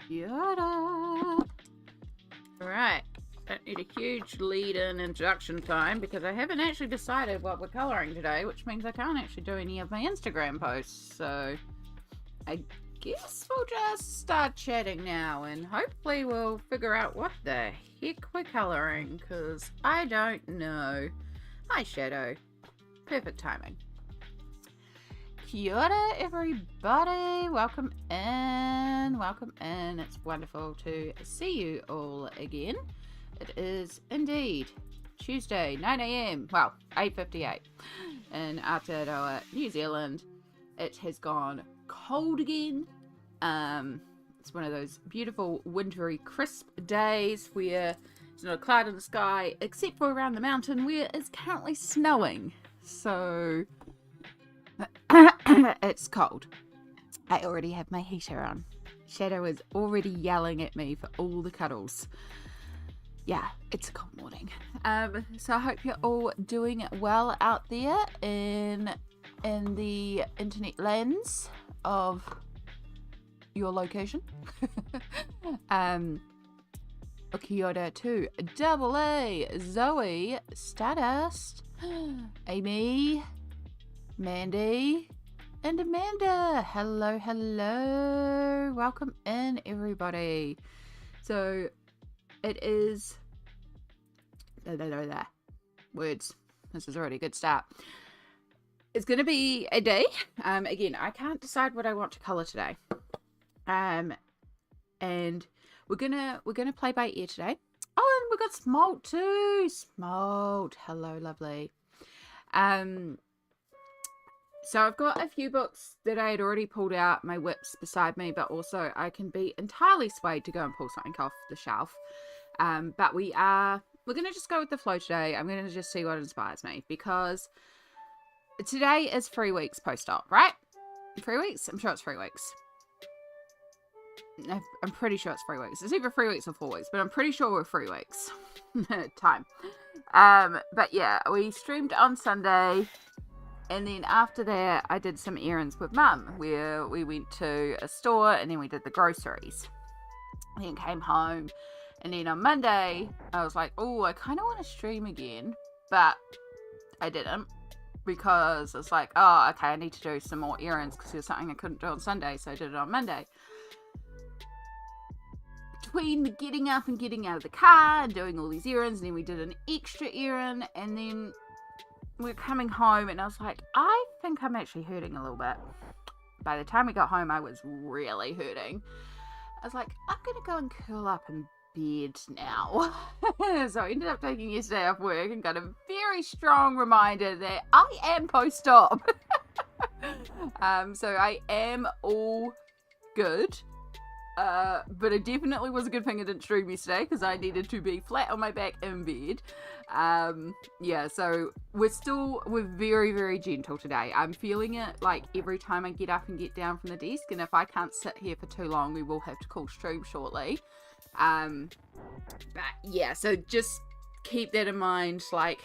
Yada! Right, don't need a huge lead-in introduction time because I haven't actually decided what we're colouring today, which means I can't actually do any of my Instagram posts, so I guess we'll just start chatting now and hopefully we'll figure out what the heck we're colouring, because I don't know. Hi Shadow. Perfect timing. Kia ora everybody, welcome in, it's wonderful to see you all again. It is indeed Tuesday, 9 AM, well 8:58 in Aotearoa, New Zealand. It has gone cold again. It's one of those beautiful wintry crisp days where there's not a cloud in the sky except for around the mountain where it's currently snowing, so it's cold. I already have my heater on. Shadow is already yelling at me for all the cuddles. Yeah, it's a cold morning. So I hope you're all doing well out there in the internet lens of your location. Kia ora to Double A, Zoe, Stardust, Amy, Mandy, and Amanda. Hello, hello. Welcome in, everybody. So, it is... Words. This is already a good start. It's going to be a day. Again, I can't decide what I want to colour today. And we're gonna play by ear today. Oh, and we've got Smolt too. Smolt. Hello, lovely. So I've got a few books that I had already pulled out, my whips beside me, but also I can be entirely swayed to go and pull something off the shelf. But we're going to just go with the flow today. I'm going to just see what inspires me, because today is 3 weeks post-op, right? 3 weeks? I'm sure it's 3 weeks. I'm pretty sure it's 3 weeks. It's either 3 weeks or 4 weeks, but I'm pretty sure we're 3 weeks time. But yeah, we streamed on Sunday. And then after that, I did some errands with Mum, where we went to a store and then we did the groceries. And then came home. And then on Monday, I was like, oh, I kind of want to stream again. But I didn't, because it's like, oh, okay, I need to do some more errands because there's something I couldn't do on Sunday. So I did it on Monday. Between the getting up and getting out of the car and doing all these errands, and then we did an extra errand, and then we're coming home, and I was like, I think I'm actually hurting a little bit. By the time we got home, I was really hurting. I was like, I'm going to go and curl up in bed now. So I ended up taking yesterday off work and got a very strong reminder that I am post-op. So I am all good. But it definitely was a good thing I didn't stream yesterday, because I needed to be flat on my back in bed. Yeah, so we're very, very gentle today. I'm feeling it like every time I get up and get down from the desk, and if I can't sit here for too long, we will have to call stream shortly. But yeah, so just keep that in mind. Like,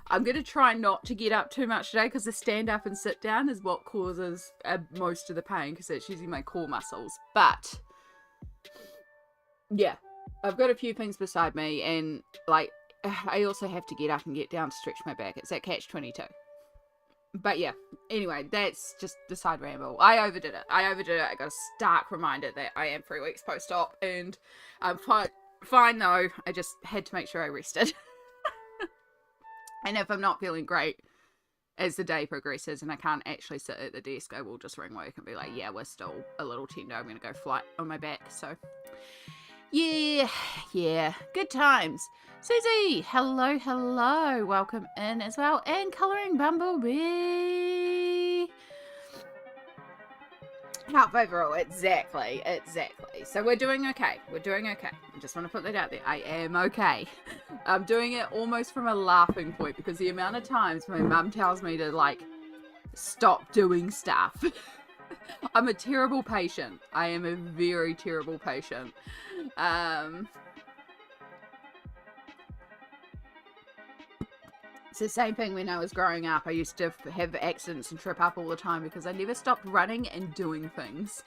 I'm going to try not to get up too much today, because the stand up and sit down is what causes most of the pain, because it's using my core muscles. But yeah, I've got a few things beside me, and like, I also have to get up and get down to stretch my back. It's that catch-22. But yeah, anyway, that's just the side ramble. I overdid it. I got a stark reminder that I am 3 weeks post-op, and I'm fine though. I just had to make sure I rested. And if I'm not feeling great as the day progresses and I can't actually sit at the desk, I will just ring work and be like, yeah, we're still a little tender. I'm going to go flat on my back. So yeah, good times. Susie, hello, welcome in as well. And Colouring Bumblebee. Help overall, exactly. So we're doing okay. I just want to put that out there. I am okay. I'm doing it almost from a laughing point because the amount of times my mum tells me to, like, stop doing stuff. I'm a terrible patient. I am a very terrible patient. It's the same thing when I was growing up. I used to have accidents and trip up all the time because I never stopped running and doing things.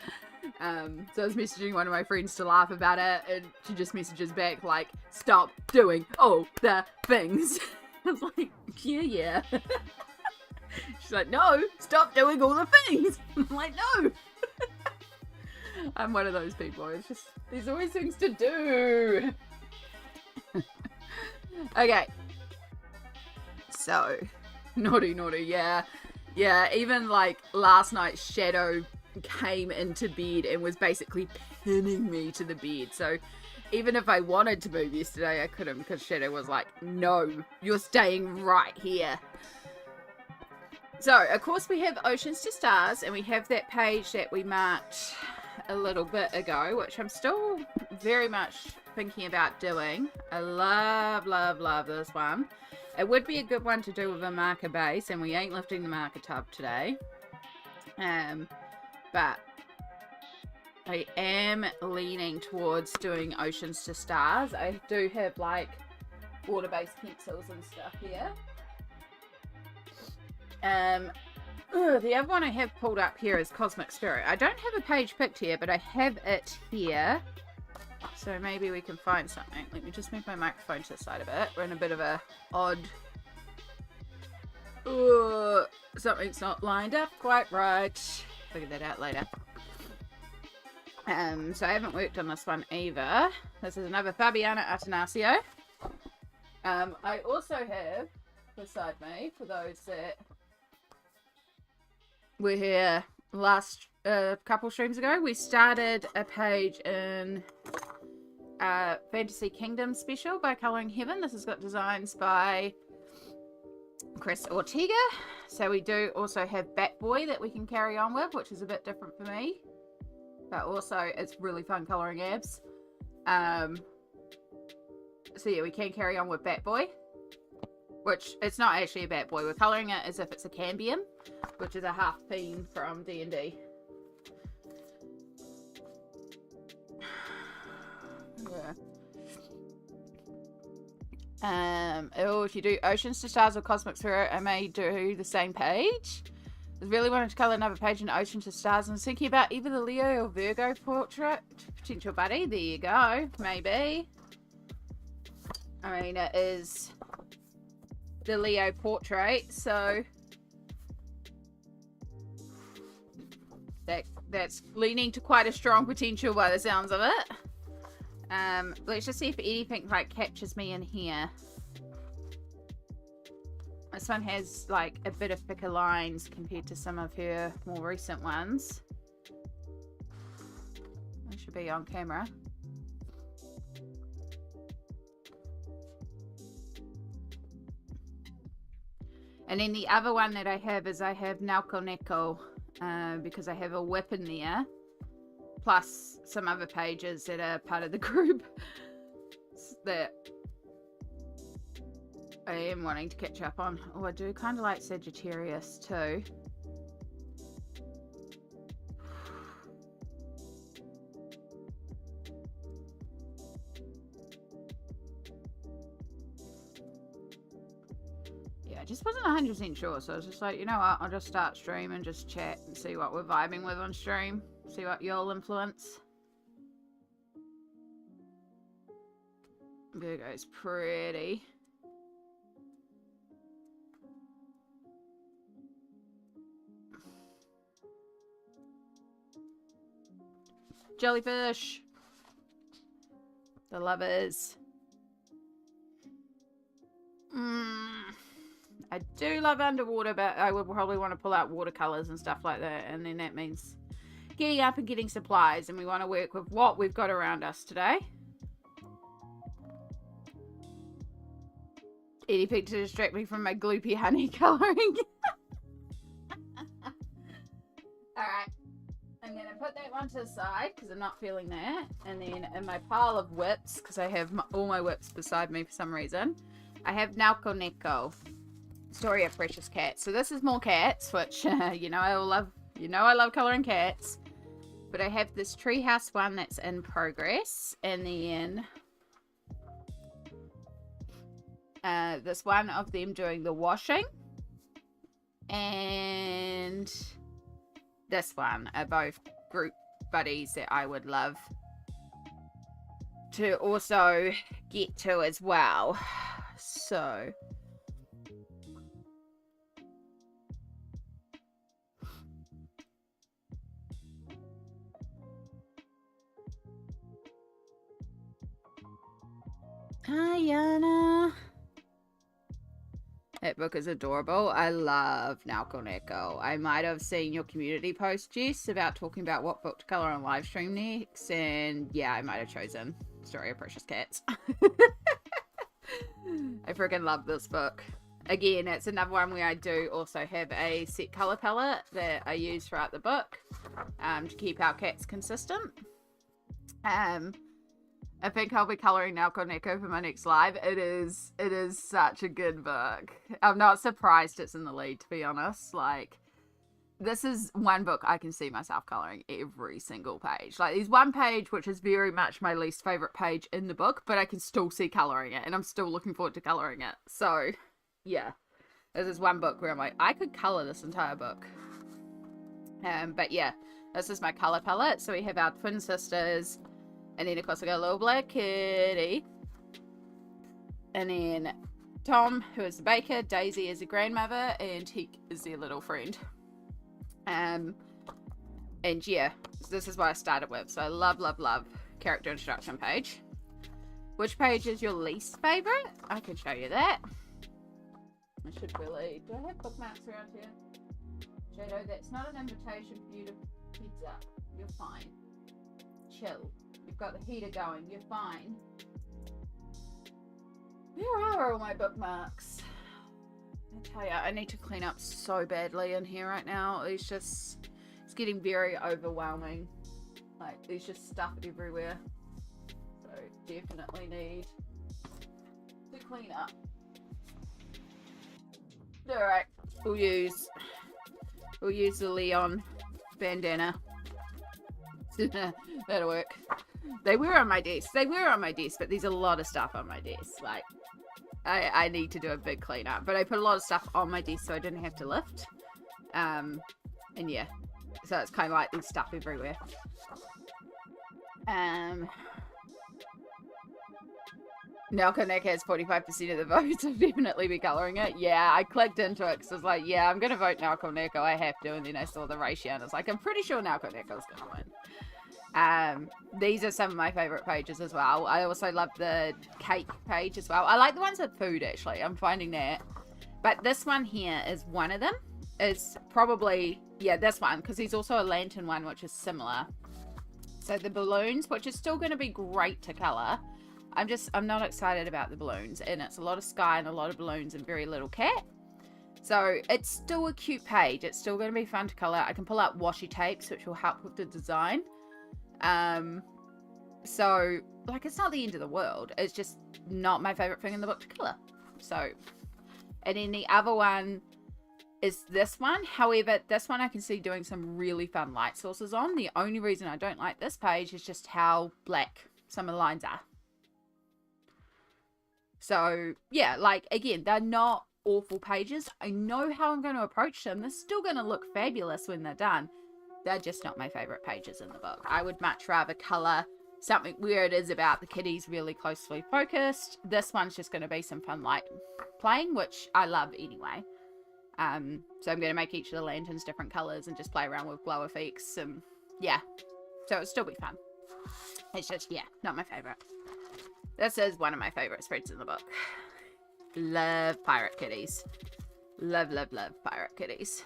So I was messaging one of my friends to laugh about it, and she just messages back like, stop doing all the things. I was like, yeah. She's like, no, stop doing all the things. I'm like, no. I'm one of those people. It's just, there's always things to do. Okay. So, naughty, yeah, even like last night, Shadow came into bed and was basically pinning me to the bed, so even if I wanted to move yesterday, I couldn't because Shadow was like, no, you're staying right here. So, of course, we have Oceans to Stars, and we have that page that we marked a little bit ago, which I'm still very much thinking about doing. I love this one. It would be a good one to do with a marker base, and we ain't lifting the marker tub today. But I am leaning towards doing Oceans to Stars. I do have like water-based pencils and stuff here. The other one I have pulled up here is Cosmic Spirit. I don't have a page picked here, but I have it here. So maybe we can find something. Let me just move my microphone to the side of it. We're in a bit of a odd... something's not lined up quite right. Figure that out later. So I haven't worked on this one either. This is another Fabiana Atanasio. I also have beside me, for those that were here last couple streams ago, we started a page in Fantasy Kingdom Special by Colouring Heaven. This has got designs by Chris Ortega. So we do also have Batboy that we can carry on with, which is a bit different for me, but also it's really fun colouring abs. So yeah, we can carry on with Batboy, which it's not actually a Batboy. We're colouring it as if it's a Cambium, which is a half fiend from D&D. Oh, if you do Oceans to Stars or Cosmic Spirit, I may do the same page. I really wanted to colour another page in Ocean to Stars, and I was thinking about either the Leo or Virgo portrait. Potential buddy, there you go, maybe. I mean, it is the Leo portrait, so that's leaning to quite a strong potential by the sounds of it. Let's just see if anything like captures me in here. This one has like a bit of thicker lines compared to some of her more recent ones. It should be on camera. And then the other one that I have is I have Nelco Neco, because I have a whip in there, plus some other pages that are part of the group that I am wanting to catch up on. Oh, I do kind of like Sagittarius too. Yeah, I just wasn't 100% sure, so I was just like, you know what, I'll just start stream and just chat and see what we're vibing with on stream. See what y'all influence. Virgo's pretty. jellyfish. The lovers. I do love underwater, but I would probably want to pull out watercolors and stuff like that, and then that means getting up and getting supplies, and we want to work with what we've got around us today. Anything to distract me from my gloopy honey colouring. Alright, I'm going to put that one to the side because I'm not feeling that, and then in my pile of whips, because I have all my whips beside me for some reason, I have Nelco Neco, Story of Precious Cats. So this is more cats, which you know I love colouring cats. But I have this treehouse one that's in progress, and then this one of them doing the washing, and this one are both group buddies that I would love to also get to as well. So hi, Yana. That book is adorable. I love Nelco Neco. I might have seen your community post, Jess, about talking about what book to colour on live stream next, and yeah, I might have chosen Story of Precious Cats. I freaking love this book. Again, it's another one where I do also have a set colour palette that I use throughout the book to keep our cats consistent. I think I'll be colouring Nelco Neco for my next live. It is such a good book. I'm not surprised it's in the lead, to be honest. Like, this is one book I can see myself colouring every single page. Like, there's one page which is very much my least favourite page in the book, but I can still see colouring it, and I'm still looking forward to colouring it. So, yeah. This is one book where I'm like, I could colour this entire book. But yeah, this is my colour palette. So we have our twin sisters, and then of course I got a little black kitty, and then Tom, who is the baker, Daisy is the grandmother, and Heek is their little friend. And yeah, this is what I started with. So I love character introduction page. Which page is your least favorite? I can show you that. I should really, do I have bookmarks around here? Shadow, that's not an invitation for you to heads up. You're fine. Chill. You've got the heater going. You're fine. Where are all my bookmarks? I tell you, I need to clean up so badly in here right now. It's getting very overwhelming. Like, there's just stuff everywhere. So, definitely need to clean up. Alright, we'll use the Leon bandana. That'll work. They were on my desk, but there's a lot of stuff on my desk. Like, I need to do a big cleanup, but I put a lot of stuff on my desk so I didn't have to lift. And yeah, so it's kind of like there's stuff everywhere. Nelco Neco has 45% of the votes. I've definitely be colouring it. Yeah, I clicked into it because I was like, yeah, I'm going to vote Nelco Neco. I have to. And then I saw the ratio and I was like, I'm pretty sure Nelco Neco's going to win. These are some of my favourite pages as well. I also love the cake page as well. I like the ones with food, actually. I'm finding that. But this one here is one of them. It's probably, yeah, this one. Because there's also a lantern one, which is similar. So the balloons, which is still going to be great to colour. I'm not excited about the balloons, and it's a lot of sky and a lot of balloons and very little cat. So it's still a cute page. It's still going to be fun to colour. I can pull out washi tapes, which will help with the design. So, like, it's not the end of the world. It's just not my favourite thing in the book to colour. So, and then the other one is this one. However, this one I can see doing some really fun light sources on. The only reason I don't like this page is just how black some of the lines are. So, yeah, like, again, they're not awful pages. I know how I'm going to approach them. They're still going to look fabulous when they're done. They're just not my favourite pages in the book. I would much rather colour something where it is about the kitties really closely focused. This one's just going to be some fun light playing, which I love anyway. So I'm going to make each of the lanterns different colours and just play around with glow effects. And yeah, so it'll still be fun. It's just, yeah, not my favorite. This is one of my favorite spreads in the book. Love pirate kitties. Love, love, love pirate kitties.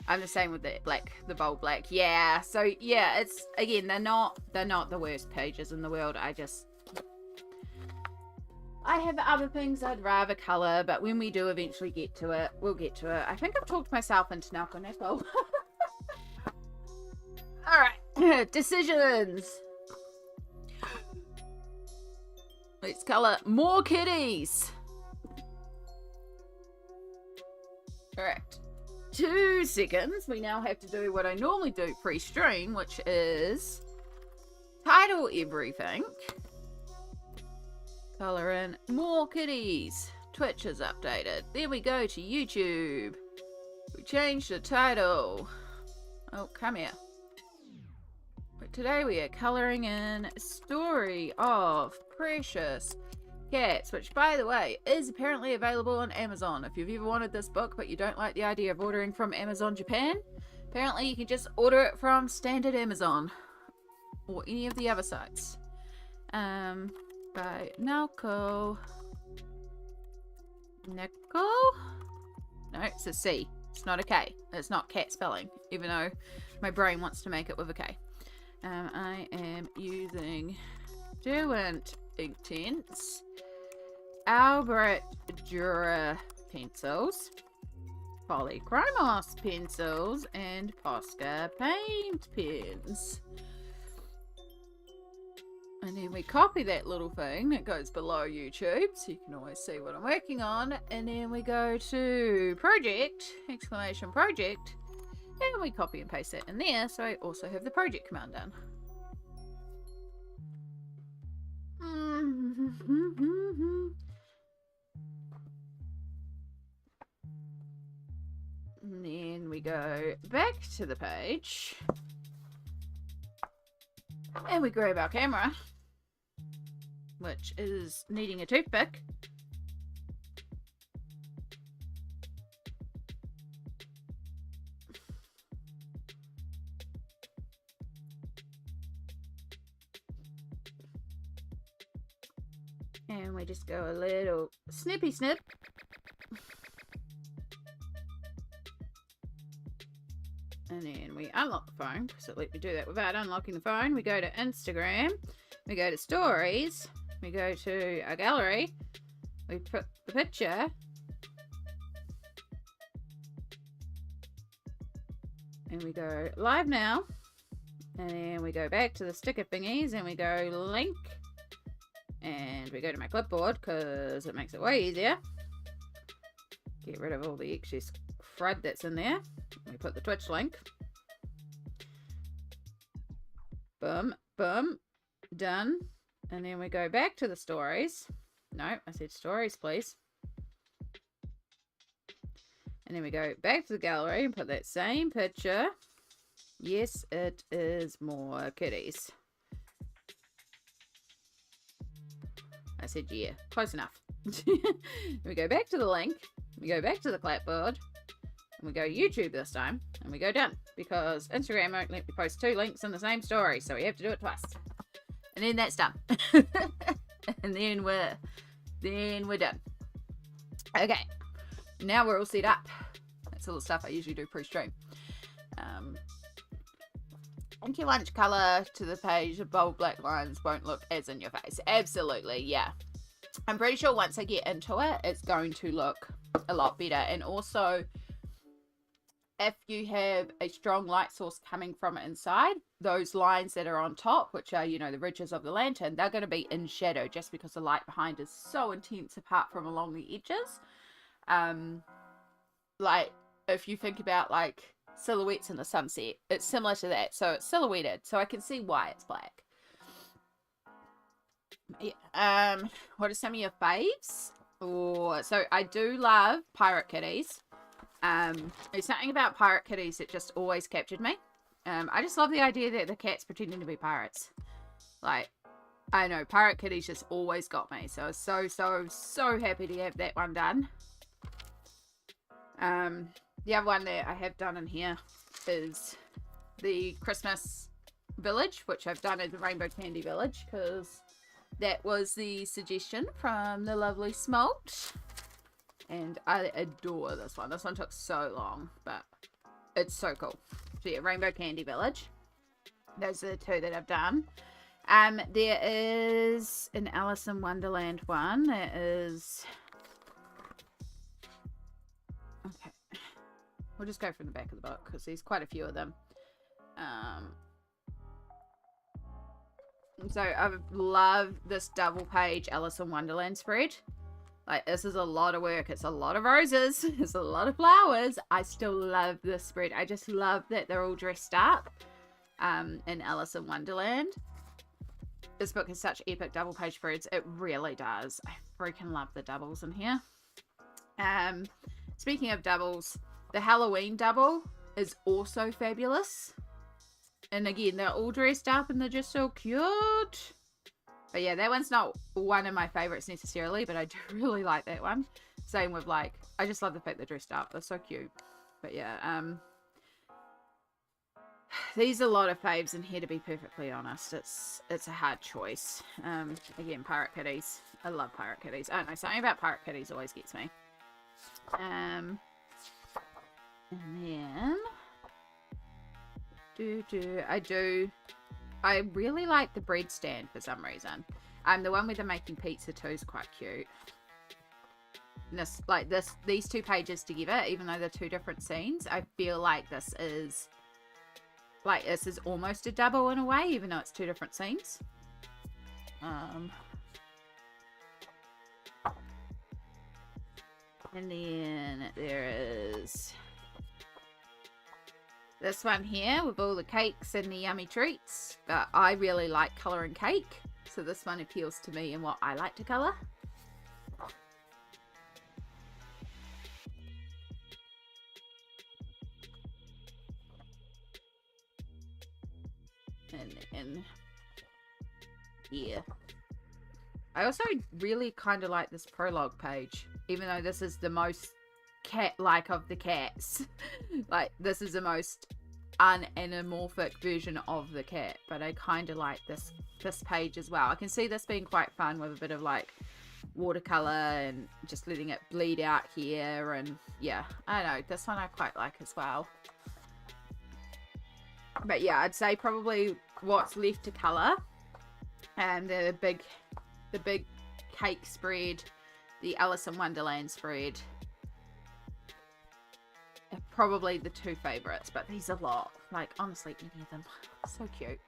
I'm the same with the black, the bold black. Yeah, so yeah, it's, again, they're not the worst pages in the world. I have other things I'd rather colour, but when we do eventually get to it, we'll get to it. I think I've talked myself into Nelco Neco. Alright, decisions. Let's colour More Kitties. Alright. 2 seconds. We now have to do what I normally do pre-stream, which is title everything. Colour in More Kitties. Twitch is updated. There we go to YouTube. We changed the title. Oh, come here. But today we are colouring in Story of Precious Cats, which, by the way, is apparently available on Amazon. If you've ever wanted this book but you don't like the idea of ordering from Amazon Japan, apparently you can just order it from standard Amazon or any of the other sites. By Nelco Neco? No, it's a C. It's not a K. It's not cat spelling, even though my brain wants to make it with a K. I am using Derwent Inktense, Albrecht Durer Pencils, Polychromos pencils, and Posca paint pens. And then we copy that little thing that goes below YouTube, so you can always see what I'm working on. And then we go to project, exclamation project, and we copy and paste that in there, so I also have the project command done. And then we go back to the page. And we grab our camera, which is needing a toothpick. And we just go a little snippy snip. And then we unlock the phone, because it let me do that without unlocking the phone. We go to Instagram, we go to stories, we go to our gallery, we put the picture, and we go live now, and then we go back to the sticker thingies, and we go link, and we go to my clipboard, because it makes it way easier. Get rid of all the excess crud that's in there. We put the Twitch link. Boom, boom, done. And then we go back to the stories. No, I said stories, please. And then we go back to the gallery and put that same picture. Yes, it is More Kitties. I said, yeah, close enough. We go back to the link. We go back to the clapboard. And we go to YouTube this time, and we go done, because Instagram won't let me post 2 links in the same story, so we have to do it twice. And then that's done. And then we're done. Okay, now we're all set up. That's all the stuff I usually do pre-stream. Ink your lunch colour to the page. The bold black lines won't look as in your face. Absolutely, yeah. I'm pretty sure once I get into it, it's going to look a lot better. And also, if you have a strong light source coming from inside, those lines that are on top, which are, you know, the ridges of the lantern, they're going to be in shadow just because the light behind is so intense apart from along the edges. Like, if you think about, like, silhouettes in the sunset, it's similar to that. So it's silhouetted, so I can see why it's black. Yeah. What are some of your faves? Oh, so I do love pirate kitties. There's something about pirate kitties that just always captured me. I just love the idea that the cat's pretending to be pirates. Like, I know, pirate kitties just always got me. So I was so happy to have that one done. The other one that I have done in here is the Christmas village, which I've done as a Rainbow Candy Village, because that was the suggestion from the lovely Smalt. And I adore this one. This one took so long, but it's so cool. So yeah, Rainbow Candy Village. Those are the two that I've done. There is an Alice in Wonderland one. That is... Okay. We'll just go from the back of the book, because there's quite a few of them. So I love this double page Alice in Wonderland spread. Like, this is a lot of work. It's a lot of roses. It's a lot of flowers. I still love this spread. I just love that they're all dressed up in Alice in Wonderland. This book has such epic double page spreads. It really does. I freaking love the doubles in here. Speaking of doubles, the Halloween double is also fabulous. And again, they're all dressed up and they're just so cute. But yeah, that one's not one of my favorites necessarily, but I do really like that one. Same with, like, I just love the fact they're dressed up. They're so cute. But yeah, these are a lot of faves in here, to be perfectly honest. It's a hard choice. Again, Pirate Kitties. I love Pirate Kitties. I don't know, something about Pirate Kitties always gets me. And then... I really like the bread stand for some reason. The one where they're making pizza too is quite cute. And these two pages together, even though they're two different scenes, I feel like this is almost a double in a way, even though it's two different scenes. And then there is this one here with all the cakes and the yummy treats. But I really like colouring cake, so this one appeals to me and what I like to colour. And yeah. I also really kind of like this prologue page, even though this is the most cat-like of the cats. Like, this is the most unanamorphic version of the cat, but I kind of like this page as well. I can see this being quite fun with a bit of like watercolor and just letting it bleed out here, and yeah, I don't know, this one I quite like as well. But yeah, I'd say probably what's left to color, and the big cake spread, the Alice in Wonderland spread, are probably the two favorites. But these are a lot, like honestly, any of them so cute.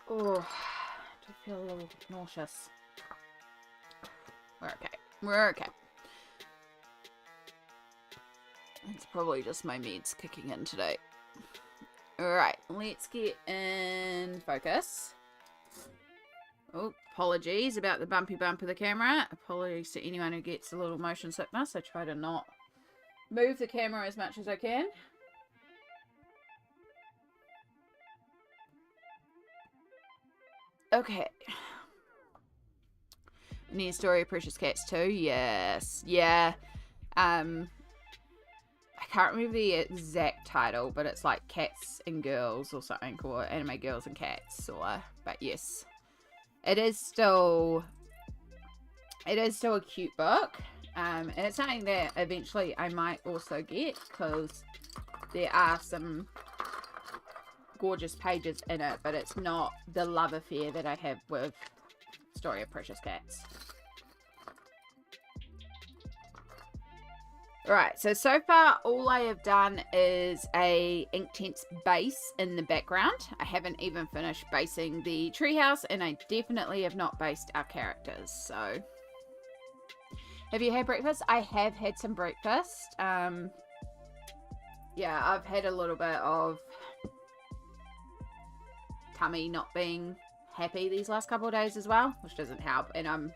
Oh, I do feel a little nauseous. We're okay. It's probably just my meds kicking in today. Alright, let's get in focus. Oh, apologies about the bumpy bump of the camera. Apologies to anyone who gets a little motion sickness. I try to not move the camera as much as I can. Okay. Any story of Precious Cats too? Yes. Yeah. I can't remember the exact title, but it's like Cats and Girls or something, or Anime Girls and Cats, or, but yes. It is still a cute book, and it's something that eventually I might also get, because there are some gorgeous pages in it, but it's not the love affair that I have with Story of Precious Cats. Right, so far all I have done is a Inktense base in the background. I haven't even finished basing the treehouse, and I definitely have not based our characters. So, have you had breakfast? I have had some breakfast. Yeah, I've had a little bit of tummy not being happy these last couple of days as well, which doesn't help. And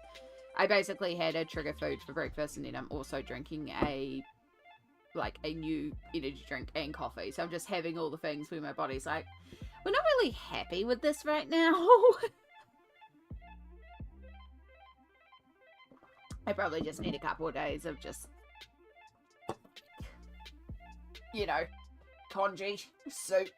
I basically had a trigger food for breakfast, and then I'm also drinking a new energy drink and coffee. So I'm just having all the things where my body's like, we're not really happy with this right now. I probably just need a couple of days of just, you know, congee soup.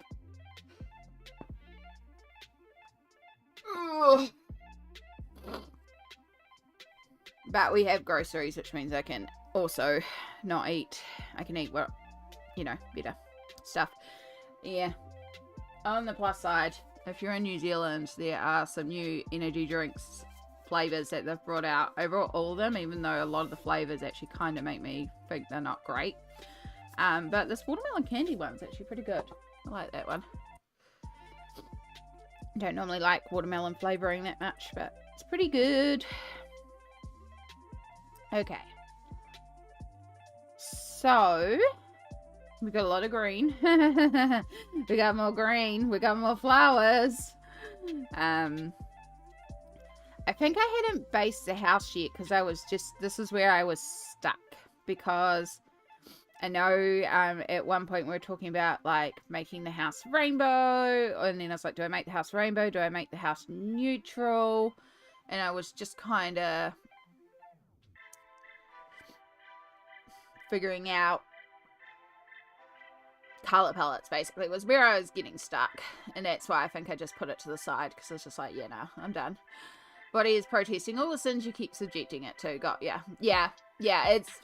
But we have groceries, which means I can also not eat. I can eat, well, you know, better stuff. Yeah. On the plus side, if you're in New Zealand, there are some new energy drinks flavors that they've brought out. I brought all of them, even though a lot of the flavors actually kind of make me think they're not great. But this watermelon candy one's actually pretty good. I like that one. Don't normally like watermelon flavoring that much, but it's pretty good. Okay. So, we got a lot of green. We got more green. We got more flowers. I think I hadn't based the house yet because I was just, this is where I was stuck. Because I know at one point we were talking about like making the house rainbow. And then I was like, do I make the house rainbow? Do I make the house neutral? And I was just kind of figuring out color palettes, basically, was where I was getting stuck. And that's why I think I just put it to the side, because it's just like, yeah, no, I'm done. Body is protesting all the sins you keep subjecting it to. Got, yeah, it's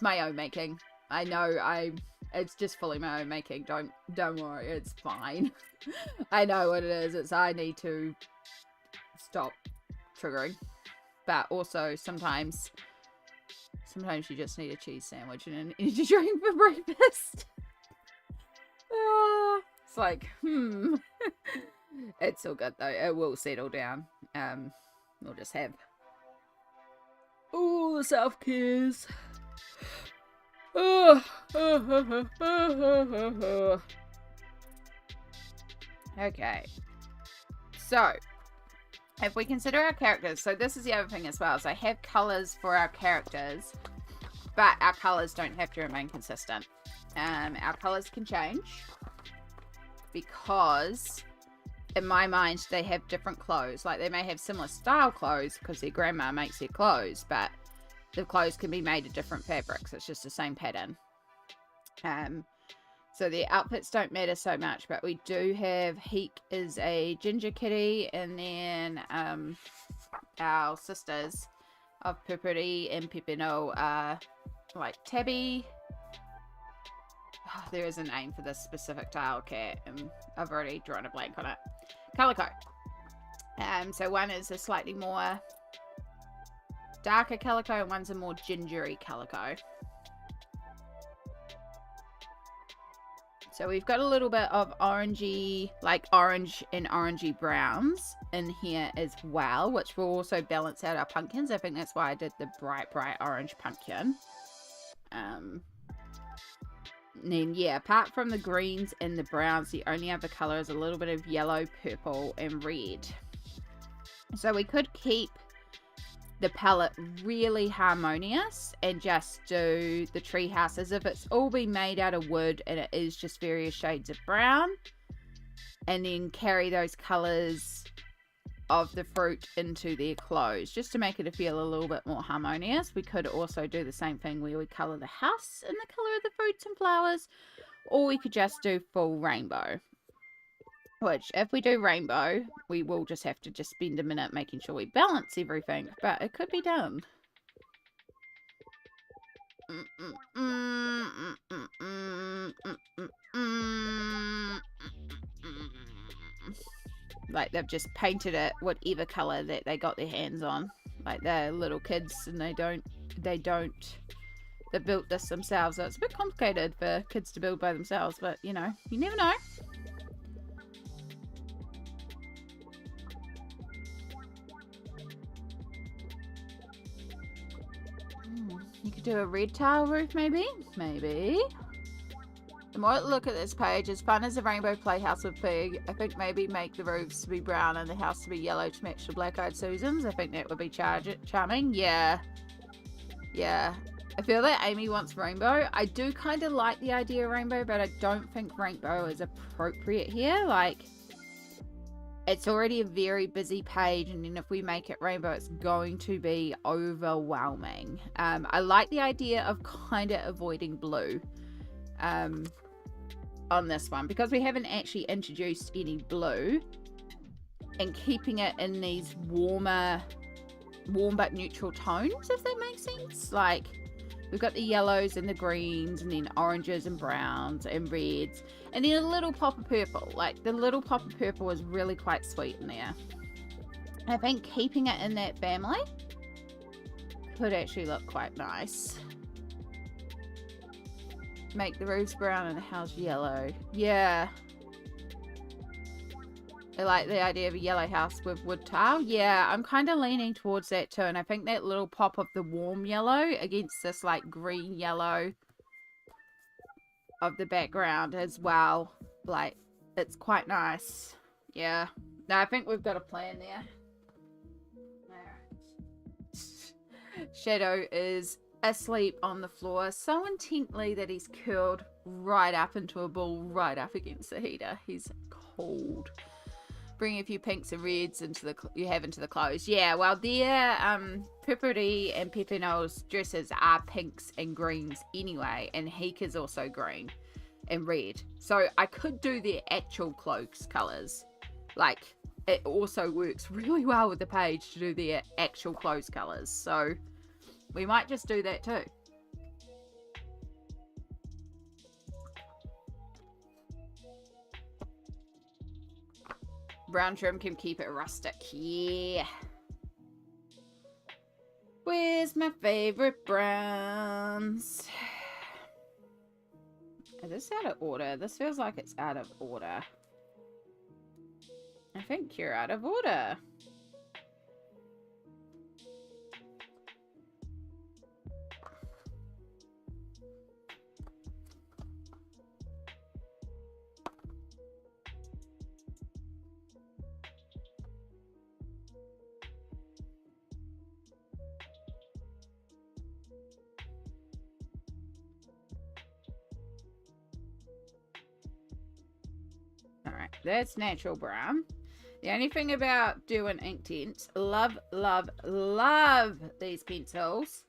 my own making. I know, it's just fully my own making. Don't worry, it's fine. I know what it is. It's I need to stop triggering. But also, sometimes you just need a cheese sandwich and an energy drink for breakfast. It's like, It's all good though. It will settle down. We'll just have all the self-cares. Okay. So, if we consider our characters, so this is the other thing as well, is I have colours for our characters, but our colours don't have to remain consistent. Our colours can change because in my mind they have different clothes. Like they may have similar style clothes because their grandma makes their clothes, but the clothes can be made of different fabrics. It's just the same pattern. So the outfits don't matter so much, but we do have Heek is a ginger kitty, and then our sisters of Purpuri and Pepino are like Tabby. Oh, there is a name for this specific style cat, and I've already drawn a blank on it. Calico. So one is a slightly more darker calico, and one's a more gingery calico. So we've got a little bit of orangey, like orange and orangey browns in here as well, which will also balance out our pumpkins. I think that's why I did the bright orange pumpkin. And then, yeah, apart from the greens and the browns, the only other color is a little bit of yellow, purple, and red. So we could keep the palette really harmonious and just do the tree house as if it's all been made out of wood and it is just various shades of brown, and then carry those colors of the fruit into their clothes just to make it feel a little bit more harmonious. We could also do the same thing where we color the house in the color of the fruits and flowers, or we could just do full rainbow. Which, if we do rainbow, we will just have to just spend a minute making sure we balance everything. But it could be done. Like, they've just painted it whatever colour that they got their hands on. Like, they're little kids and they built this themselves. So it's a bit complicated for kids to build by themselves. But, you know, you never know. You could do a red tile roof, maybe? Maybe. The more I look at this page, as fun as a rainbow playhouse would be, I think maybe make the roofs to be brown and the house to be yellow to match the black-eyed Susans. I think that would be charming. Yeah. Yeah. I feel that Amy wants rainbow. I do kind of like the idea of rainbow, but I don't think rainbow is appropriate here. Like, it's already a very busy page, and then if we make it rainbow, it's going to be overwhelming. I like the idea of kind of avoiding blue on this one, because we haven't actually introduced any blue. and keeping it in these warm but neutral tones, if that makes sense. Like, we've got the yellows and the greens, and then oranges and browns and reds, and then a little pop of purple. Like, the little pop of purple is really quite sweet in there. I think keeping it in that family could actually look quite nice. Make the roofs brown and the house yellow. Yeah. I like the idea of a yellow house with wood tile. Yeah, I'm kind of leaning towards that too. And I think that little pop of the warm yellow against this like green yellow of the background as well. Like, it's quite nice. Yeah. No, I think we've got a plan there. Alright. Shadow is asleep on the floor so intently that he's curled right up into a ball right up against the heater. He's cold. Bring a few pinks and reds into the clothes. Yeah, well, their Purpuri and Pepino's dresses are pinks and greens anyway, and Heek is also green and red. So I could do their actual cloaks colours. Like, it also works really well with the page to do their actual clothes colours. So we might just do that too. Brown trim can keep it rustic. Yeah. Where's my favorite browns? Is this out of order? This feels like it's out of order. I think you're out of order. Alright, that's natural brown. The only thing about Derwent Inktense, love, love, love these pencils.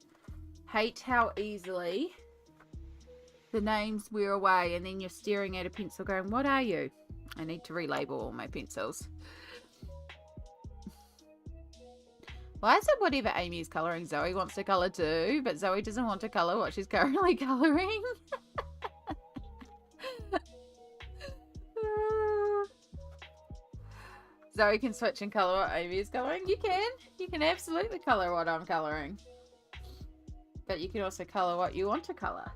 Hate how easily the names wear away and then you're staring at a pencil going, what are you? I need to relabel all my pencils. Why is it whatever Amy is colouring, Zoe wants to colour too, but Zoe doesn't want to colour what she's currently colouring? Zoe can switch and colour what Amy is colouring. You can. You can absolutely colour what I'm colouring. But you can also colour what you want to colour.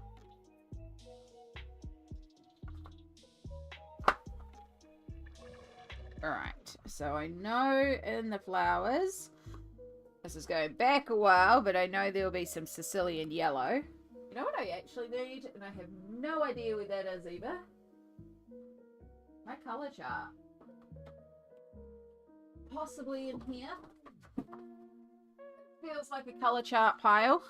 Alright, so I know in the flowers, this is going back a while, but I know there will be some Sicilian yellow. You know what I actually need? And I have no idea where that is either. My colour chart. Possibly in here. Feels like a colour chart pile.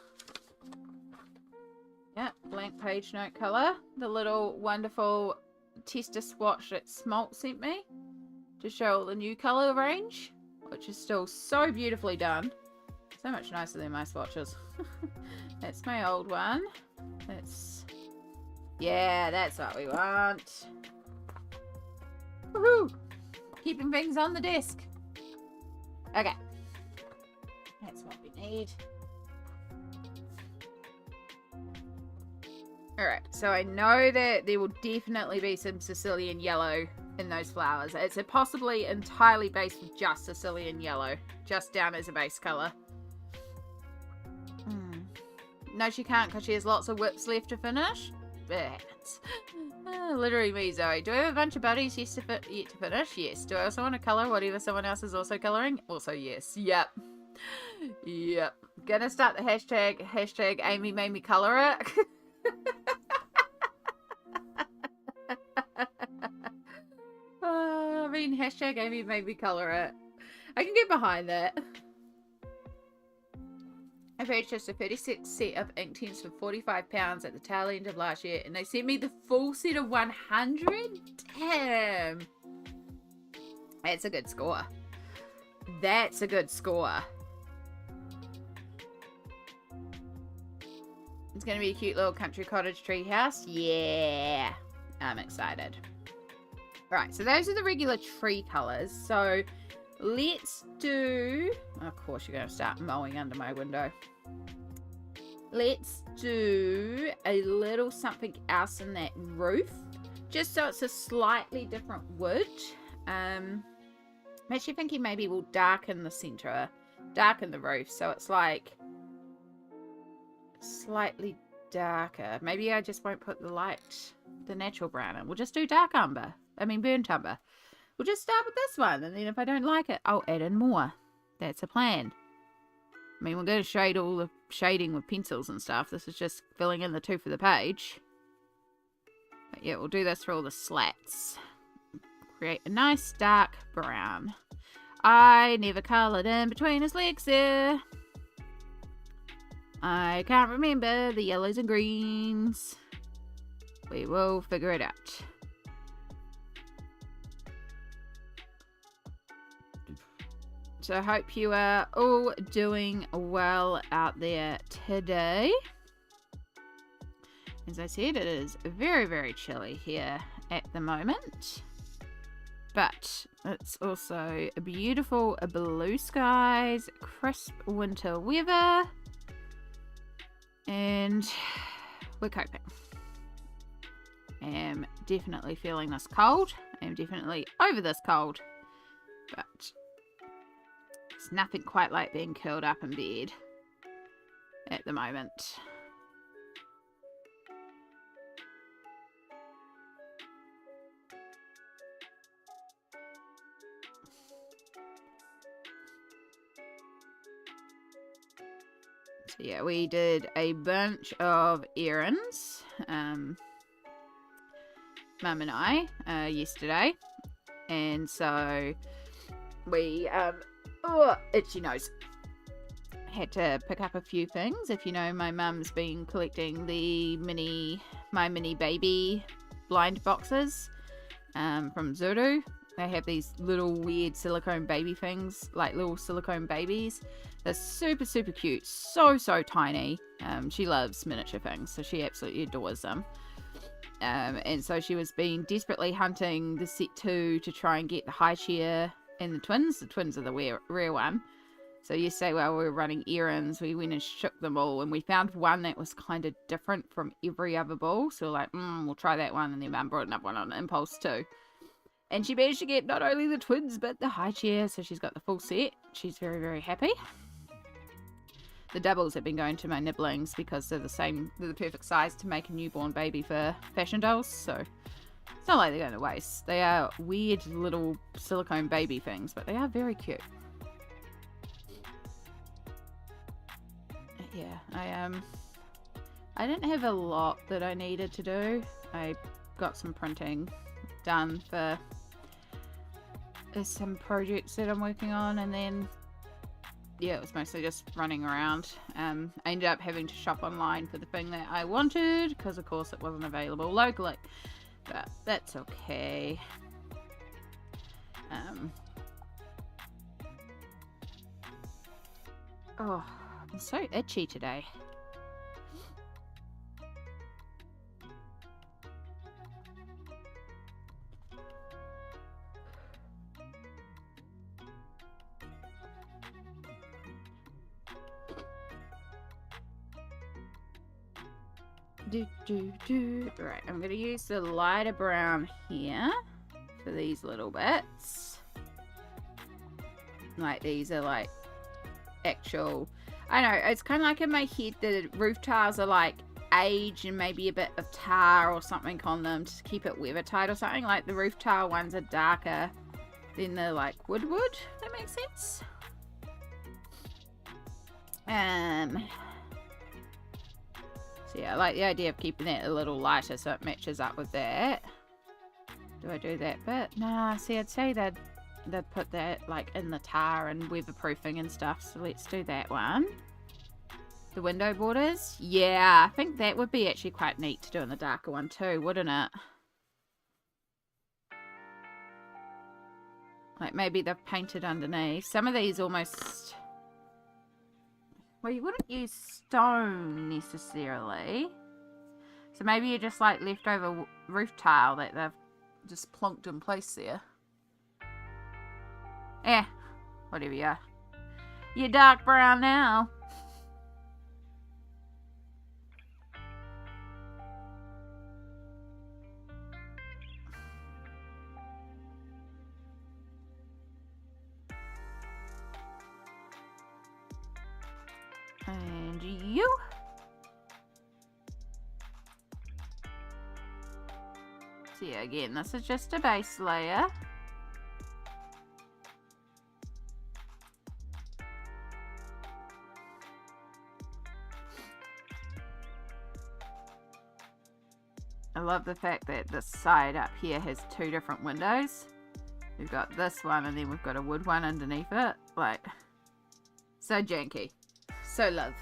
Yeah, blank page note colour. The little wonderful tester swatch that Smalt sent me to show all the new colour range, which is still so beautifully done. So much nicer than my swatches. That's my old one. That's... yeah, that's what we want. Woohoo! Keeping things on the desk. Okay. That's what we need. Alright, so I know that there will definitely be some Sicilian yellow in those flowers. It's possibly entirely based with just Sicilian yellow. Just down as a base colour. No, she can't because she has lots of whips left to finish. It happens. Literally me, Zoe. Do I have a bunch of buddies yet to finish? Yes. Do I also want to colour whatever someone else is also colouring? Also yes. Yep. Yep. Gonna start the hashtag Amy made me colour it. I mean, hashtag Amy made me colour it. I can get behind that. I purchased a 36 set of Inktense for £45 at the tail end of last year, and they sent me the full set of 100? Damn! That's a good score. That's a good score. It's going to be a cute little country cottage tree house. Yeah! I'm excited. Right, so those are the regular tree colours. So let's do... Of course you're going to start mowing under my window. Let's do a little something else in that roof. Just so it's a slightly different wood. I'm actually thinking maybe we'll darken the center. Darken the roof so it's like slightly darker. Maybe I just won't put the natural brown in. We'll just do dark umber. I mean burnt umber. We'll just start with this one, and then if I don't like it, I'll add in more. That's a plan. I mean, we're going to shade all the shading with pencils and stuff. This is just filling in the two for the page. But yeah, we'll do this for all the slats. Create a nice dark brown. I never coloured in between his legs there. I can't remember the yellows and greens. We will figure it out. So I hope you are all doing well out there today. As I said, it is very, very chilly here at the moment. But it's also beautiful blue skies, crisp winter weather. And we're coping. I am definitely feeling this cold. I am definitely over this cold. But it's nothing quite like being curled up in bed at the moment. So yeah, we did a bunch of errands, Mum and I, yesterday. And so we, oh, itchy nose. Had to pick up a few things. If you know, my mum's been collecting my mini baby blind boxes from Zuru. They have these little weird silicone baby things, like little silicone babies. They're super, super cute. So, so tiny. She loves miniature things, so she absolutely adores them. And so she was being desperately hunting the set 2 to try and get the high chair and the twins. The twins are the rare one. So yesterday while we were running errands, we went and shook them all, and we found one that was kind of different from every other ball. So we're like, we'll try that one, and then Mum brought another one on impulse too. And she managed to get not only the twins, but the high chair, so she's got the full set. She's very, very happy. The doubles have been going to my nibblings because they're the perfect size to make a newborn baby for fashion dolls, so it's not like they're going to waste. They are weird little silicone baby things, but they are very cute. Yeah, I didn't have a lot that I needed to do. I got some printing done for some projects that I'm working on, and then yeah, it was mostly just running around. I ended up having to shop online for the thing that I wanted because of course it wasn't available locally, but that's okay. Oh, I'm so itchy today. Right, I'm going to use the lighter brown here for these little bits. Like, these are like actual, I know, it's kind of like in my head the roof tiles are like age and maybe a bit of tar or something on them to keep it weather tight or something. Like the roof tile ones are darker than the like wood. That makes sense. So yeah, I like the idea of keeping it a little lighter so it matches up with that. Do I do that bit? Nah, see, I'd say they'd put that like in the tar and weatherproofing and stuff, so let's do that one. The window borders? Yeah, I think that would be actually quite neat to do in the darker one too, wouldn't it? Like maybe they've painted underneath. Some of these almost... Well, you wouldn't use stone necessarily. So maybe you're just like leftover roof tile that they've just plonked in place there. Yeah, whatever you are. You're dark brown now. And you. So yeah, again, this is just a base layer. I love the fact that this side up here has two different windows. We've got this one and then we've got a wood one underneath it. Like, so janky. So love.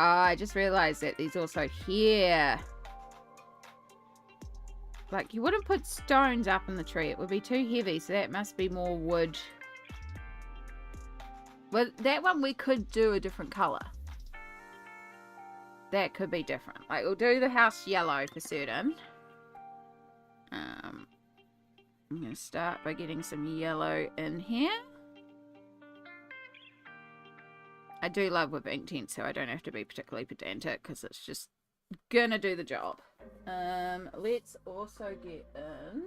Oh, I just realized that there's also here. Like, you wouldn't put stones up in the tree. It would be too heavy, so that must be more wood. Well, that one we could do a different colour. That could be different. Like, we'll do the house yellow for certain. I'm going to start by getting some yellow in here. I do love with Inktense, so I don't have to be particularly pedantic because it's just going to do the job. Let's also get in.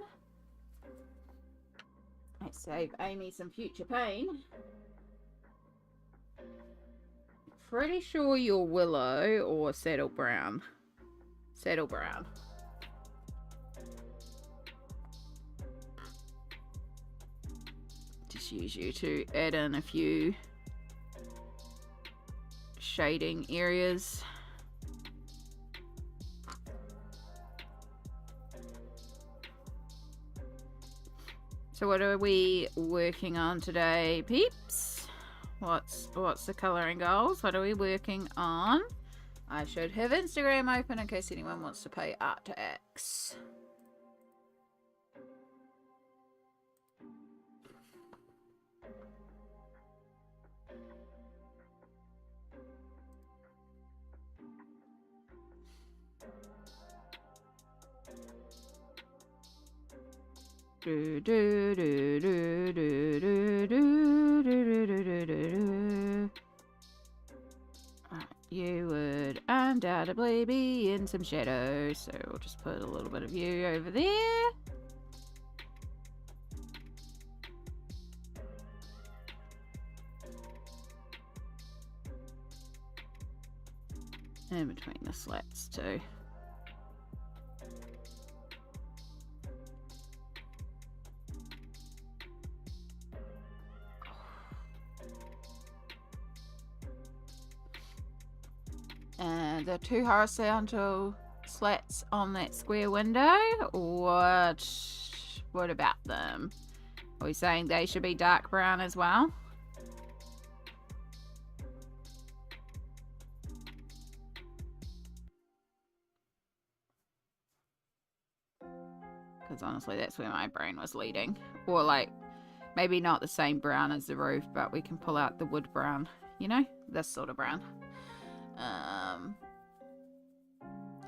Let's save Amy some future pain. Pretty sure you're willow or saddle brown. Saddle brown. Just use you to add in a few shading areas. So what are we working on today, peeps? What's the colouring goals? What are we working on? I should have Instagram open in case anyone wants to pay art to X. You would undoubtedly be in some shadow, so we'll just put a little bit of you over there. In between the slats too. And the two horizontal slats on that square window, what about them? Are we saying they should be dark brown as well? Because honestly, that's where my brain was leading. Or like, maybe not the same brown as the roof, but we can pull out the wood brown. You know, this sort of brown.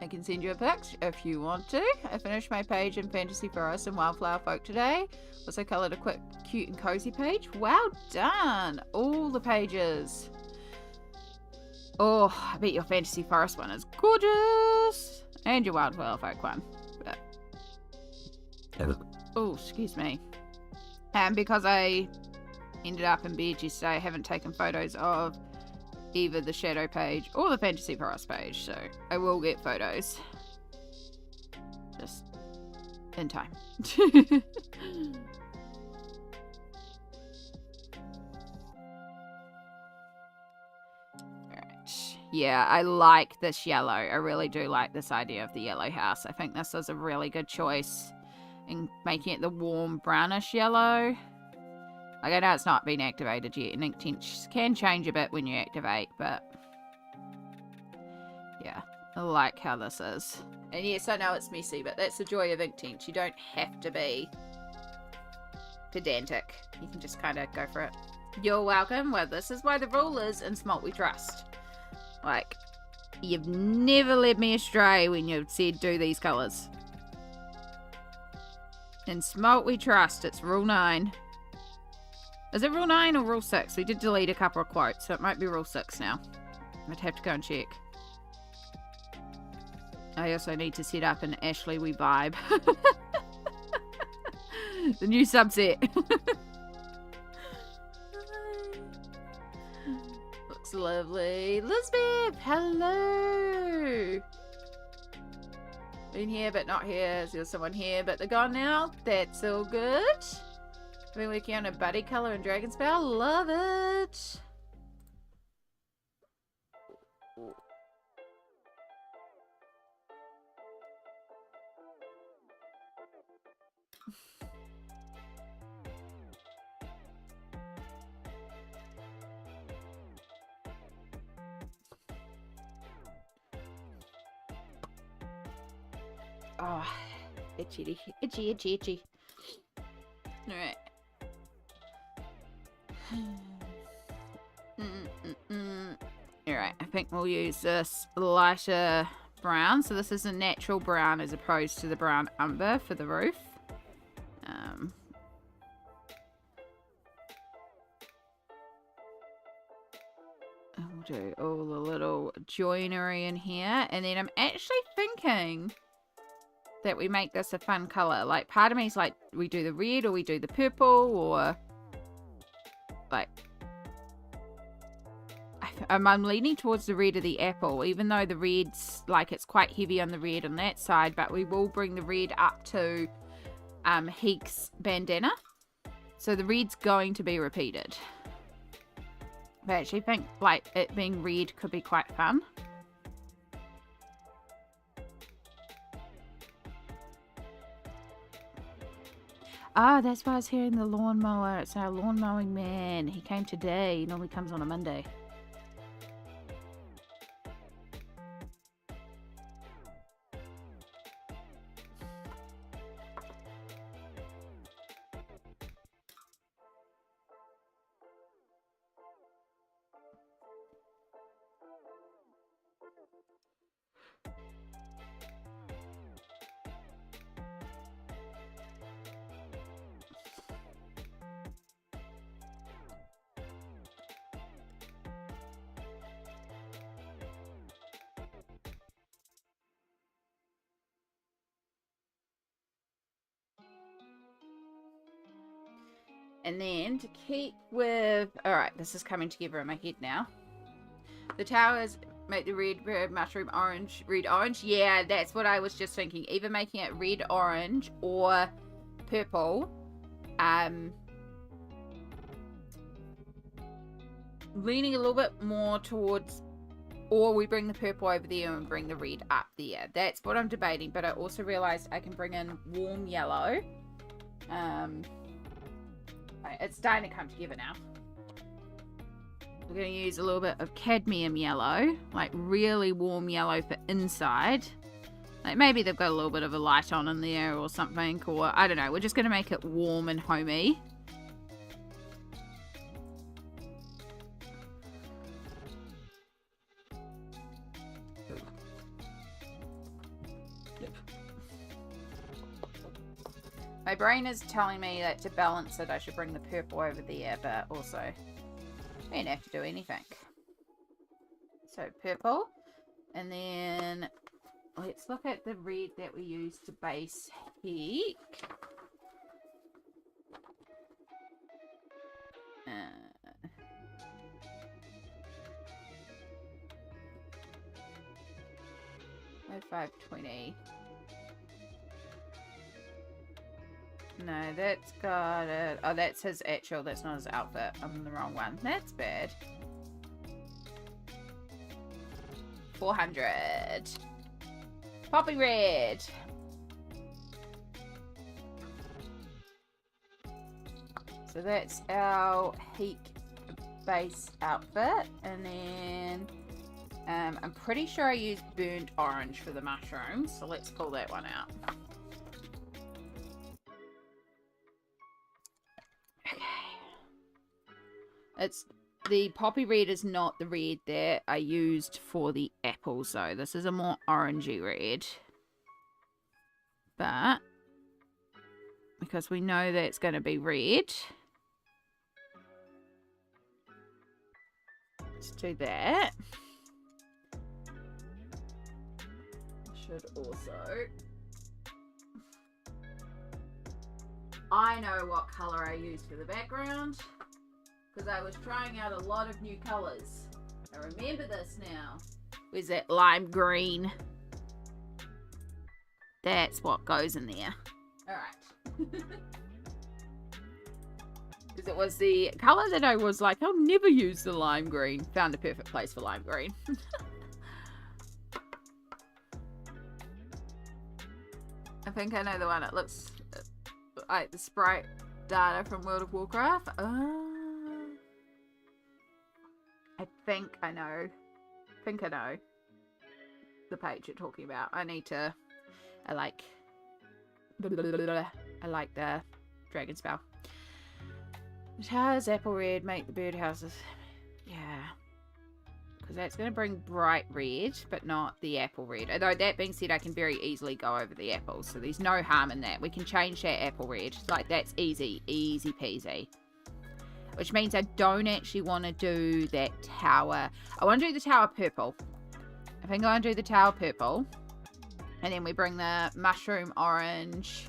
I can send you a pic if you want to. I finished my page in Fantasy Forest and Wildflower Folk today. Also coloured a quick, cute and cozy page. Well done! All the pages. Oh, I bet your Fantasy Forest one is gorgeous! And your Wildflower Folk one. But... oh, excuse me. And because I ended up in bed yesterday, I haven't taken photos of either the shadow page or the Fantasy Forest page, so I will get photos. Just in time. Alright. Yeah, I like this yellow. I really do like this idea of the yellow house. I think this is a really good choice in making it the warm brownish yellow. Like, I know it's not been activated yet, and Inktense can change a bit when you activate, but yeah, I like how this is. And yes, I know it's messy, but that's the joy of Inktense. You don't have to be pedantic. You can just kind of go for it. You're welcome. Well, this is why the rule is in Smalt we trust. Like, you've never led me astray when you've said do these colours. In Smalt we trust. It's rule 9. Is it rule 9 or rule 6? We did delete a couple of quotes, so it might be rule 6 now. I'd have to go and check. I also need to set up an Ashley We Vibe. The new subset. Looks lovely. Elizabeth, hello. Been here but not here. There's someone here but they're gone now. That's all good. Been working on a buddy color and dragon spell. Love it. Oh, itchy, itchy, itchy, itchy. Alright. Alright, I think we'll use this lighter brown. So this is a natural brown as opposed to the brown umber for the roof. We'll do all the little joinery in here. And then I'm actually thinking that we make this a fun colour. Like, part of me is like, we do the red or we do the purple, or like, I'm leaning towards the red of the apple, even though the red's like, it's quite heavy on the red on that side, but we will bring the red up to Heek's bandana. So the red's going to be repeated. I actually think like it being red could be quite fun. Ah, that's why I was hearing the lawnmower. It's our lawn mowing man. He came today. He normally comes on a Monday. And then to keep with... Alright, this is coming together in my head now. The towers make the red mushroom orange. Red orange? Yeah, that's what I was just thinking. Either making it red orange or purple. Leaning a little bit more towards... Or we bring the purple over there and bring the red up there. That's what I'm debating. But I also realised I can bring in warm yellow. It's starting to come together now. We're going to use a little bit of cadmium yellow, like really warm yellow for inside. Like maybe they've got a little bit of a light on in there or something, or I don't know. We're just going to make it warm and homey. My brain is telling me that to balance it, I should bring the purple over there, but also we don't have to do anything. So purple, and then let's look at the red that we use to base Heek. 520. No, that's got it. Oh, that's his actual. That's not his outfit. I'm in the wrong one. That's bad. 400. Poppy red. So that's our Heek base outfit. And then I'm pretty sure I used burnt orange for the mushrooms. So let's pull that one out. It's the poppy red is not the red that I used for the apples, though. This is a more orangey red. But because we know that it's going to be red, let's do that. Should also, I know what color I used for the background because I was trying out a lot of new colors. I remember this now. Where's that lime green? That's what goes in there. Alright. Because it was the color that I was like, I'll never use the lime green. Found a perfect place for lime green. I think I know the one. It looks like the sprite data from World of Warcraft. I think I know. The page you're talking about. I like the dragon spell. The towers, apple red, make the birdhouses. Yeah. Because that's going to bring bright red, but not the apple red. Although that being said, I can very easily go over the apples. So there's no harm in that. We can change that apple red. Like, that's easy. Easy peasy. Which means I don't actually want to do that tower. I want to do the tower purple. I think I want to do the tower purple. And then we bring the mushroom orange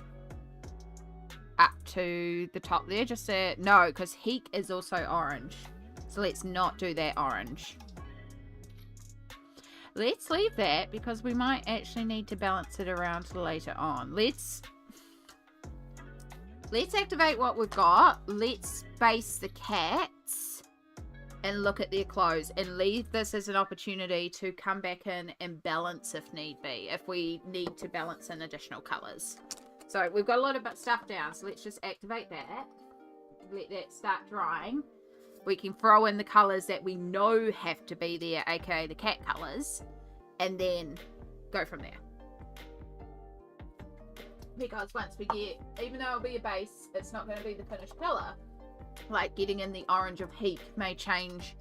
up to the top there. Just to, no, because Heek is also orange. So let's not do that orange. Let's leave that because we might actually need to balance it around later on. Let's activate what we've got. Let's base the cats and look at their clothes and leave this as an opportunity to come back in and balance if need be, if we need to balance in additional colors. So we've got a lot of stuff down, so let's just activate that. Let that start drying. We can throw in the colors that we know have to be there, aka the cat colors, and then go from there. Because once we get, even though it'll be a base, it's not going to be the finished color. Like getting in the orange of Heek may change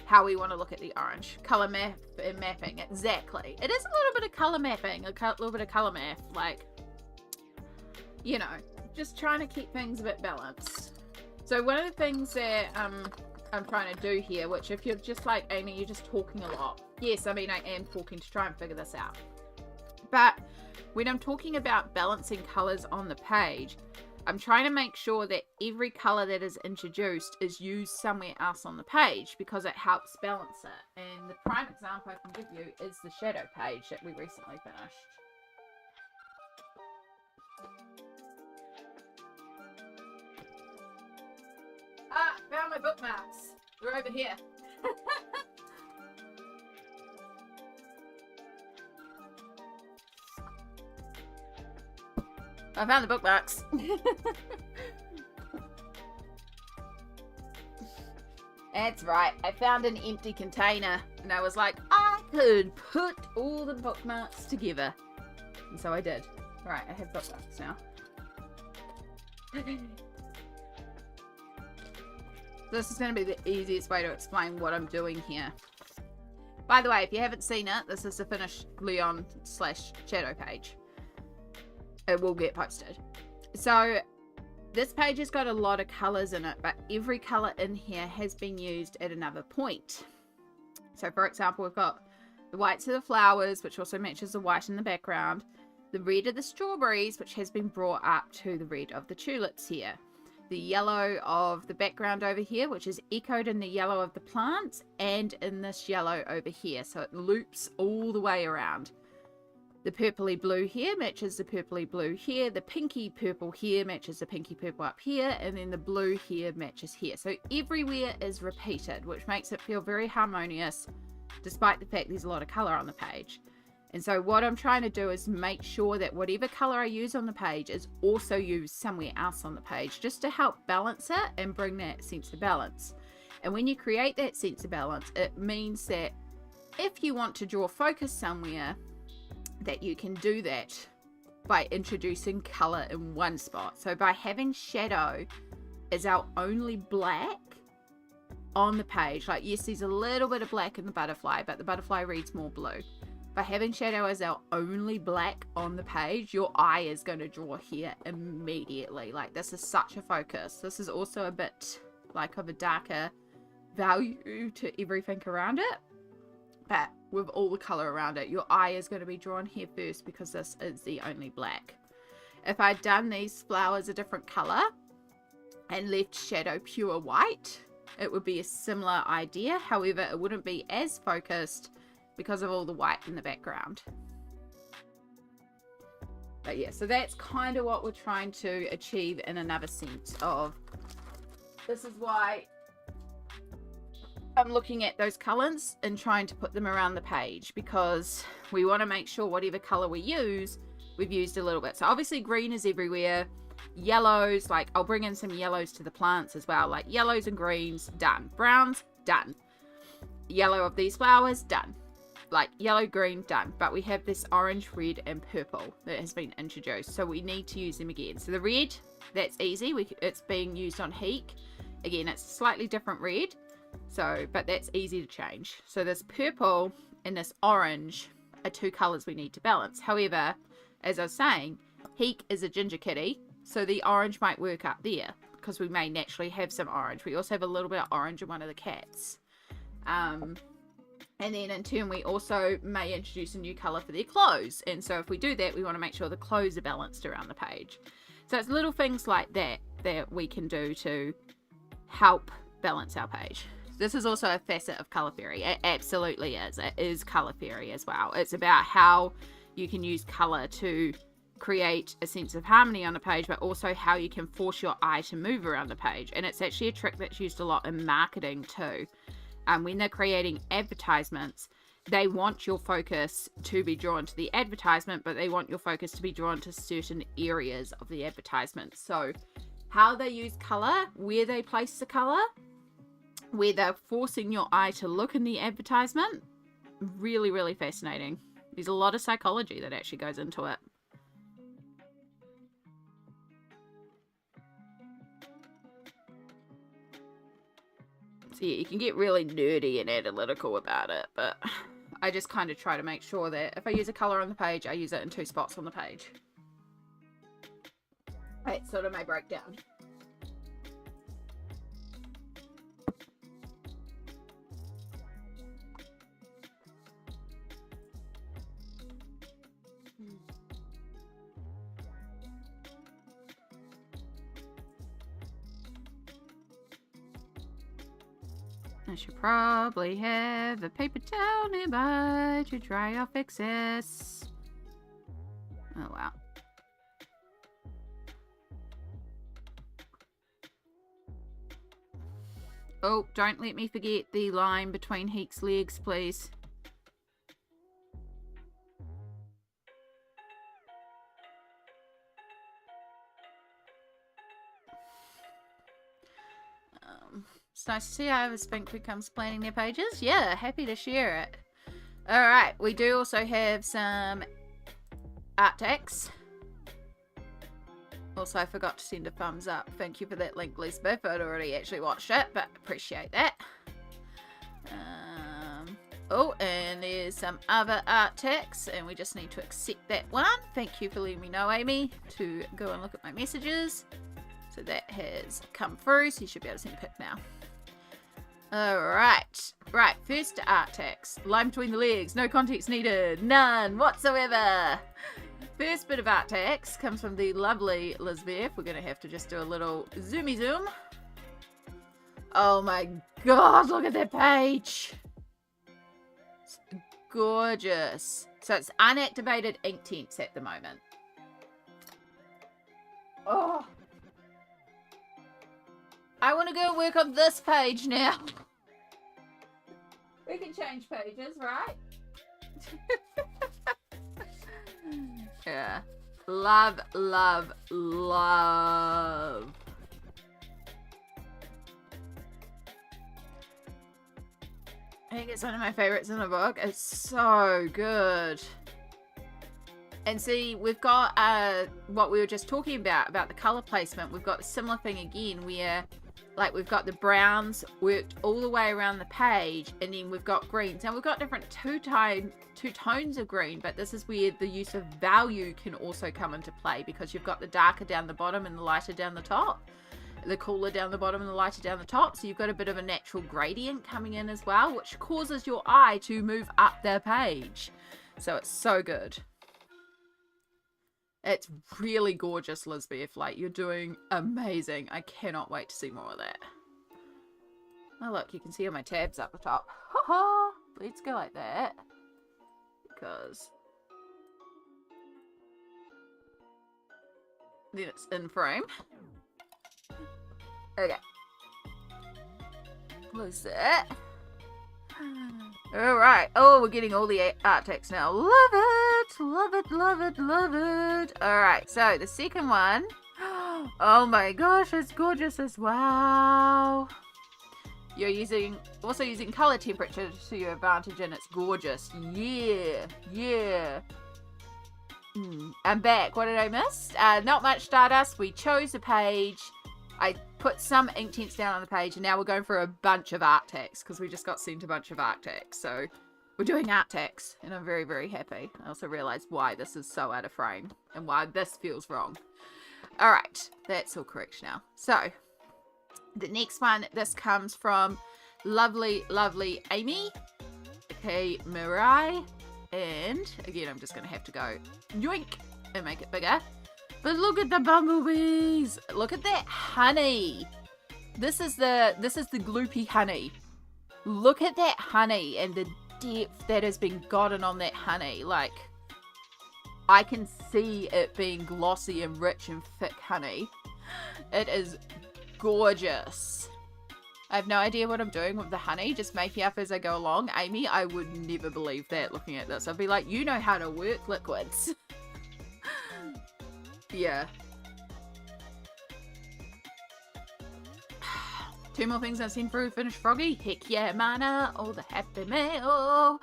how we want to look at the orange. Color map and mapping, exactly. It is a little bit of color mapping, a little bit of color math, like, you know, just trying to keep things a bit balanced. So one of the things that I'm trying to do here, which if you're just like Amy, you're just talking a lot. Yes, I mean, I am talking to try and figure this out. But when I'm talking about balancing colors on the page, I'm trying to make sure that every color that is introduced is used somewhere else on the page because it helps balance it. And the prime example I can give you is the shadow page that we recently finished. Ah, found my bookmarks. They're over here. I found the bookmarks. That's right. I found an empty container and I was like, I could put all the bookmarks together. And so I did. Right, I have bookmarks now. This is going to be the easiest way to explain what I'm doing here. By the way, if you haven't seen it, this is the finished Leon/Shadow page. It will get posted. So this page has got a lot of colors in it, but every color in here has been used at another point. So for example, we've got the whites of the flowers, which also matches the white in the background, the red of the strawberries, which has been brought up to the red of the tulips here, the yellow of the background over here, which is echoed in the yellow of the plants and in this yellow over here, so it loops all the way around. The purpley blue here matches the purpley blue here, the pinky purple here matches the pinky purple up here, and then the blue here matches here. So everywhere is repeated, which makes it feel very harmonious, despite the fact there's a lot of color on the page. And so what I'm trying to do is make sure that whatever color I use on the page is also used somewhere else on the page, just to help balance it and bring that sense of balance. And when you create that sense of balance, it means that if you want to draw focus somewhere, that you can do that by introducing color in one spot. So by having shadow as our only black, on the page. Like, yes, there's a little bit of black in the butterfly, but the butterfly reads more blue. By having shadow as our only black on the page, your eye is going to draw here immediately. Like, this is such a focus. This is also a bit like of a darker value to everything around it, but with all the color around it, your eye is going to be drawn here first because this is the only black. If I'd done these flowers a different color and left shadow pure white, it would be a similar idea. However, it wouldn't be as focused because of all the white in the background. But yeah, so that's kind of what we're trying to achieve in another sense of, this is why I'm looking at those colors and trying to put them around the page, because we want to make sure whatever color we use, we've used a little bit. So obviously green is everywhere. Yellows, like I'll bring in some yellows to the plants as well, like yellows and greens, done. Browns, done. Yellow of these flowers, done. Like yellow, green, done. But we have this orange, red, and purple that has been introduced, so we need to use them again. So the red, that's easy. It's being used on Heek. Again, it's slightly different red, so but that's easy to change. So this purple and this orange are two colors we need to balance. However, as I was saying, Heek is a ginger kitty, so the orange might work up there because we may naturally have some orange. We also have a little bit of orange in one of the cats. And then in turn, we also may introduce a new color for their clothes. And so if we do that, we want to make sure the clothes are balanced around the page. So it's little things like that that we can do to help balance our page. This is also a facet of Colour Fairy. It absolutely is. It is Colour Fairy as well. It's about how you can use colour to create a sense of harmony on the page, but also how you can force your eye to move around the page. And it's actually a trick that's used a lot in marketing too. When they're creating advertisements, they want your focus to be drawn to the advertisement, but they want your focus to be drawn to certain areas of the advertisement. So how they use colour, where they place the colour, where they're forcing your eye to look in the advertisement, really, really fascinating. There's a lot of psychology that actually goes into it. So yeah, you can get really nerdy and analytical about it, but I just kind of try to make sure that if I use a colour on the page, I use it in 2 spots on the page. That's sort of my breakdown. I should probably have a paper towel nearby to dry off excess. Oh wow. Oh, don't let me forget the line between Heek's legs, please. It's nice to see how a spink becomes planning their pages. Yeah, happy to share it. Alright, we do also have some art decks. Also, I forgot to send a thumbs up. Thank you for that link, Lisbeth. I'd already actually watched it, but appreciate that. Oh, and there's some other art text, and we just need to accept that one. Thank you for letting me know, Amy, to go and look at my messages. So that has come through, so you should be able to see the pic now. Alright. Right, first art text. Line between the legs. No context needed. None whatsoever. First bit of art text comes from the lovely Lisbeth. We're going to have to just do a little zoomy zoom. Oh my god, look at that page. It's gorgeous. So it's unactivated Inktense at the moment. Oh. I want to go work on this page now. We can change pages, right? Yeah. Love, love, love. I think it's one of my favorites in the book. It's so good. And see, we've got what we were just talking about the color placement. We've got a similar thing again where Like we've got the browns worked all the way around the page, and then we've got greens. Now we've got different two tones of green, but this is where the use of value can also come into play, because you've got the darker down the bottom and the lighter down the top, the cooler down the bottom and the lighter down the top. So you've got a bit of a natural gradient coming in as well, which causes your eye to move up the page. So it's so good. It's really gorgeous, Lisbeth. Like, you're doing amazing. I cannot wait to see more of that. Oh, look, you can see all my tabs up the top. Ha-ha! Let's go like that. Because then it's in frame. Okay. Close that. Alright. Oh, we're getting all the art text now. Love it! Love it, love it, love it. Alright, so the second one. Oh my gosh, it's gorgeous as well. You're also using color temperature to your advantage, and it's gorgeous. Yeah, yeah. I'm back. What did I miss? Not much Stardust. We chose a page. I put some Inktense down on the page, and now we're going for a bunch of art text because we just got sent a bunch of art text. So we're doing art text, and I'm very, very happy. I also realized why this is so out of frame and why this feels wrong. All right, that's all correct now. So the next one, this comes from lovely, lovely Amy, okay, Mirai, and again, I'm just going to have to go yoink and make it bigger. But look at the bumblebees. Look at that honey. This is the gloopy honey. Look at that honey and the depth that has been gotten on that honey. Like, I can see it being glossy and rich and thick honey. It is gorgeous. I have no idea what I'm doing with the honey, just making up as I go along. Amy, I would never believe that looking at this. I'd be like, you know how to work liquids. Yeah. 2 more things I've seen through finished Froggy. Heck yeah, mana. All the happy mail.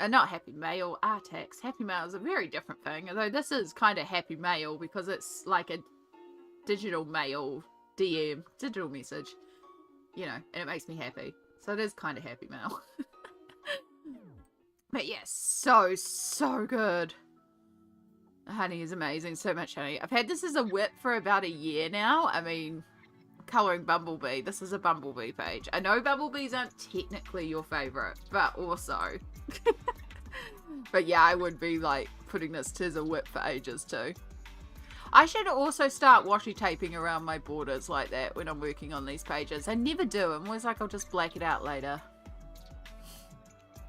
Not happy mail, Artex. Happy mail is a very different thing. Although this is kind of happy mail because it's like a digital mail, DM, digital message. You know, and it makes me happy. So it is kind of happy mail. But yes, so good. The honey is amazing. So much honey. I've had this as a whip for about a year now. I mean, colouring Bumblebee. This is a Bumblebee page. I know Bumblebees aren't technically your favourite, but also. But yeah, I would be like putting this as a whip for ages too. I should also start washi taping around my borders like that when I'm working on these pages. I never do. I'm always like, I'll just black it out later.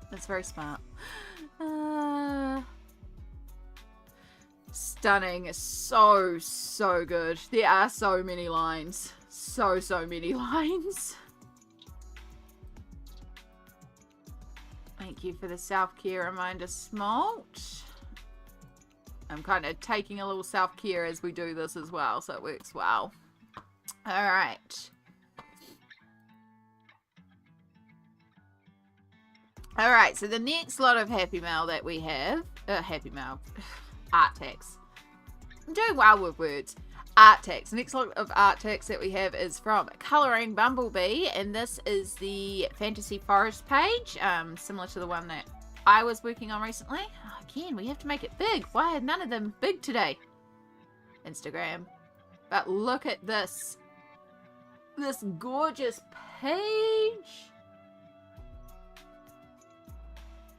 That's very smart. Stunning. So good. There are so many lines. So many lines. Thank you for the self-care reminder, Smalt. I'm kind of taking a little self-care as we do this as well, so it works well. Alright. Alright, so the next lot of happy mail that we have... happy mail... art text. I'm doing well with words. Art text. The next lot of art text that we have is from Colouring Bumblebee, and this is the Fantasy Forest page, similar to the one that I was working on recently. Again, we have to make it big. Why are none of them big today? Instagram. But look at this. This gorgeous page.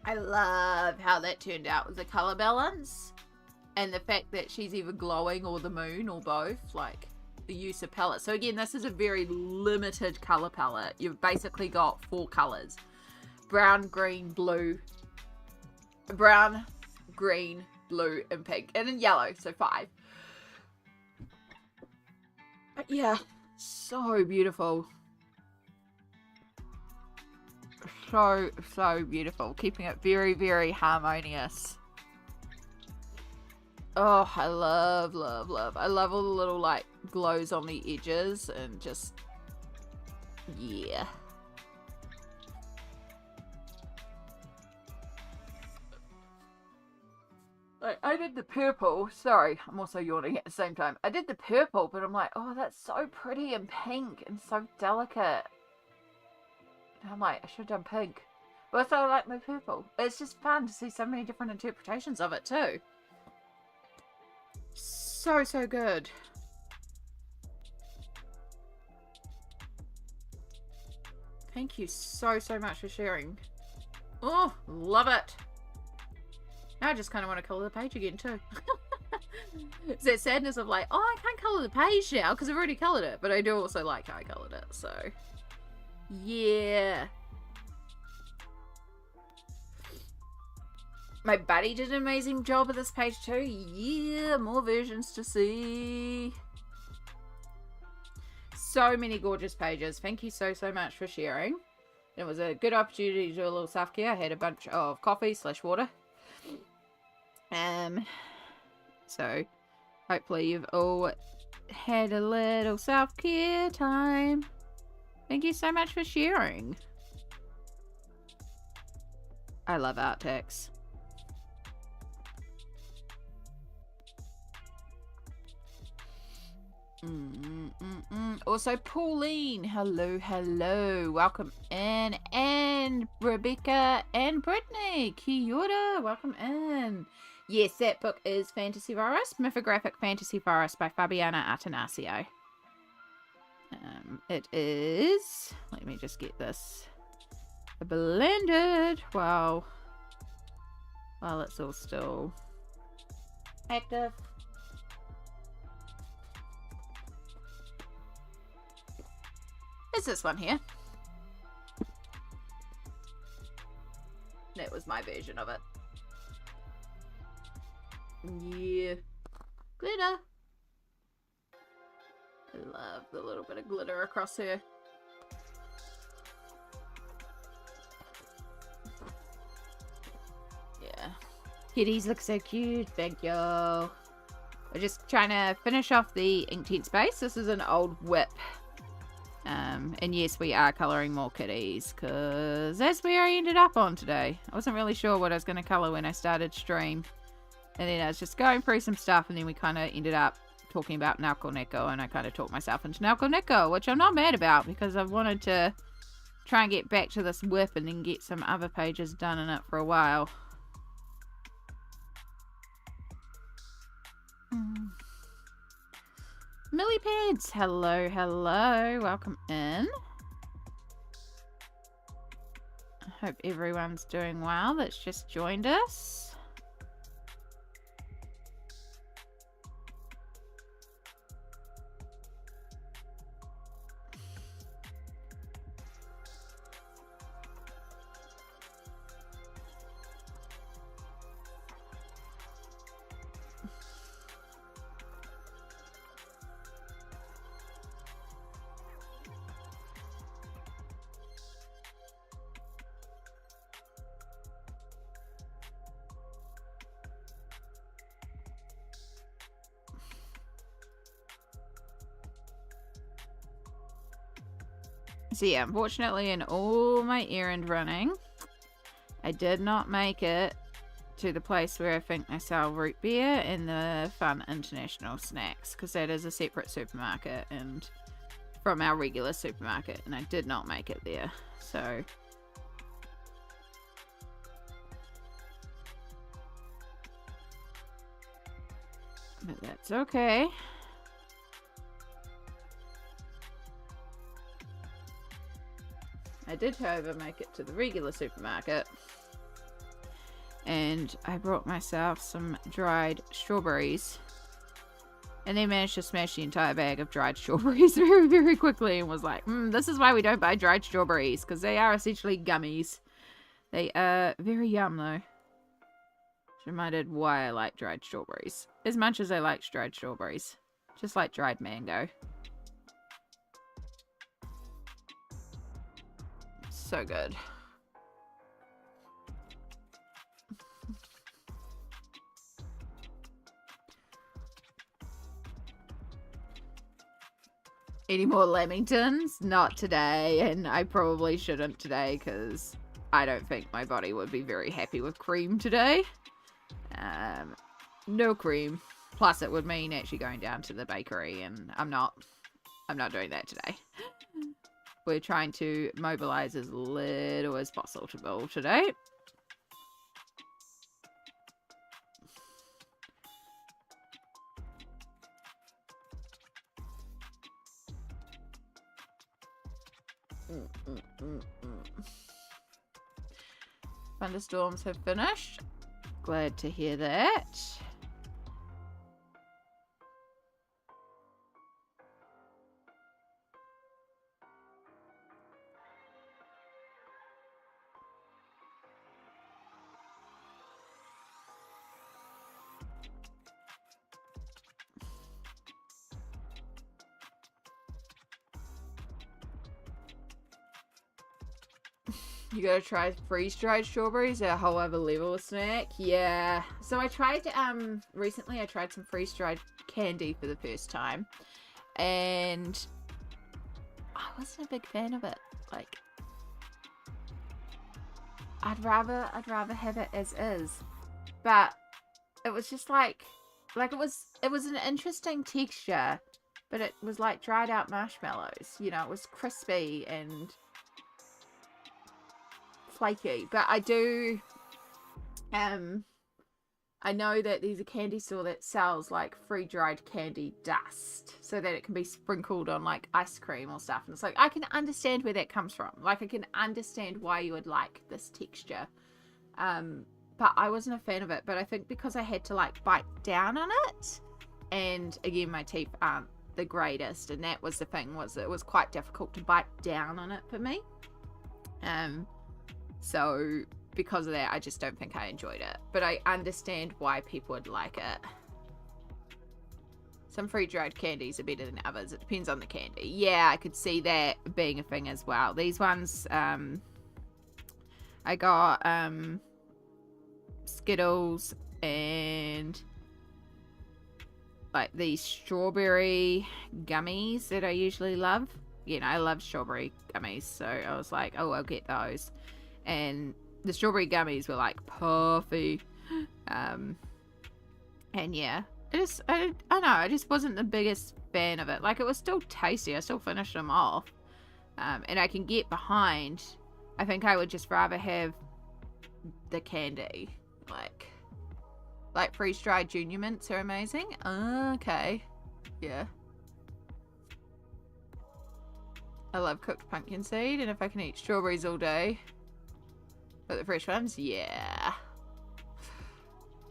I love how that turned out with the colour balance. And the fact that she's either glowing or the moon or both. Like, the use of palette. So again, this is a very limited colour palette. You've basically got 4 colours. Brown, green, blue. Brown, green, blue, and pink. And in yellow, so 5. But yeah, so beautiful. So beautiful. Keeping it very, very harmonious. Oh, I love. I love all the little, like, glows on the edges and just, yeah. Like, I did the purple. Sorry, I'm also yawning at the same time. I did the purple, but I'm like, oh, that's so pretty and pink and so delicate. And I'm like, I should have done pink. But also I like my purple. It's just fun to see so many different interpretations of it too. So, so good. Thank you so, so much for sharing. Oh, love it. Now I just kind of want to colour the page again too. It's that sadness of like, oh, I can't colour the page now because I've already coloured it. But I do also like how I coloured it, so yeah. My buddy did an amazing job of this page too. Yeah, more versions to see. So many gorgeous pages. Thank you so, so much for sharing. It was a good opportunity to do a little self-care. I had a bunch of coffee / water. So hopefully you've all had a little self-care time. Thank you so much for sharing. I love art text. Also, Pauline, hello, welcome in, and Rebecca and Brittany, kia ora, welcome in. Yes, that book is Fantasy Virus, Mythographic Fantasy Virus by Fabiana Atanasio. It is, let me just get this blended while it's all still active. It's this one here. That was my version of it. Yeah. Glitter. I love the little bit of glitter across here. Yeah. Kitties look so cute. Thank you. We're just trying to finish off the Inktense base. This is an old whip. And yes, we are colouring more kitties, because that's where I ended up on today. I wasn't really sure what I was going to colour when I started stream. And then I was just going through some stuff, and then we kind of ended up talking about Nelco Neco, and I kind of talked myself into Nelco Neco, which I'm not mad about, because I've wanted to try and get back to this whip and then get some other pages done in it for a while. Millipads, hello, welcome in. I hope everyone's doing well that's just joined us. So yeah, unfortunately in all my errand running, I did not make it to the place where I think I sell root beer and the Fun International Snacks, because that is a separate supermarket and from our regular supermarket, and I did not make it there. So but that's okay. I did, however, make it to the regular supermarket, and I brought myself some dried strawberries, and then managed to smash the entire bag of dried strawberries very, very quickly, and was like, this is why we don't buy dried strawberries, because they are essentially gummies. They are very yum, though. Which reminded why I like dried strawberries. As much as I like dried strawberries. Just like dried mango. So good. Any more lamingtons? Not today, and I probably shouldn't today because I don't think my body would be very happy with cream today. no cream. Plus it would mean actually going down to the bakery, and I'm not doing that today. We're trying to mobilize as little as possible today. Thunderstorms have finished. Glad to hear that. You gotta try freeze-dried strawberries, a whole other level of snack. Yeah. So I tried, recently I tried some freeze-dried candy for the first time. And I wasn't a big fan of it. Like, I'd rather have it as is. But it was just like it was an interesting texture, but it was like dried out marshmallows. You know, it was crispy and flaky. But I do I know that there's a candy store that sells like free-dried candy dust so that it can be sprinkled on like ice cream or stuff, and it's like I can understand where that comes from. Like I can understand why you would like this texture, but I wasn't a fan of it. But I think because I had to like bite down on it, and again my teeth aren't the greatest, and that was the thing, was it was quite difficult to bite down on it for me. So because of that, I just don't think I enjoyed it. But I understand why people would like it. Some free-dried candies are better than others. It depends on the candy. Yeah, I could see that being a thing as well. These ones, I got Skittles and like these strawberry gummies that I usually love. You know, I love strawberry gummies, so I was like, oh, I'll get those. And the strawberry gummies were like puffy, and yeah, I don't know, I just wasn't the biggest fan of it. Like, it was still tasty, I still finished them off, and I can get behind. I think I would just rather have the candy, like freeze-dried junior mints are amazing. Okay, yeah. I love cooked pumpkin seed, and if I can eat strawberries all day. But the fresh ones, yeah.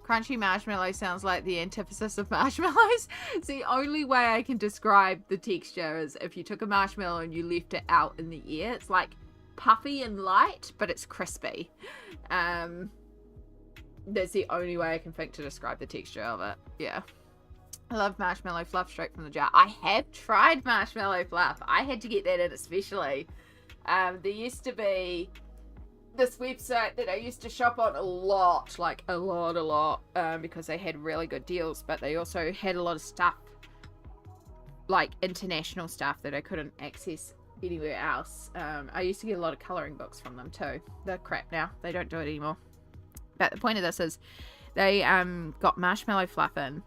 Crunchy marshmallow sounds like the antithesis of marshmallows. It's the only way I can describe the texture is if you took a marshmallow and you left it out in the air. It's like puffy and light, but it's crispy. That's the only way I can think to describe the texture of it. Yeah. I love marshmallow fluff straight from the jar. I have tried marshmallow fluff. I had to get that in especially. There used to be this website that I used to shop on a lot, like a lot, because they had really good deals, but they also had a lot of stuff, like international stuff that I couldn't access anywhere else. I used to get a lot of colouring books from them too. They're crap now. They don't do it anymore. But the point of this is they got marshmallow fluff in,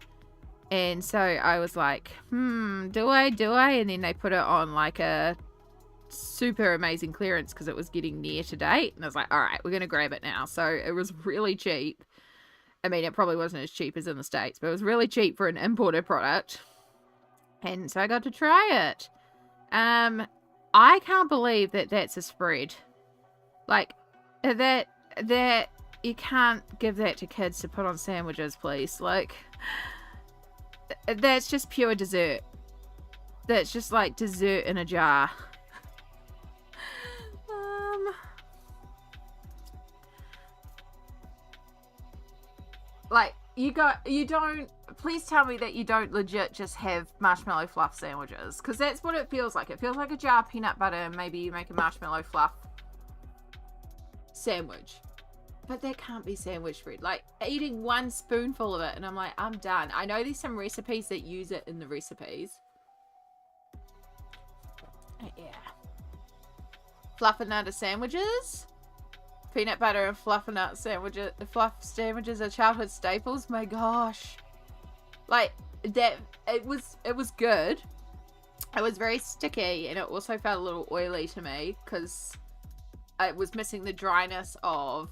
and so I was like, do I? And then they put it on like a super amazing clearance because it was getting near to date, and I was like, all right, we're gonna grab it now. So it was really cheap. I mean, it probably wasn't as cheap as in the States, but it was really cheap for an imported product, and so I got to try it. I can't believe that that's a spread. Like, that you can't give that to kids to put on sandwiches, please. Like, that's just pure dessert. That's just like dessert in a jar. Like, please tell me that you don't legit just have marshmallow fluff sandwiches, because that's what it feels like. It feels like a jar of peanut butter and maybe you make a marshmallow fluff sandwich. But that can't be sandwich bread. Like, eating one spoonful of it and I'm like, I'm done. I know there's some recipes that use it in the recipes. Yeah. Fluffernutter sandwiches. Peanut butter and fluffernuts sandwiches. Fluff sandwiches are childhood staples. My gosh. Like, that, it was good. It was very sticky, and it also felt a little oily to me, because it was missing the dryness of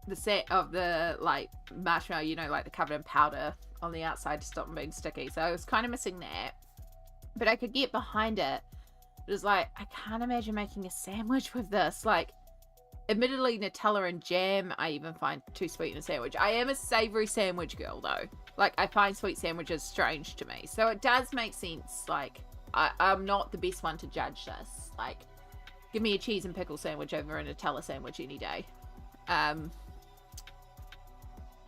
the like marshmallow, you know, like the covered in powder on the outside to stop them being sticky. So I was kind of missing that, but I could get behind it. It was like, I can't imagine making a sandwich with this. Like, admittedly, Nutella and jam I even find too sweet in a sandwich. I am a savory sandwich girl though. Like, I find sweet sandwiches strange to me, so it does make sense. Like, I'm not the best one to judge this. Like, give me a cheese and pickle sandwich over a Nutella sandwich any day.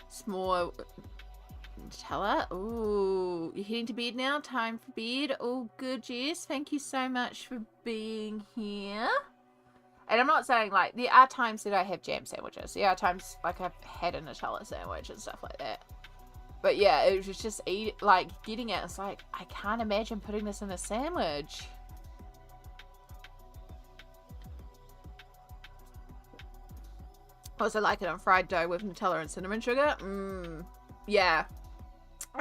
Small Nutella. Ooh, you're heading to bed now? Time for bed. Oh, good, Jess. Thank you so much for being here. And I'm not saying, like, there are times that I have jam sandwiches. There are times, like, I've had a Nutella sandwich and stuff like that. But yeah, it was just getting it. It's like, I can't imagine putting this in a sandwich. Also like it on fried dough with Nutella and cinnamon sugar. Yeah.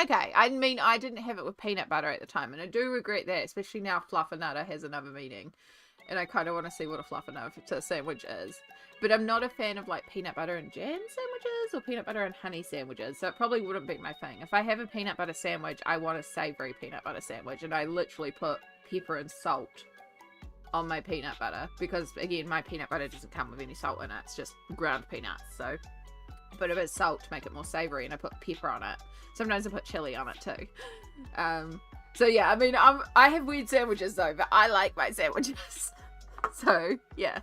Okay. I mean, I didn't have it with peanut butter at the time, and I do regret that, especially now fluffernutter has another meaning. And I kind of want to see what a fluffernutter sandwich is. But I'm not a fan of, like, peanut butter and jam sandwiches or peanut butter and honey sandwiches, so it probably wouldn't be my thing. If I have a peanut butter sandwich, I want a savory peanut butter sandwich, and I literally put pepper and salt on my peanut butter, because again, my peanut butter doesn't come with any salt in it. It's just ground peanuts, so I put a bit of salt to make it more savory, and I put pepper on it. Sometimes I put chili on it too. So yeah, I mean, I have weird sandwiches though, but I like my sandwiches. So yeah,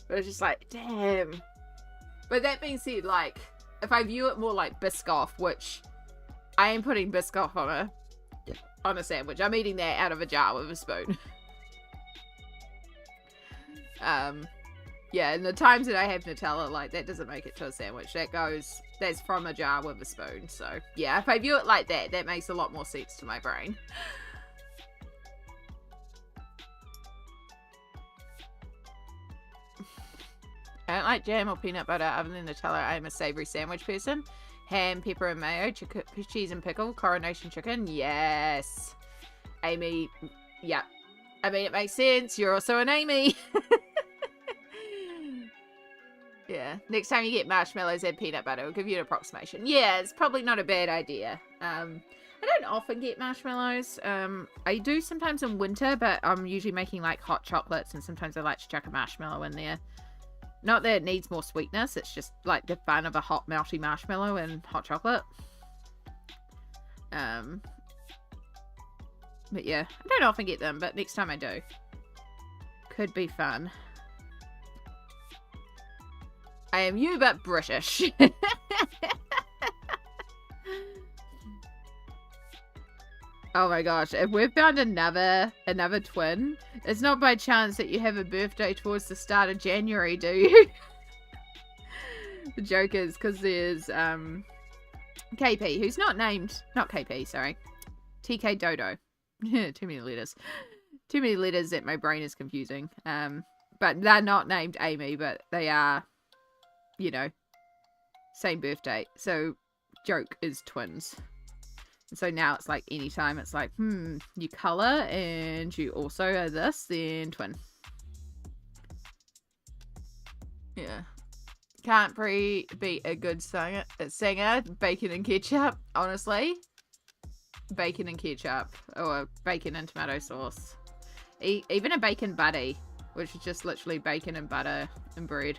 but it's just like, damn. But that being said, like, if I view it more like Biscoff, which I am putting Biscoff on a sandwich, I'm eating that out of a jar with a spoon. Yeah, and the times that I have Nutella, like, that doesn't make it to a sandwich. That's from a jar with a spoon. So, yeah, if I view it like that, that makes a lot more sense to my brain. I don't like jam or peanut butter other than Nutella. I am a savory sandwich person. Ham, pepper and mayo, cheese and pickle, coronation chicken. Yes. Amy, yeah. I mean, it makes sense. You're also an Amy. Yeah. Next time you get marshmallows and peanut butter, we'll give you an approximation. Yeah, it's probably not a bad idea. I don't often get marshmallows. I do sometimes in winter, but I'm usually making, like, hot chocolates, and sometimes I like to chuck a marshmallow in there. Not that it needs more sweetness, it's just, like, the fun of a hot, melty marshmallow and hot chocolate. But yeah, I don't often get them, but next time I do. Could be fun. I am you, but British. Oh my gosh, if we've found another twin, it's not by chance that you have a birthday towards the start of January, do you? The joke is because there's KP, who's not KP, sorry. TK Dodo. Too many letters. Too many letters that my brain is confusing. But they're not named Amy, but they are, you know, same birthday. So, joke is twins. And so now it's like anytime it's like, you colour and you also are this, then twin. Yeah. Can't be a good singer. Bacon and ketchup, honestly. Bacon and ketchup. Or bacon and tomato sauce. Even a bacon buddy, which is just literally bacon and butter and bread.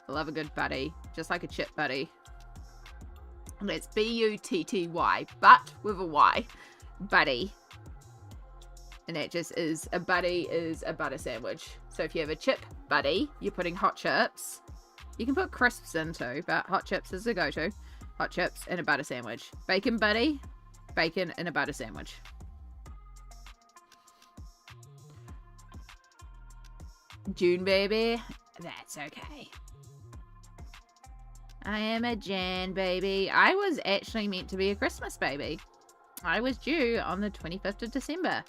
I love a good buddy. Just like a chip buddy. And it's B-U-T-T-Y. But with a Y. Buddy. And that just is, a buddy is a butter sandwich. So if you have a chip buddy, you're putting hot chips. You can put crisps in too, but hot chips is the go-to. Hot chips and a butter sandwich. Bacon buddy, bacon and a butter sandwich. June baby, that's okay. I am a Jan baby. I was actually meant to be a Christmas baby. I was due on the 25th of December.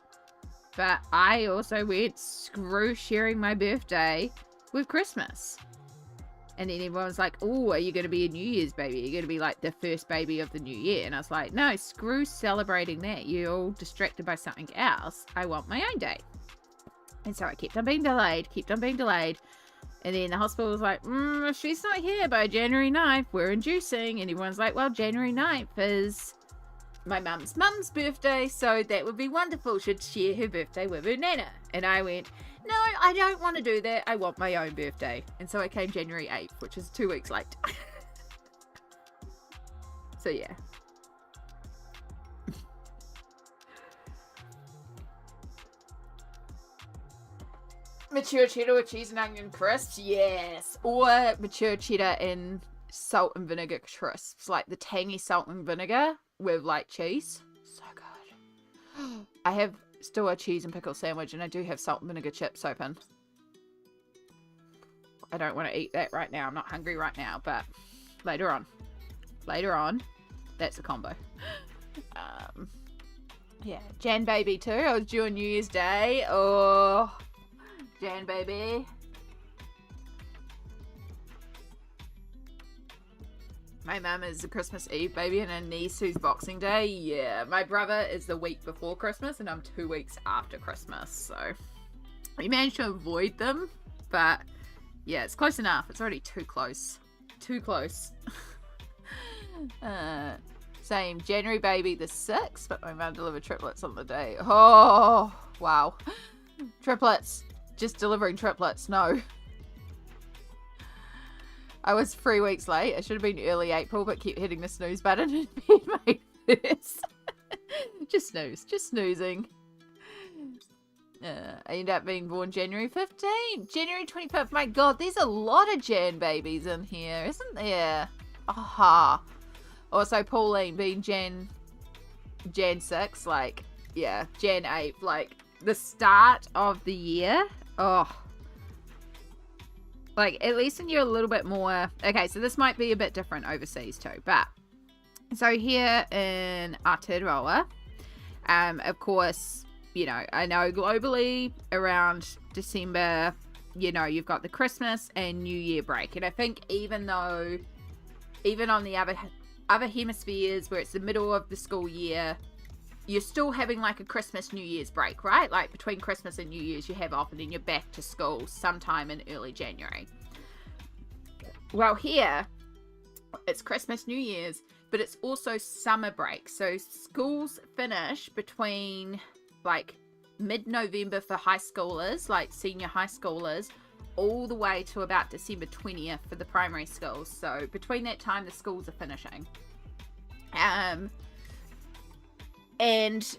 But I also went, screw sharing my birthday with Christmas. And then everyone was like, oh, are you going to be a New Year's baby? Are you going to be like the first baby of the new year? And I was like, no, screw celebrating that. You're all distracted by something else. I want my own day. And so I kept on being delayed. And then the hospital was like, if she's not here by January 9th, we're inducing. And everyone's like, well, January 9th is my mum's birthday, so that would be wonderful. She'd share her birthday with her nana. And I went, no, I don't want to do that. I want my own birthday. And so I came January 8th, which is 2 weeks late. So yeah. Mature cheddar with cheese and onion crisps, yes. Or mature cheddar and salt and vinegar crisps, like the tangy salt and vinegar with like cheese. So good. I have still a cheese and pickle sandwich, and I do have salt and vinegar chips open. I don't want to eat that right now. I'm not hungry right now, but later on, that's a combo. Yeah, Jan baby too. I was due on New Year's Day. Oh, Jan baby. My mum is a Christmas Eve baby, and her niece who's Boxing Day. Yeah, my brother is the week before Christmas, and I'm 2 weeks after Christmas. So we managed to avoid them, but yeah, it's close enough. It's already too close. Too close. Same, January baby the 6th, but my mum delivered triplets on the day. Oh, wow. Triplets. Just delivering triplets. No. I was 3 weeks late. I should have been early April, but kept hitting the snooze button and being my first. Just snoozing. I ended up being born January 15th. January 25th. My God, there's a lot of Jan babies in here, isn't there? Aha. Also, Pauline being Jan 6, like, yeah, Jan 8, like, the start of the year. Oh. Like, at least when you're a little bit more... Okay, so this might be a bit different overseas too, but... So here in Aotearoa, of course, you know, I know globally around December, you know, you've got the Christmas and New Year break. And I think even on the other hemispheres where it's the middle of the school year, you're still having like a Christmas, New Year's break, right? Like between Christmas and New Year's you have off, and then you're back to school sometime in early January. Well, here, it's Christmas, New Year's, but it's also summer break. So schools finish between like mid-November for high schoolers, like senior high schoolers, all the way to about December 20th for the primary schools. So between that time, the schools are finishing. And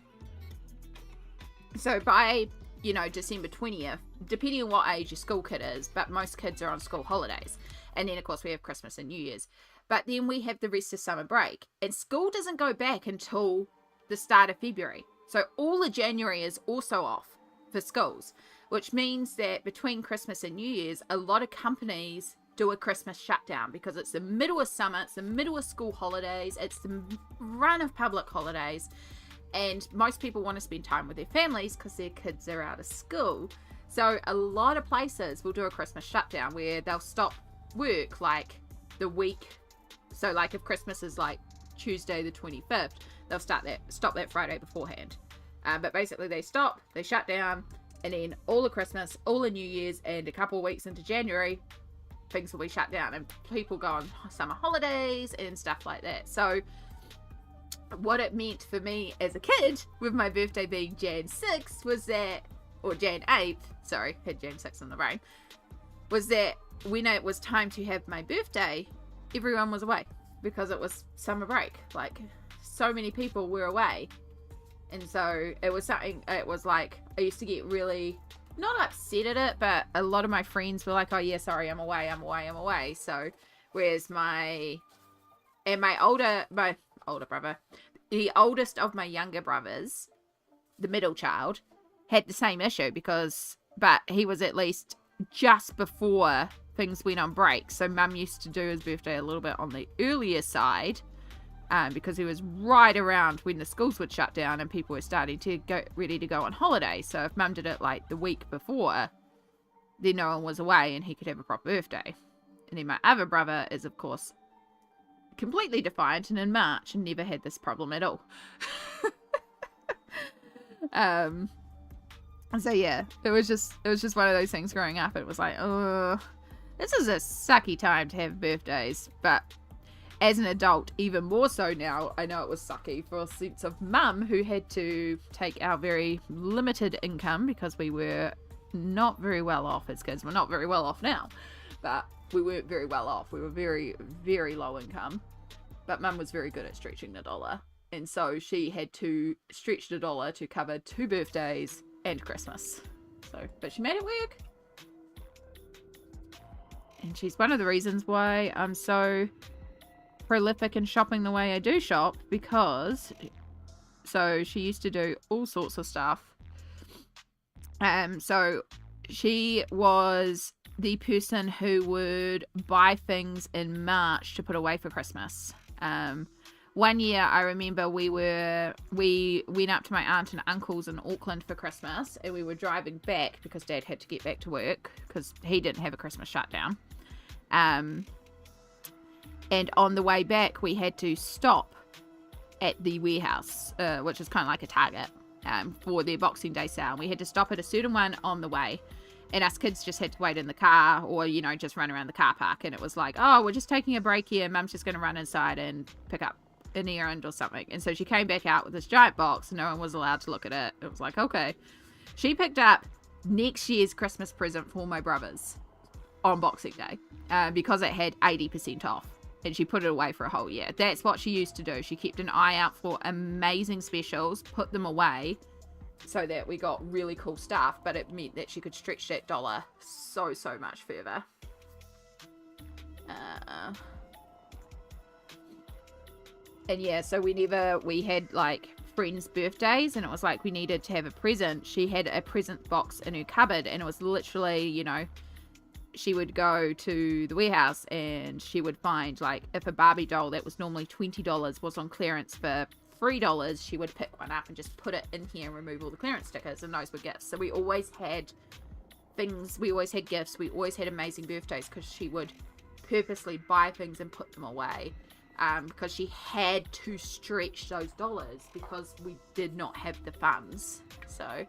so by, you know, December 20th, depending on what age your school kid is, but most kids are on school holidays. And then, of course, we have Christmas and New Year's. But then we have the rest of summer break. And school doesn't go back until the start of February. So all of January is also off for schools, which means that between Christmas and New Year's, a lot of companies do a Christmas shutdown because it's the middle of summer, it's the middle of school holidays, it's the run of public holidays. And most people want to spend time with their families because their kids are out of school. So a lot of places will do a Christmas shutdown where they'll stop work like the week. So like if Christmas is like Tuesday the 25th, they'll stop that Friday beforehand. But basically they shut down, and then all of Christmas, all of New Year's, and a couple of weeks into January, things will be shut down and people go on summer holidays and stuff like that. So what it meant for me as a kid, with my birthday being Jan 6th, was that, or Jan 8th, sorry, had Jan 6th in the brain, was that when it was time to have my birthday, everyone was away because it was summer break. Like, so many people were away. And so it was something, it was like, I used to get really, not upset at it, but a lot of my friends were like, oh yeah, sorry, I'm away. So, whereas my older brother, the oldest of my younger brothers, the middle child, had the same issue but he was at least just before things went on break. So mum used to do his birthday a little bit on the earlier side, because he was right around when the schools would shut down and people were starting to ready to go on holiday. So if mum did it like the week before, then no one was away and he could have a proper birthday. And then my other brother is, of course, completely defiant and in March and never had this problem at all. So yeah, it was just one of those things growing up. It was like, oh, this is a sucky time to have birthdays. But as an adult, even more so now, I know it was sucky for a sense of mum, who had to take our very limited income, because we were not very well off as kids. We're not very well off now, but we weren't very well off. We were very, very low income. But mum was very good at stretching the dollar. And so she had to stretch the dollar to cover 2 birthdays and Christmas. So, but she made it work. And she's one of the reasons why I'm so prolific in shopping the way I do shop, because so she used to do all sorts of stuff. So she was the person who would buy things in March to put away for Christmas. One year I remember we went up to my aunt and uncle's in Auckland for Christmas, and we were driving back because Dad had to get back to work because he didn't have a Christmas shutdown. And on the way back we had to stop at the warehouse, which is kind of like a Target, for their Boxing Day sale. We had to stop at a certain one on the way, and us kids just had to wait in the car, or, you know, just run around the car park. And it was like, oh, we're just taking a break here. Mum's just going to run inside and pick up an errand or something. And so she came back out with this giant box, and no one was allowed to look at it. It was like, okay. She picked up next year's Christmas present for my brothers on Boxing Day, because it had 80% off. And she put it away for a whole year. That's what she used to do. She kept an eye out for amazing specials, put them away, so that we got really cool stuff. But it meant that she could stretch that dollar so much further. And yeah, so whenever we had like friends' birthdays and it was like we needed to have a present, she had a present box in her cupboard, and it was literally, you know, she would go to the warehouse and she would find, like, if a Barbie doll that was normally $20 was on clearance for $3, she would pick one up and just put it in here and remove all the clearance stickers, and those were gifts. So we always had things, we always had gifts, we always had amazing birthdays, because she would purposely buy things and put them away, because she had to stretch those dollars because we did not have the funds. So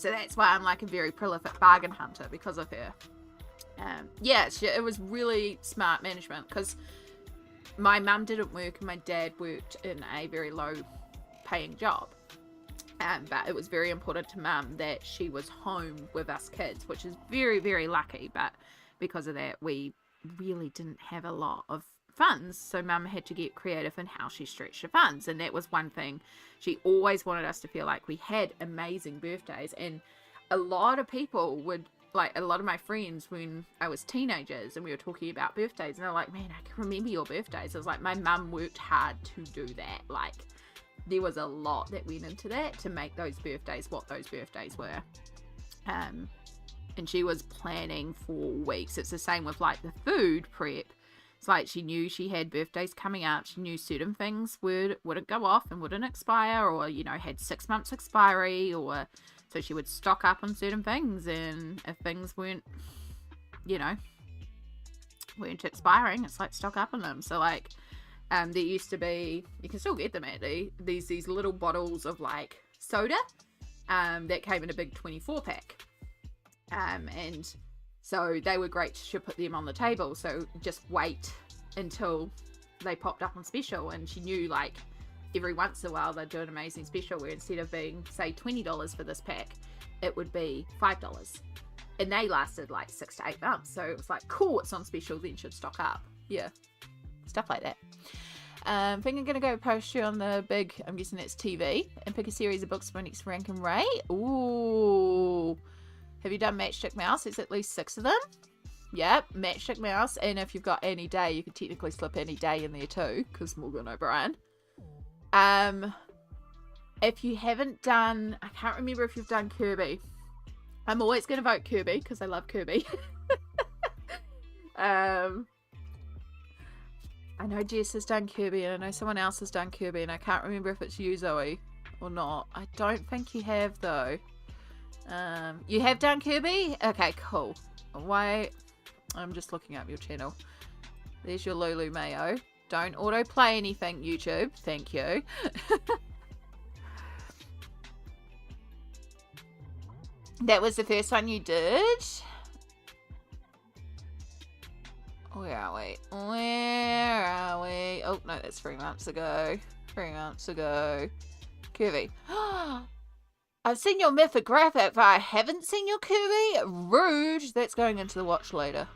that's why I'm like a very prolific bargain hunter, because of her. Yeah, it was really smart management, because my mum didn't work and my dad worked in a very low paying job. But it was very important to mum that she was home with us kids, which is very, very lucky. But because of that, we really didn't have a lot of funds, so mum had to get creative in how she stretched the funds. And that was one thing. She always wanted us to feel like we had amazing birthdays. And a lot of people would, like, a lot of my friends, when I was teenagers and we were talking about birthdays, and they're like, man, I can remember your birthdays. I was like, my mum worked hard to do that. Like, there was a lot that went into that to make those birthdays what those birthdays were. And she was planning for weeks. It's the same with like the food prep. It's like she knew she had birthdays coming up. She knew certain things wouldn't go off and wouldn't expire, or, you know, had 6 months expiry, or so she would stock up on certain things. And if things weren't, you know, weren't expiring, it's like stock up on them. So like, there used to be, you can still get them at these little bottles of like soda, that came in a big 24 pack. And so they were great to put them on the table. So just wait until they popped up on special. And she knew, like, every once in a while they'd do an amazing special where instead of being, say, $20 for this pack, it would be $5. And they lasted like 6 to 8 months. So it was like, cool, it's on special, then should stock up. Yeah. Stuff like that. I think I'm going to go post you on the big, I'm guessing that's TV, and pick a series of books for my next Rank and Ray. Ooh. Have you done Matchstick Mouse? There's at least 6 of them. Yep, Matchstick Mouse. And if you've got Any Day, you could technically slip Any Day in there too, because Morgan O'Brien. If you haven't done, I can't remember if you've done Kirby. I'm always going to vote Kirby, because I love Kirby. I know Jess has done Kirby, and I know someone else has done Kirby, and I can't remember if it's you, Zoe. or not. I don't think you have, though. You have done Kirby? Okay, cool. Wait. I'm just looking up your channel. There's your Lulu Mayo. Don't autoplay anything, YouTube. Thank you. That was the first one you did? Where are we? Where are we? Oh, no, that's 3 months ago. 3 months ago. Kirby. I've seen your mythographic, but I haven't seen your Kirby. Rude. That's going into the watch later.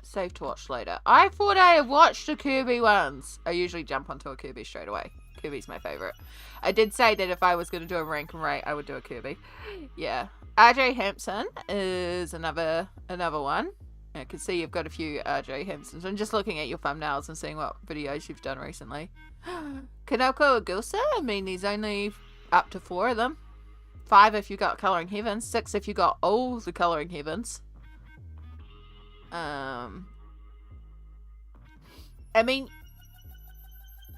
Save to watch later. I thought I had watched the Kirby ones. I usually jump onto a Kirby straight away. Kirby's my favorite. I did say that if I was going to do a rank and rate, I would do a Kirby. Yeah. RJ Hampson is another one. I can see you've got a few RJ Hampsons. I'm just looking at your thumbnails and seeing what videos you've done recently. Nelco Neco. I mean, there's only up to 4 of them. 5 if you got Colouring Heavens. 6 if you got all the Colouring Heavens. I mean,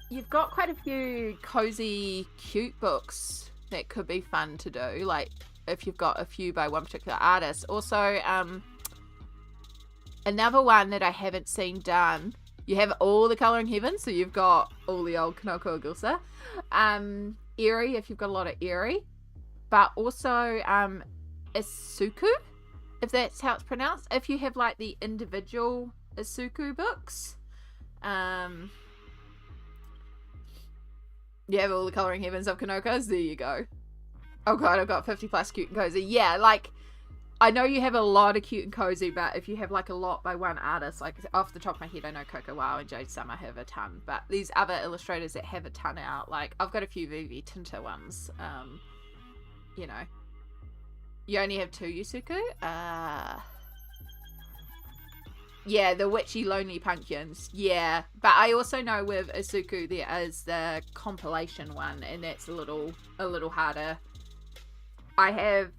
you've got quite a few cozy, cute books that could be fun to do. Like, if you've got a few by one particular artist. Also, another one that I haven't seen done. You have all the Colouring Heavens, so you've got all the old Kanoko Gilsa. Eerie, if you've got a lot of Eerie. But also, Isuku, if that's how it's pronounced. If you have, like, the individual Isuku books. You have all the Colouring Heavens of Kanokas. There you go. Oh god, I've got 50 plus cute and cozy. Yeah, like, I know you have a lot of cute and cozy, but if you have, like, a lot by one artist, like, off the top of my head, I know Coco Wow and Jade Summer have a ton, but these other illustrators that have a ton out, like, I've got a few Vivi Tinta ones, you know. You only have 2 Yusuku? Yeah, the Witchy Lonely Pumpkins. Yeah, but I also know with Isuku there is the compilation one, and that's a little harder. I have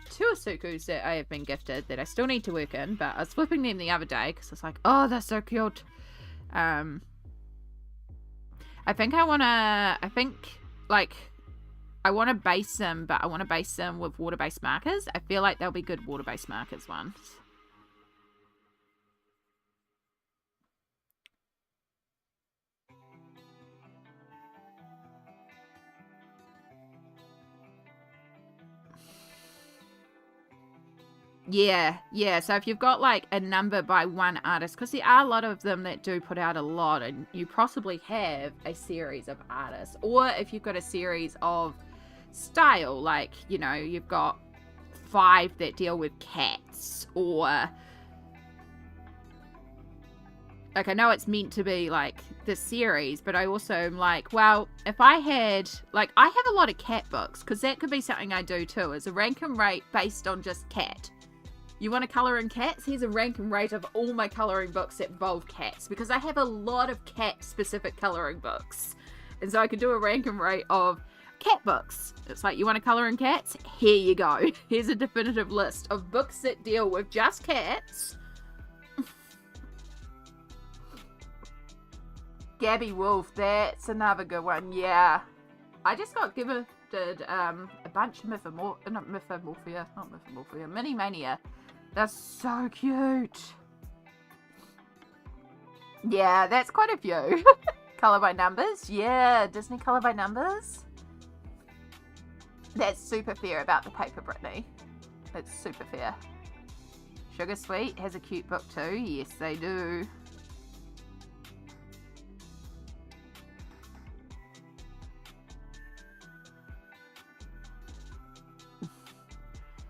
2 Isukus that I have been gifted that I still need to work in, but I was flipping them the other day because I was like, oh, they're so cute. I think I want to base them, but I want to base them with water-based markers. I feel like they'll be good water-based markers ones. Yeah, so if you've got like a number by one artist, because there are a lot of them that do put out a lot, and you possibly have a series of artists, or if you've got a series of style, like, you know, you've got 5 that deal with cats, or like, I know it's meant to be like the series, but I also am like, well, if I had, like, I have a lot of cat books, because that could be something I do too, is a rank and rate based on just cat. You want to colour in cats? Here's a rank and rate of all my colouring books that involve cats, because I have a lot of cat-specific colouring books. And so I could do a rank and rate of cat books. It's like, you want to colour in cats? Here you go. Here's a definitive list of books that deal with just cats. Gabby Wolf, that's another good one, yeah. I just got gifted a bunch of Mini Mania. That's so cute. Yeah, that's quite a few. Colour by numbers. Yeah, Disney colour by numbers. That's super fair about the paper, Brittany. That's super fair. Sugar Sweet has a cute book too. Yes, they do.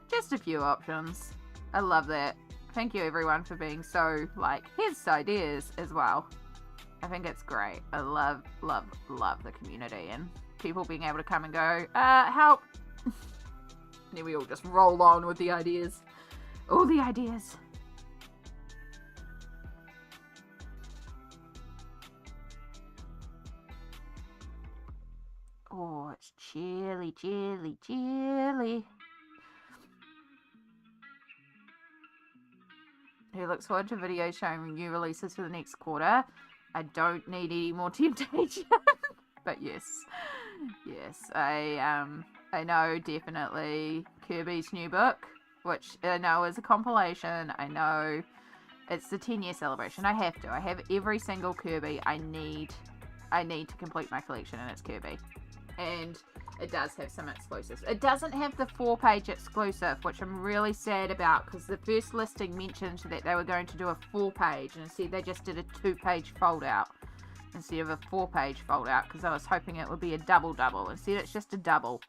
Just a few options. I love that. Thank you everyone for being so, like, here's ideas as well. I think it's great. I love the community and people being able to come and go, help. And then we all just roll on with the ideas. All the ideas. Oh, it's chilly, chilly, chilly. Who looks forward to videos showing new releases for the next quarter? I don't need any more temptation. But yes, I know definitely Kirby's new book, which I know is a compilation. I know it's the 10-year celebration. I have every single Kirby I need to complete my collection, and it's Kirby. And it does have some exclusives. It doesn't have the 4-page exclusive, which I'm really sad about, because the first listing mentioned that they were going to do a 4-page, and instead they just did a 2-page fold out instead of a 4-page fold out, because I was hoping it would be a double. Instead it's just a double.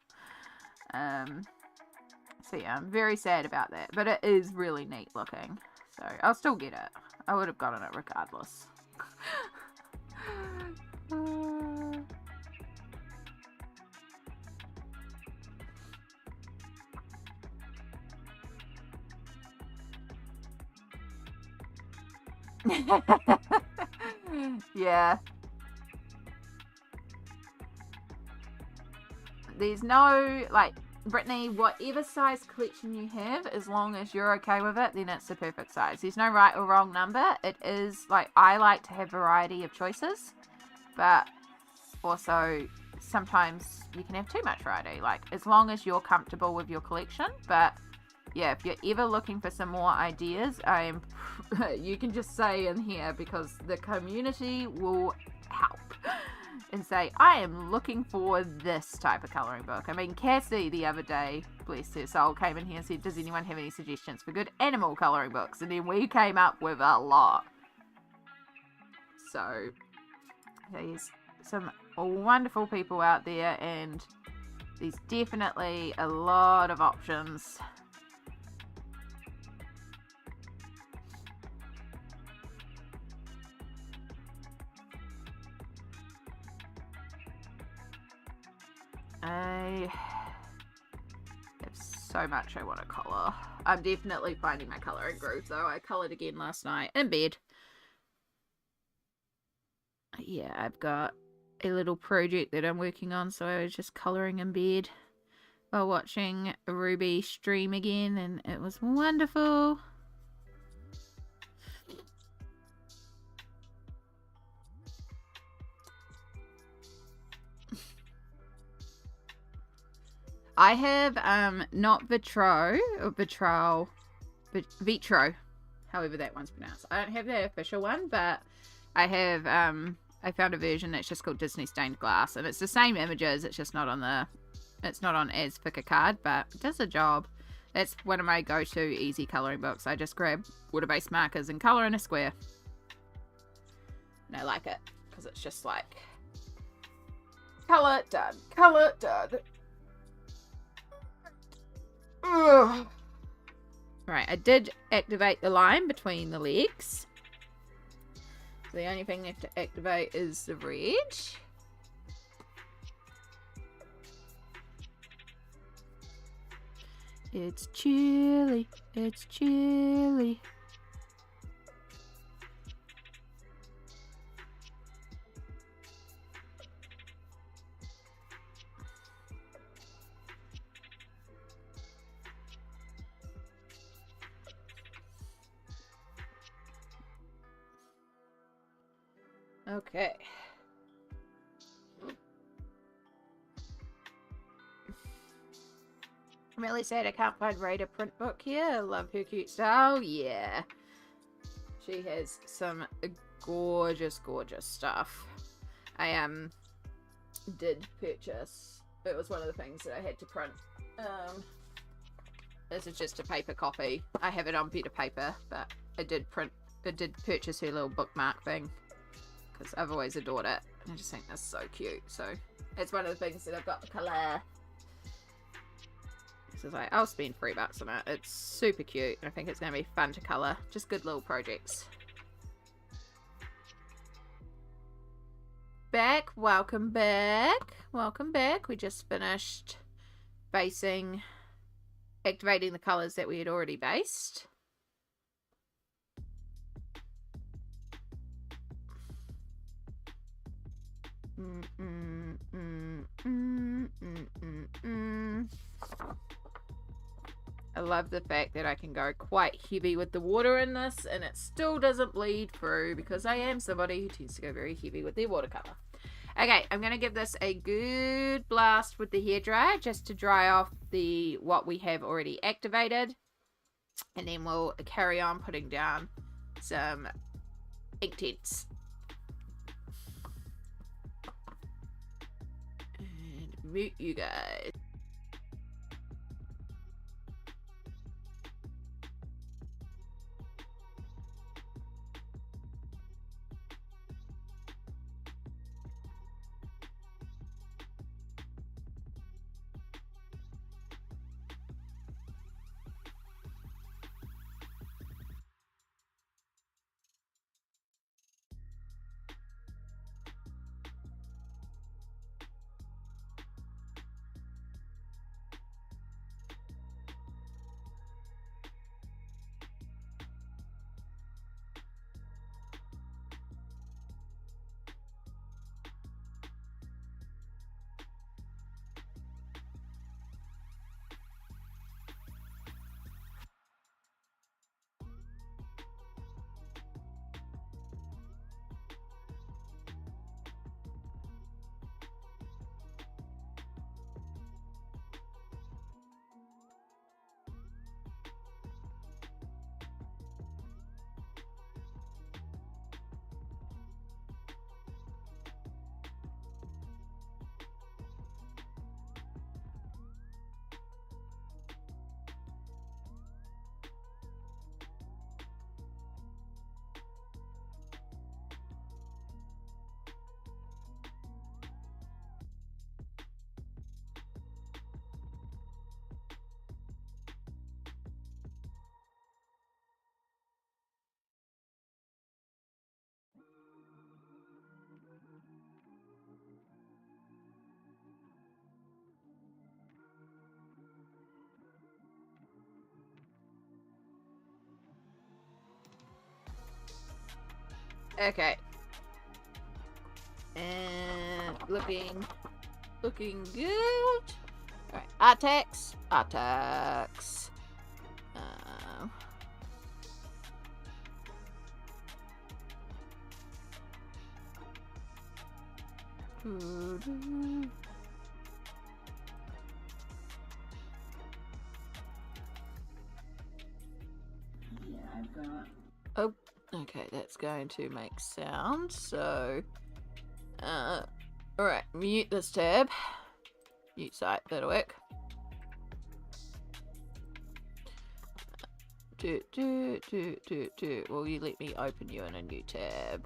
So yeah, I'm very sad about that, but it is really neat looking, so I'll still get it. I would have gotten it regardless. Yeah. There's no, like, Brittany, whatever size collection you have, as long as you're okay with it, then it's the perfect size. There's no right or wrong number. It is, like, I like to have variety of choices, but also sometimes you can have too much variety, like, as long as you're comfortable with your collection. But yeah, if you're ever looking for some more ideas, you can just say in here, because the community will help and say, I am looking for this type of colouring book. I mean, Cassie the other day, bless her soul, came in here and said, does anyone have any suggestions for good animal colouring books? And then we came up with a lot. So there's some wonderful people out there, and there's definitely a lot of options. I have so much I want to colour. I'm definitely finding my colouring groove though. I coloured again last night in bed. Yeah, I've got a little project that I'm working on, so I was just colouring in bed while watching Ruby stream again, and it was wonderful. I have not Vitro, or Vitro, however that one's pronounced. I don't have the official one, but I have I found a version that's just called Disney Stained Glass, and it's the same images, it's just not on as thick a card, but it does the job. That's one of my go-to easy colouring books. I just grab water-based markers and colour in a square. And I like it, because it's just like, colour, done, colour, done. Ugh. Right, I did activate the line between the legs. So the only thing left to activate is the red. It's chilly, it's chilly. Okay. I'm really sad I can't find Raider print book here. I love her cute style. Yeah. She has some gorgeous, gorgeous stuff. I did purchase, it was one of the things that I had to print. This is just a paper copy. I have it on bit of paper, but I did purchase her little bookmark thing, because I've always adored it. I just think that's so cute. So it's one of the things that I've got to colour. So it's like, I'll spend $3 on it. It's super cute. I think it's going to be fun to colour. Just good little projects. Back. Welcome back. Welcome back. We just finished activating the colours that we had already based. I love the fact that I can go quite heavy with the water in this and it still doesn't bleed through because I am somebody who tends to go very heavy with their watercolor. Okay, I'm going to give this a good blast with the hairdryer just to dry off what we have already activated. And then we'll carry on putting down some Inktense. And mute you guys. Okay. And looking good. Alright, Artax. Yeah, I've got... Oh, okay, that's going to make sound, so alright, mute this tab. Mute site, that'll work. Will you let me open you in a new tab?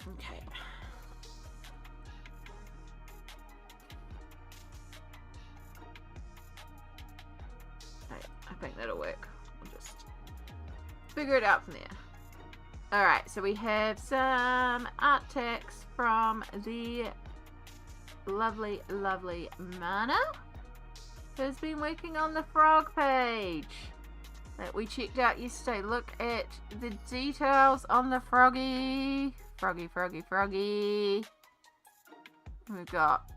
Okay. I think that'll work. We'll just figure it out from there. Alright, so we have some art text from the lovely Mana, who's been working on the frog page that we checked out yesterday. Look at the details on the froggy. Froggy. We've got,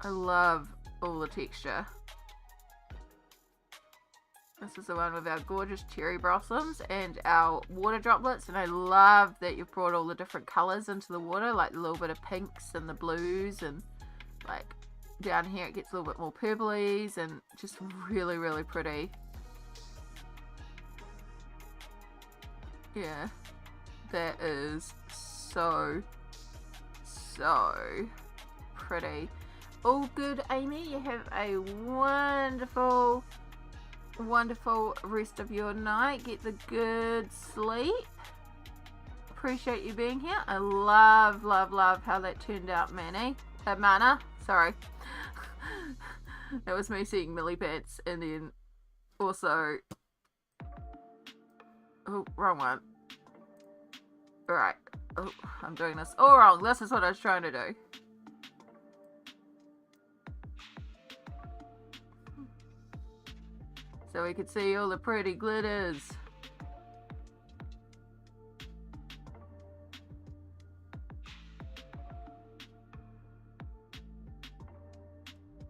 I love all the texture. This is the one with our gorgeous cherry blossoms and our water droplets, and I love that you've brought all the different colours into the water, like a little bit of pinks and the blues, and like down here it gets a little bit more purplies, and just really pretty. Yeah, that is so pretty. All good, Amy. You have a wonderful rest of your night. Get the good sleep. Appreciate you being here. I love how that turned out, Mana. Sorry. That was me seeing Millie Pants, and then also, oh, wrong one. Alright. Oh, I'm doing this all wrong. This is what I was trying to do. So we could see all the pretty glitters.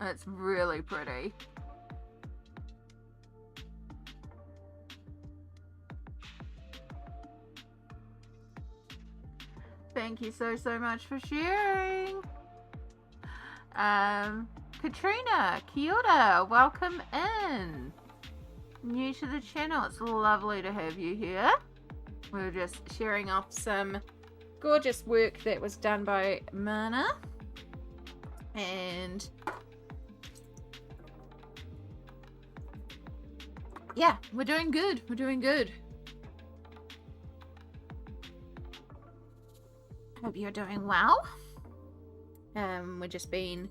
It's really pretty. Thank you so much for sharing. Katrina, kia ora, welcome in. New to the channel, it's lovely to have you here. We're just sharing off some gorgeous work that was done by Mana. And yeah, we're doing good. We're doing good. Hope you're doing well. We've just been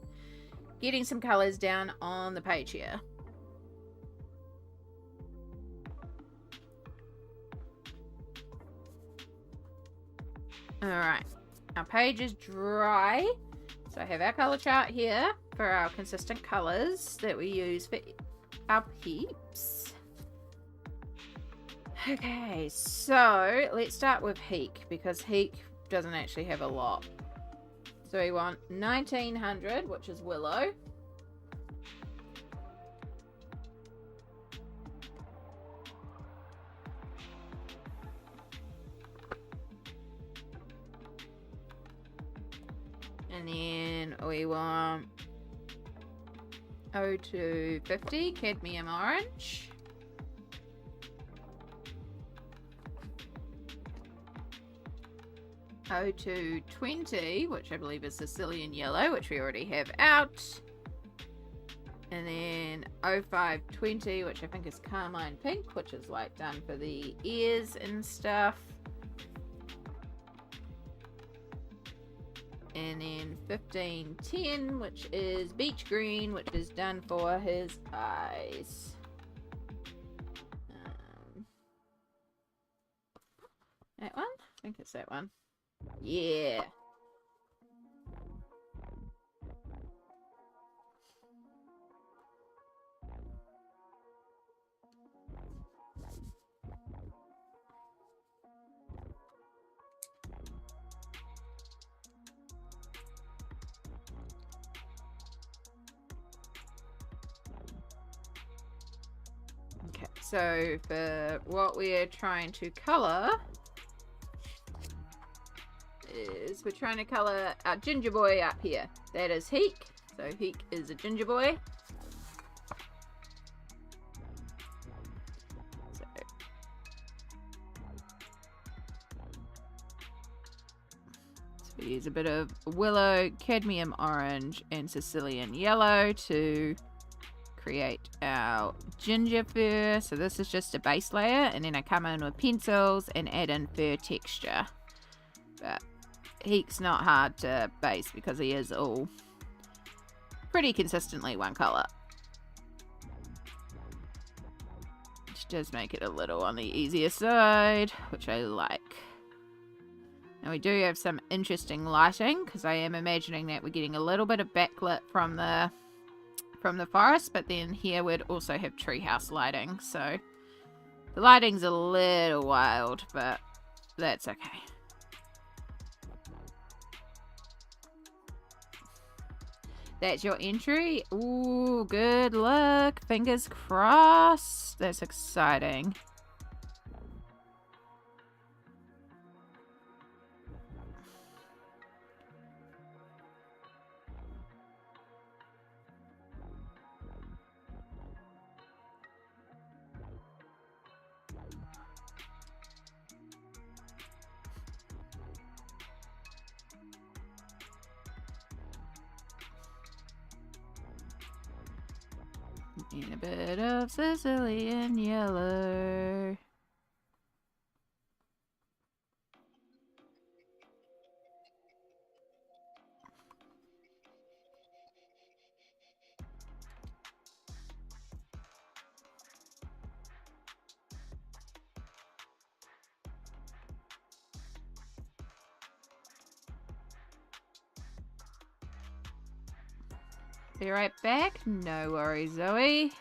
getting some colors down on the page here. Alright, our page is dry. So I have our color chart here for our consistent colors that we use for our peeps. Okay, so let's start with Heek, because Heek doesn't actually have a lot. So we want 1900, which is Willow. And then we want 0250, Cadmium Orange. O220, which I believe is Sicilian Yellow, which we already have out. And then 0520, which I think is Carmine Pink, which is like done for the ears and stuff. And then 1510, which is Beach Green, which is done for his eyes. That one? I think it's that one. Yeah. Okay, so for what we're trying to color is we're trying to color our ginger boy up here. That is Heek. So Heek is a ginger boy. So we use a bit of Willow, Cadmium Orange, and Sicilian Yellow to create our ginger fur. So this is just a base layer, and then I come in with pencils and add in fur texture. But Heek's not hard to base because he is all pretty consistently one color, which does make it a little on the easier side, which I like. Now we do have some interesting lighting because I am imagining that we're getting a little bit of backlit from the forest, but then here we'd also have treehouse lighting, so the lighting's a little wild, but that's okay. That's your entry. Ooh, good luck. Fingers crossed. That's exciting. And a bit of Sicilian Yellow. Be right back. No worries, Zoe.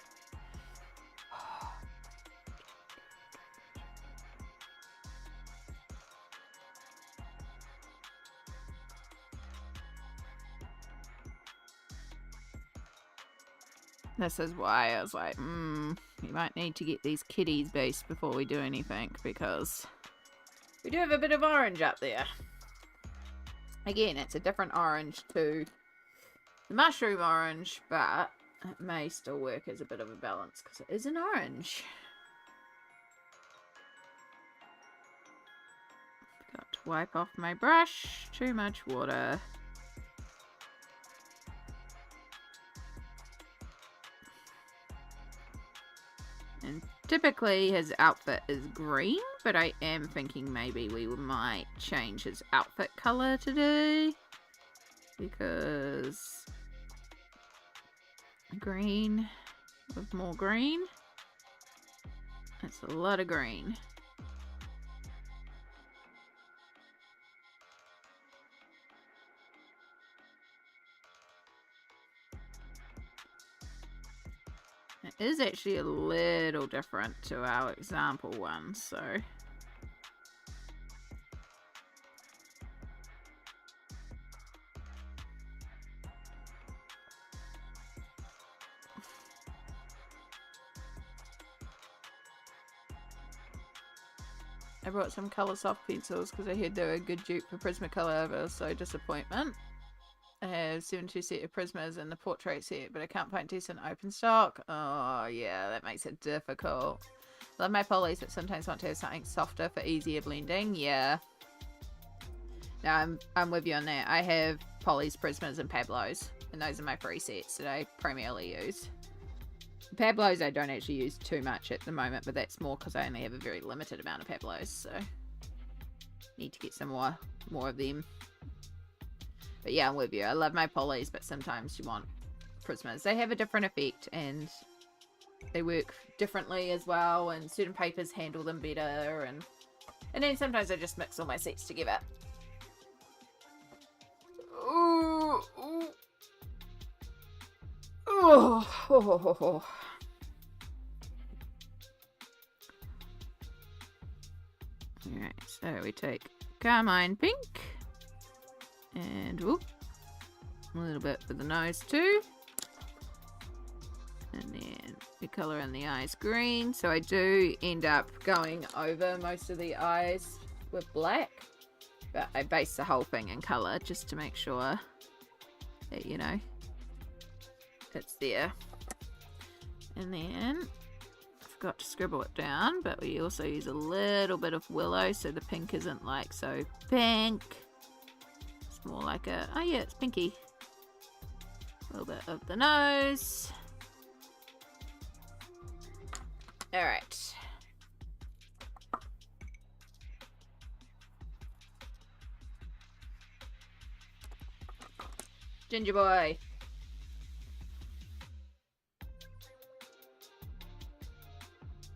This is why I was like, we might need to get these kitties based before we do anything, because we do have a bit of orange up there. Again, it's a different orange to the mushroom orange, but it may still work as a bit of a balance because it is an orange. Got to wipe off my brush. Too much water. And typically his outfit is green, but I am thinking maybe we might change his outfit color today, because green with more green, that's a lot of green. It is actually a little different to our example one, so I brought some Colour Soft pencils because I heard they were a good dupe for Prismacolor, but so disappointment. I have 72 set of Prismas in the portrait set, but I can't find decent open stock. Oh yeah, that makes it difficult. Love my polys, but sometimes want to have something softer for easier blending. Yeah. No, I'm with you on that. I have polys, Prismas, and Pablos, and those are my free sets that I primarily use. Pablos I don't actually use too much at the moment, but that's more because I only have a very limited amount of Pablos, so need to get some more of them. But yeah, I'm with you. I love my polys, but sometimes you want Prismas. They have a different effect and they work differently as well, and certain papers handle them better, and then sometimes I just mix all my sets together. Ooh, ooh. Oh. Alright, so we take carmine pink. And whoop, a little bit for the nose too. And then we colour in the eyes green. So I do end up going over most of the eyes with black. But I base the whole thing in colour just to make sure that, you know, it's there. And then I forgot to scribble it down, but we also use a little bit of willow so the pink isn't like so pink. More like a, oh yeah, it's pinky. A little bit of the nose. Alright. Ginger boy.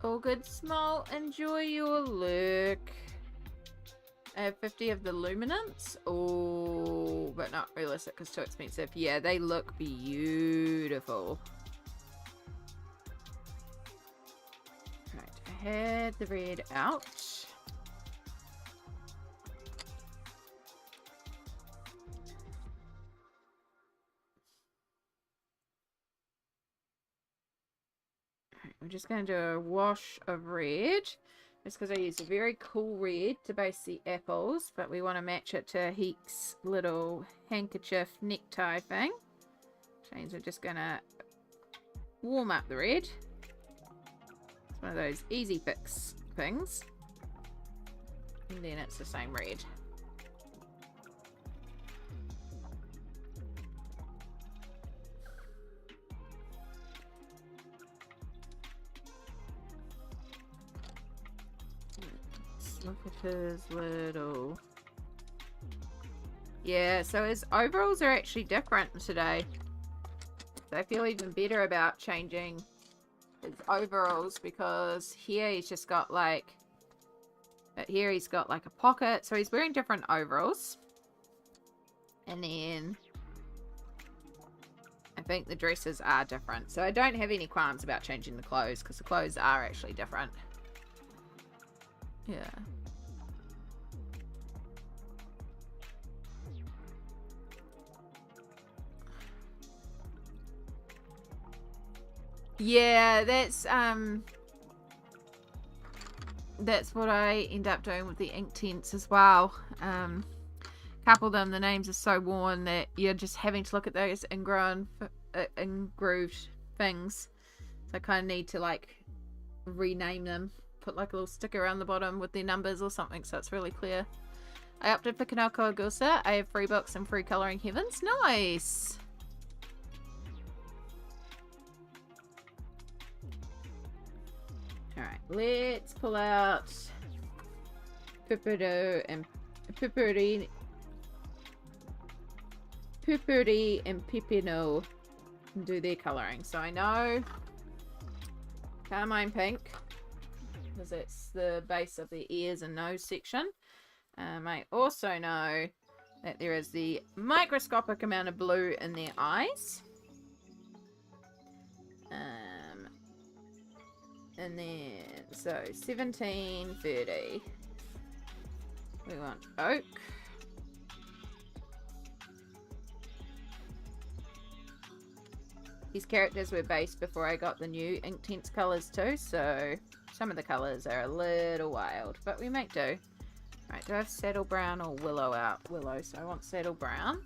All good, small. Enjoy your look. I have 50 of the luminance. Oh, but not realistic because too expensive. Yeah, they look beautiful. Right, I had the red out. Right, we're just going to do a wash of red. Just because I use a very cool red to base the apples, but we want to match it to Heek's little handkerchief necktie thing. Which means we're just going to warm up the red. It's one of those easy fix things. And then it's the same red. Look at his little... Yeah, so his overalls are actually different today. So I feel even better about changing his overalls because here he's just got like... But here he's got like a pocket. So he's wearing different overalls. And then... I think the dresses are different. So I don't have any qualms about changing the clothes because the clothes are actually different. Yeah. Yeah, that's what I end up doing with the Inktense as well. Couple of them, the names are so worn that you're just having to look at those ingrooved things. So I kind of need to like rename them, put like a little sticker around the bottom with their numbers or something so it's really clear. I opted for Nelco Neco. I have free books and free colouring heavens. Nice! Alright, let's pull out Pipero and Piperi and Pipino and do their colouring. So I know Carmine Pink, because it's the base of the ears and nose section. I also know that there is the microscopic amount of blue in their eyes. And then, so 1730. We want oak. These characters were based before I got the new Inktense colours too, so some of the colours are a little wild, but we make do. Right, do I have saddle brown or willow out? Willow, so I want saddle brown.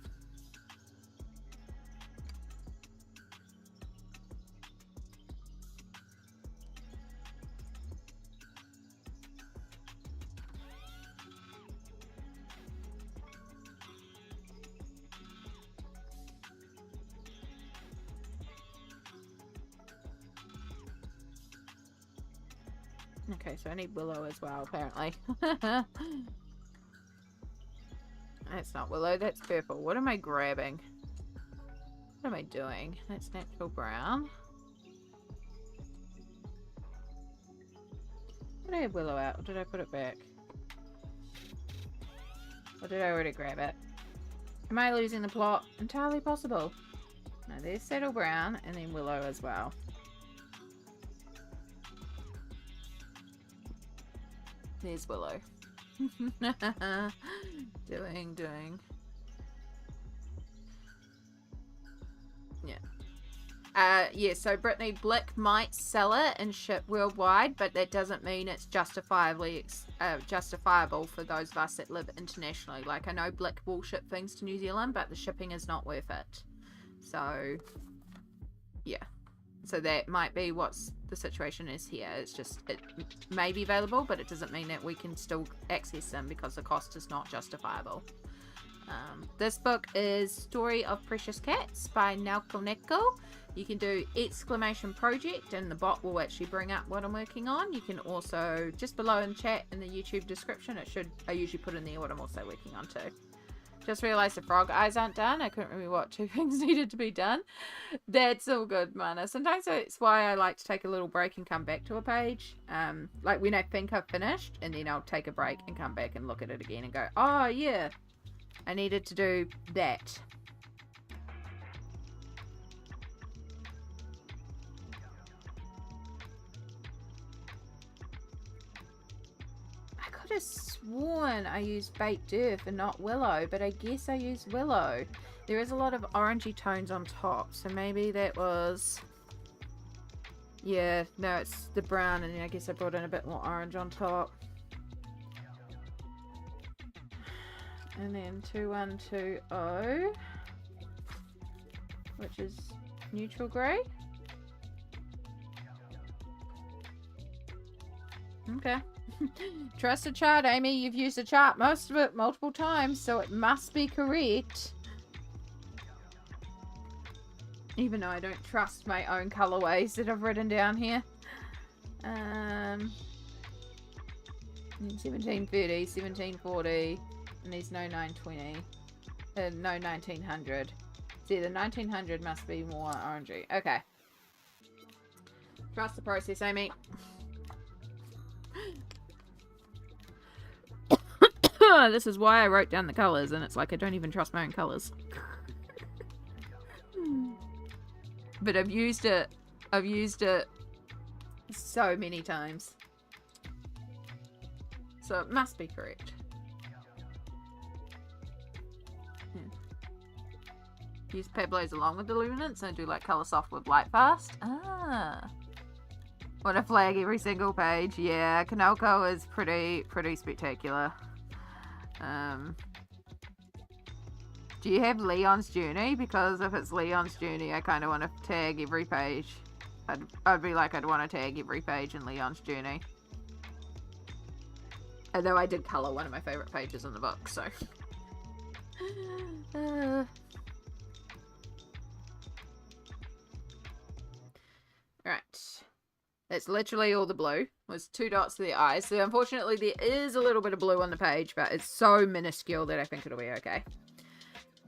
Okay, so I need willow as well, apparently. That's not willow, that's purple. What am I grabbing? What am I doing? That's natural brown. Did I have willow out, or did I put it back? Or did I already grab it? Am I losing the plot? Entirely possible. No, there's saddle brown, and then willow as well. There's willow. doing. Yeah, so Brittany, Blick might sell it and ship worldwide, but that doesn't mean it's justifiable for those of us that live internationally. Like, I know Blick will ship things to New Zealand, but the shipping is not worth it. So, yeah. So that might be what's the situation is here. It's just, it may be available, but it doesn't mean that we can still access them because the cost is not justifiable. This book is Story of Precious Cats by Nelco Neco. You can do !project and the bot will actually bring up what I'm working on. You can also, just below in chat in the YouTube description, I usually put in there what I'm also working on too. Just realised the frog eyes aren't done. I couldn't remember what two things needed to be done. That's all good, Mana. Sometimes it's why I like to take a little break and come back to a page. Like when I think I've finished, and then I'll take a break and come back and look at it again and go, oh yeah, I needed to do that. I could have sworn I used baked earth and not willow, but I guess I used willow. There is a lot of orangey tones on top, so maybe that was... Yeah, no, it's the brown, and I guess I brought in a bit more orange on top. And then 2120, which is neutral grey. Okay. Trust the chart, Amy. You've used the chart most of it multiple times, so it must be correct. Even though I don't trust my own colorways that I've written down here. 1730, 1740, and there's no 920. No 1900. See, the 1900 must be more orangey. Okay. Trust the process, Amy. This is why I wrote down the colors, and it's like I don't even trust my own colors. But I've used it so many times. So it must be correct. use Pablos along with the luminance and do like color soft with light fast. Ah. What a flag every single page. Yeah, Nelco is pretty spectacular. Do you have Leon's journey? Because if it's Leon's journey, I kind of want to tag every page. I'd be like, I'd want to tag every page in Leon's journey. Although I did colour one of my favourite pages in the book, so. Right. That's literally all the blue. Was 2 dots to the eyes. So unfortunately there is a little bit of blue on the page, but it's so minuscule that I think it'll be okay.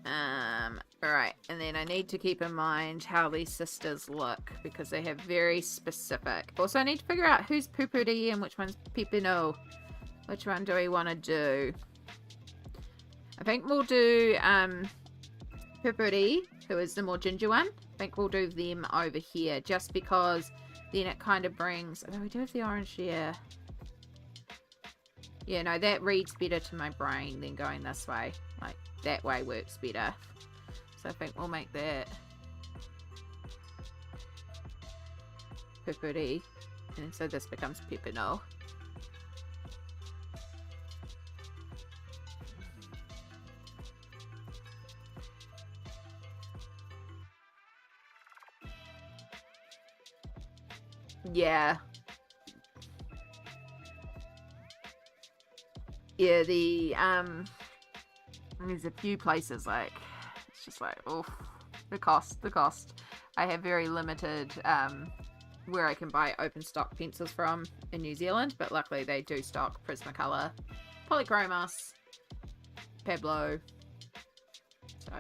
Alright, and then I need to keep in mind how these sisters look, because they have very specific. Also, I need to figure out who's Pupudi and which one's Pipino. Which one do we want to do? I think we'll do, Pupudi, who is the more ginger one. I think we'll do them over here, just because then it kind of brings, although we do have the orange, yeah. Yeah, no, that reads better to my brain than going this way. Like, that way works better. So I think we'll make that Pupudi. And so this becomes Pepino. Yeah. Yeah, there's a few places like, it's just like, oh, the cost. I have very limited, where I can buy open stock pencils from in New Zealand, but luckily they do stock Prismacolor, Polychromos, Pablo, so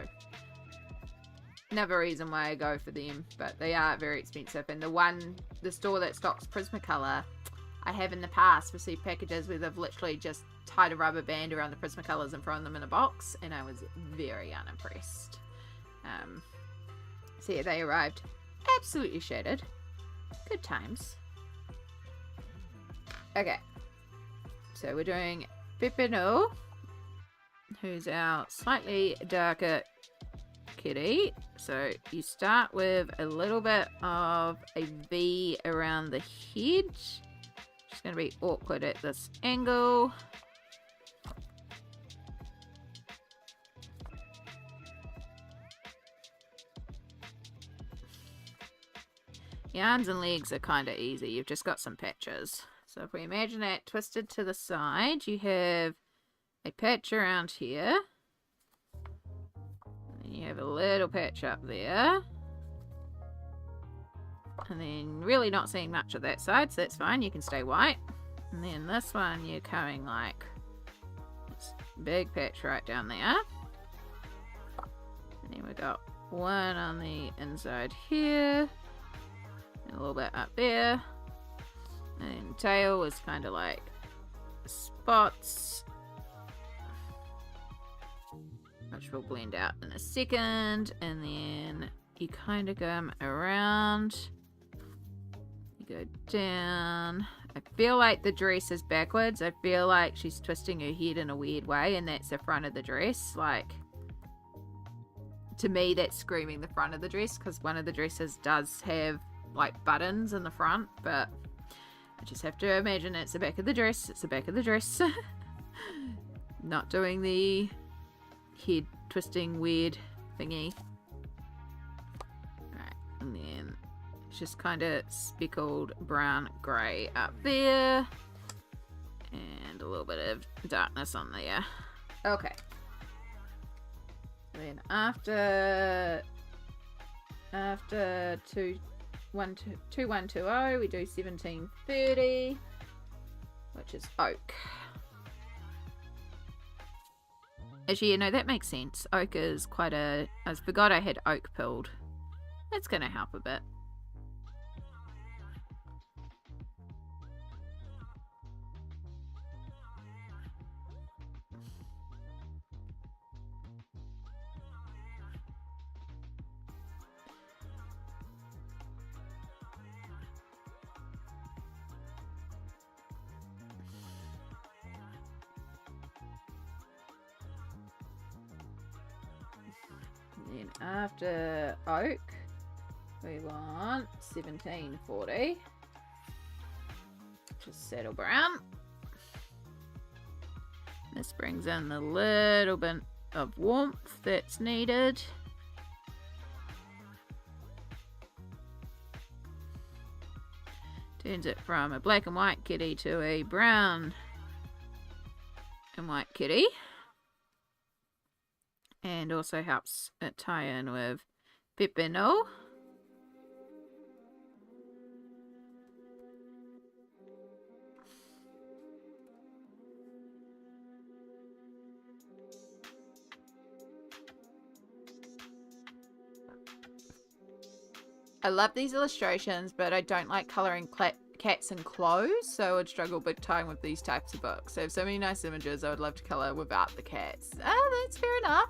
another reason why I go for them, but they are very expensive. And the store that stocks Prismacolor, I have in the past received packages where they've literally just tied a rubber band around the Prismacolors and thrown them in a box, and I was very unimpressed. So yeah, they arrived absolutely shaded. Good times. Okay, so we're doing Pepino, who's our slightly darker kitty. So you start with a little bit of a V around the head. It's going to be awkward at this angle. The arms and legs are kind of easy. You've just got some patches. So if we imagine that twisted to the side, you have a patch around here. And you have a little patch up there. And then really not seeing much of that side, so that's fine. You can stay white. And then this one, you're coming like this big patch right down there. And then we've got one on the inside here. And a little bit up there. And tail was kind of like spots, which will blend out in a second. And then you kind of come around. You go down. I feel like the dress is backwards. I feel like she's twisting her head in a weird way, and that's the front of the dress. Like, to me, that's screaming the front of the dress, because one of the dresses does have like buttons in the front, but I just have to imagine it's the back of the dress. It's the back of the dress. Not doing the head twisting weird thingy. Right, and then it's just kind of speckled brown grey up there, and a little bit of darkness on there. Okay. Then after 2120, we do 1730, which is oak. Actually, you know, that makes sense. Oak is quite a... I forgot I had oak pilled. That's going to help a bit. then after oak, we want 1740, which is saddle brown. This brings in the little bit of warmth that's needed. Turns it from a black and white kitty to a brown and white kitty. And also helps it tie in with Pepino. I love these illustrations, but I don't like colouring cats and clothes, so I'd struggle big time with these types of books. They have so many nice images. I would love to colour without the cats. That's fair enough.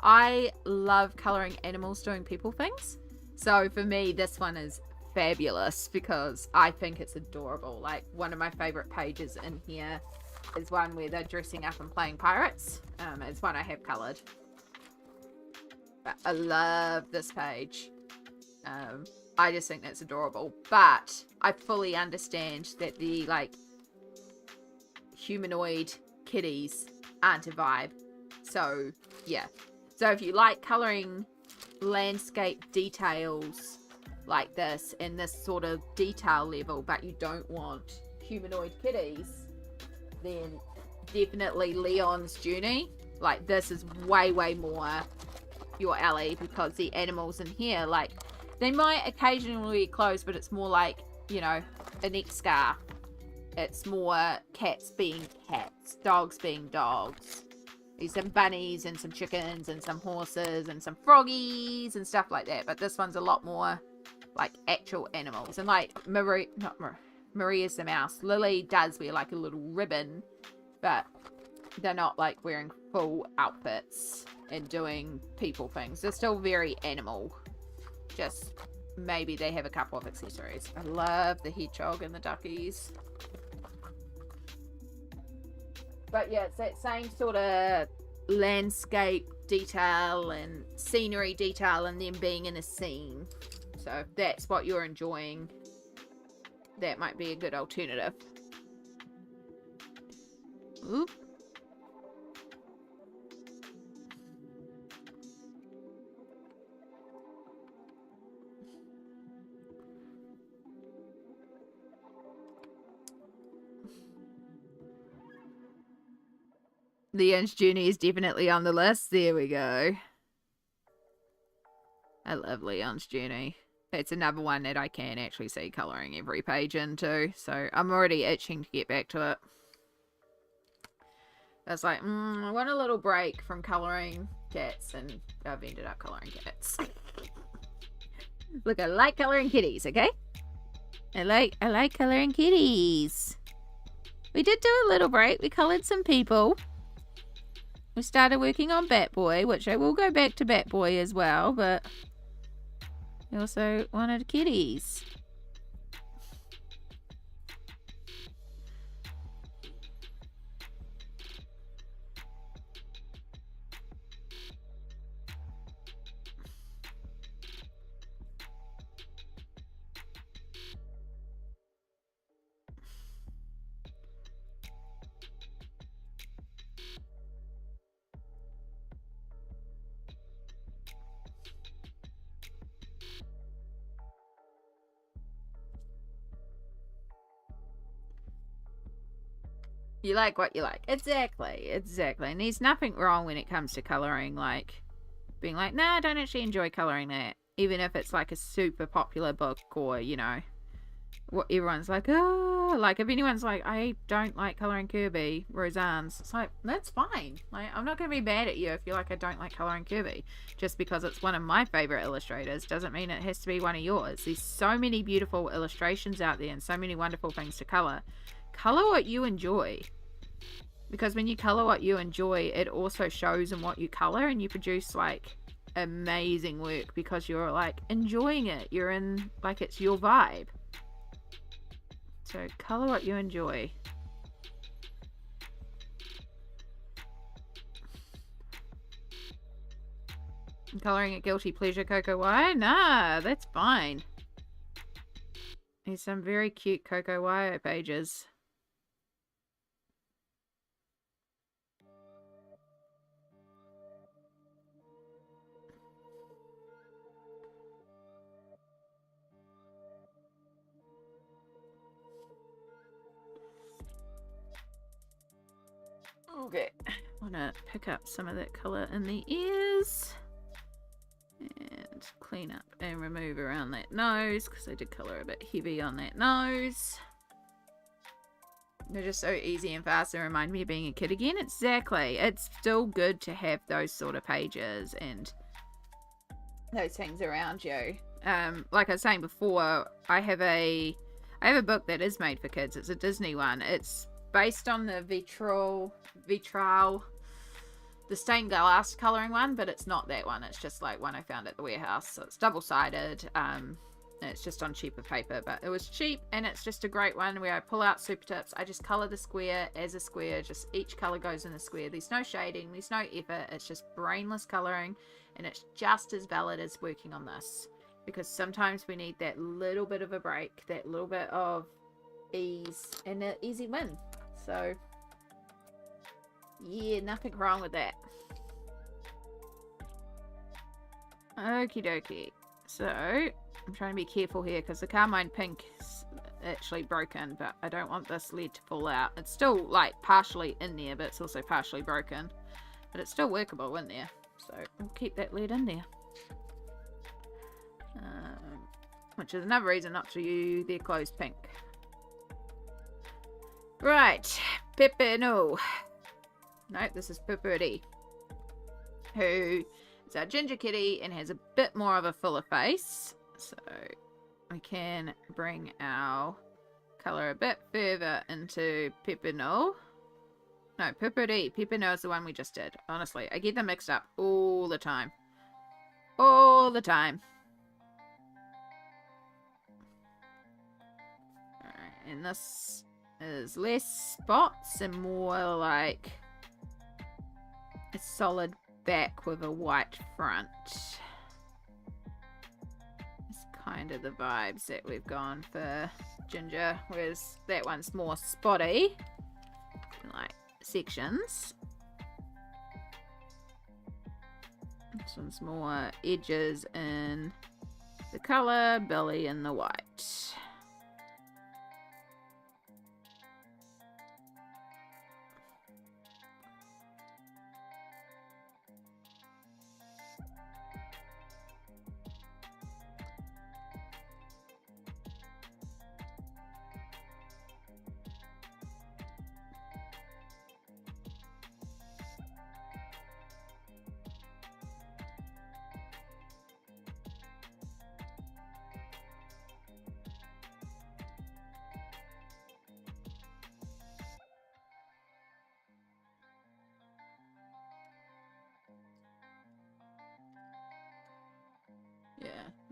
I love colouring animals doing people things. So for me, this one is fabulous because I think it's adorable. Like, one of my favourite pages in here is one where they're dressing up and playing pirates. It's one I have coloured. But I love this page. I just think that's adorable, but I fully understand that the like humanoid kitties aren't a vibe. So yeah, so if you like colouring landscape details like this and this sort of detail level, but you don't want humanoid kitties, then definitely Leon's Journey. Like, this is way more your alley, because the animals in here, like, they might occasionally be close, but it's more like, you know, a neck scarf. It's more cats being cats, dogs being dogs. There's some bunnies and some chickens and some horses and some froggies and stuff like that. But this one's a lot more like actual animals. And like Maria's the mouse. Lily does wear like a little ribbon, but they're not like wearing full outfits and doing people things. They're still very animal. Just maybe they have a couple of accessories. I love the hedgehog and the duckies. But yeah, it's that same sort of landscape detail and scenery detail and them being in a scene. So if that's what you're enjoying, that might be a good alternative. Oop. Leon's Journey is definitely on the list. There we go. I love Leon's Journey. It's another one that I can actually see colouring every page into. So I'm already itching to get back to it. I was like, I want a little break from colouring cats, and I've ended up colouring cats. Look, I like colouring kitties, okay? I like colouring kitties. We did do a little break. We coloured some people. We started working on Bat Boy, which I will go back to Bat Boy as well, but we also wanted kitties. You like what you like. Exactly. And there's nothing wrong when it comes to colouring, like being like, nah, I don't actually enjoy colouring that. Even if it's like a super popular book, or, you know, what everyone's like, oh, like if anyone's like, I don't like colouring Kirby, Roseanne's, it's like, that's fine. Like, I'm not going to be mad at you if you're like, I don't like colouring Kirby. Just because it's one of my favourite illustrators doesn't mean it has to be one of yours. There's so many beautiful illustrations out there and so many wonderful things to colour. Colour what you enjoy, because when you colour what you enjoy, it also shows in what you colour, and you produce like amazing work because you're like enjoying it. You're in, like, it's your vibe. So colour what you enjoy. I'm colouring a guilty pleasure cocoa wire? Nah, that's fine. There's some very cute cocoa wire pages. Okay, I want to pick up some of that colour in the ears and clean up and remove around that nose because I did colour a bit heavy on that nose. They're just so easy and fast and remind me of being a kid again. Exactly. It's still good to have those sort of pages and those things around you. Like I was saying before, I have a book that is made for kids. It's a Disney one. It's based on the vitral, the stained glass colouring one, but it's not that one. It's just like one I found at the warehouse. So it's double-sided. And it's just on cheaper paper, but it was cheap, and it's just a great one where I pull out super tips. I just colour the square as a square. Just each colour goes in a square. There's no shading. There's no effort. It's just brainless colouring, and it's just as valid as working on this, because sometimes we need that little bit of a break, that little bit of ease, and an easy win. So yeah, nothing wrong with that. Okie dokie. So I'm trying to be careful here because the Carmine Pink is actually broken, but I don't want this lead to fall out. It's still like partially in there, but it's also partially broken, but it's still workable in there, so we'll keep that lead in there. Which is another reason not to use their closed pink. Right, Peppino. No, this is Pepperdi, who is our ginger kitty and has a bit more of a fuller face. So we can bring our colour a bit further into Peppino. No, Pepperdi. Peppino is the one we just did. Honestly, I get them mixed up all the time. All the time. Alright, and this is less spots and more like a solid back with a white front. It's kind of the vibes that we've gone for ginger, whereas that one's more spotty, like sections. This one's more edges in the colour, belly in the white. Yeah,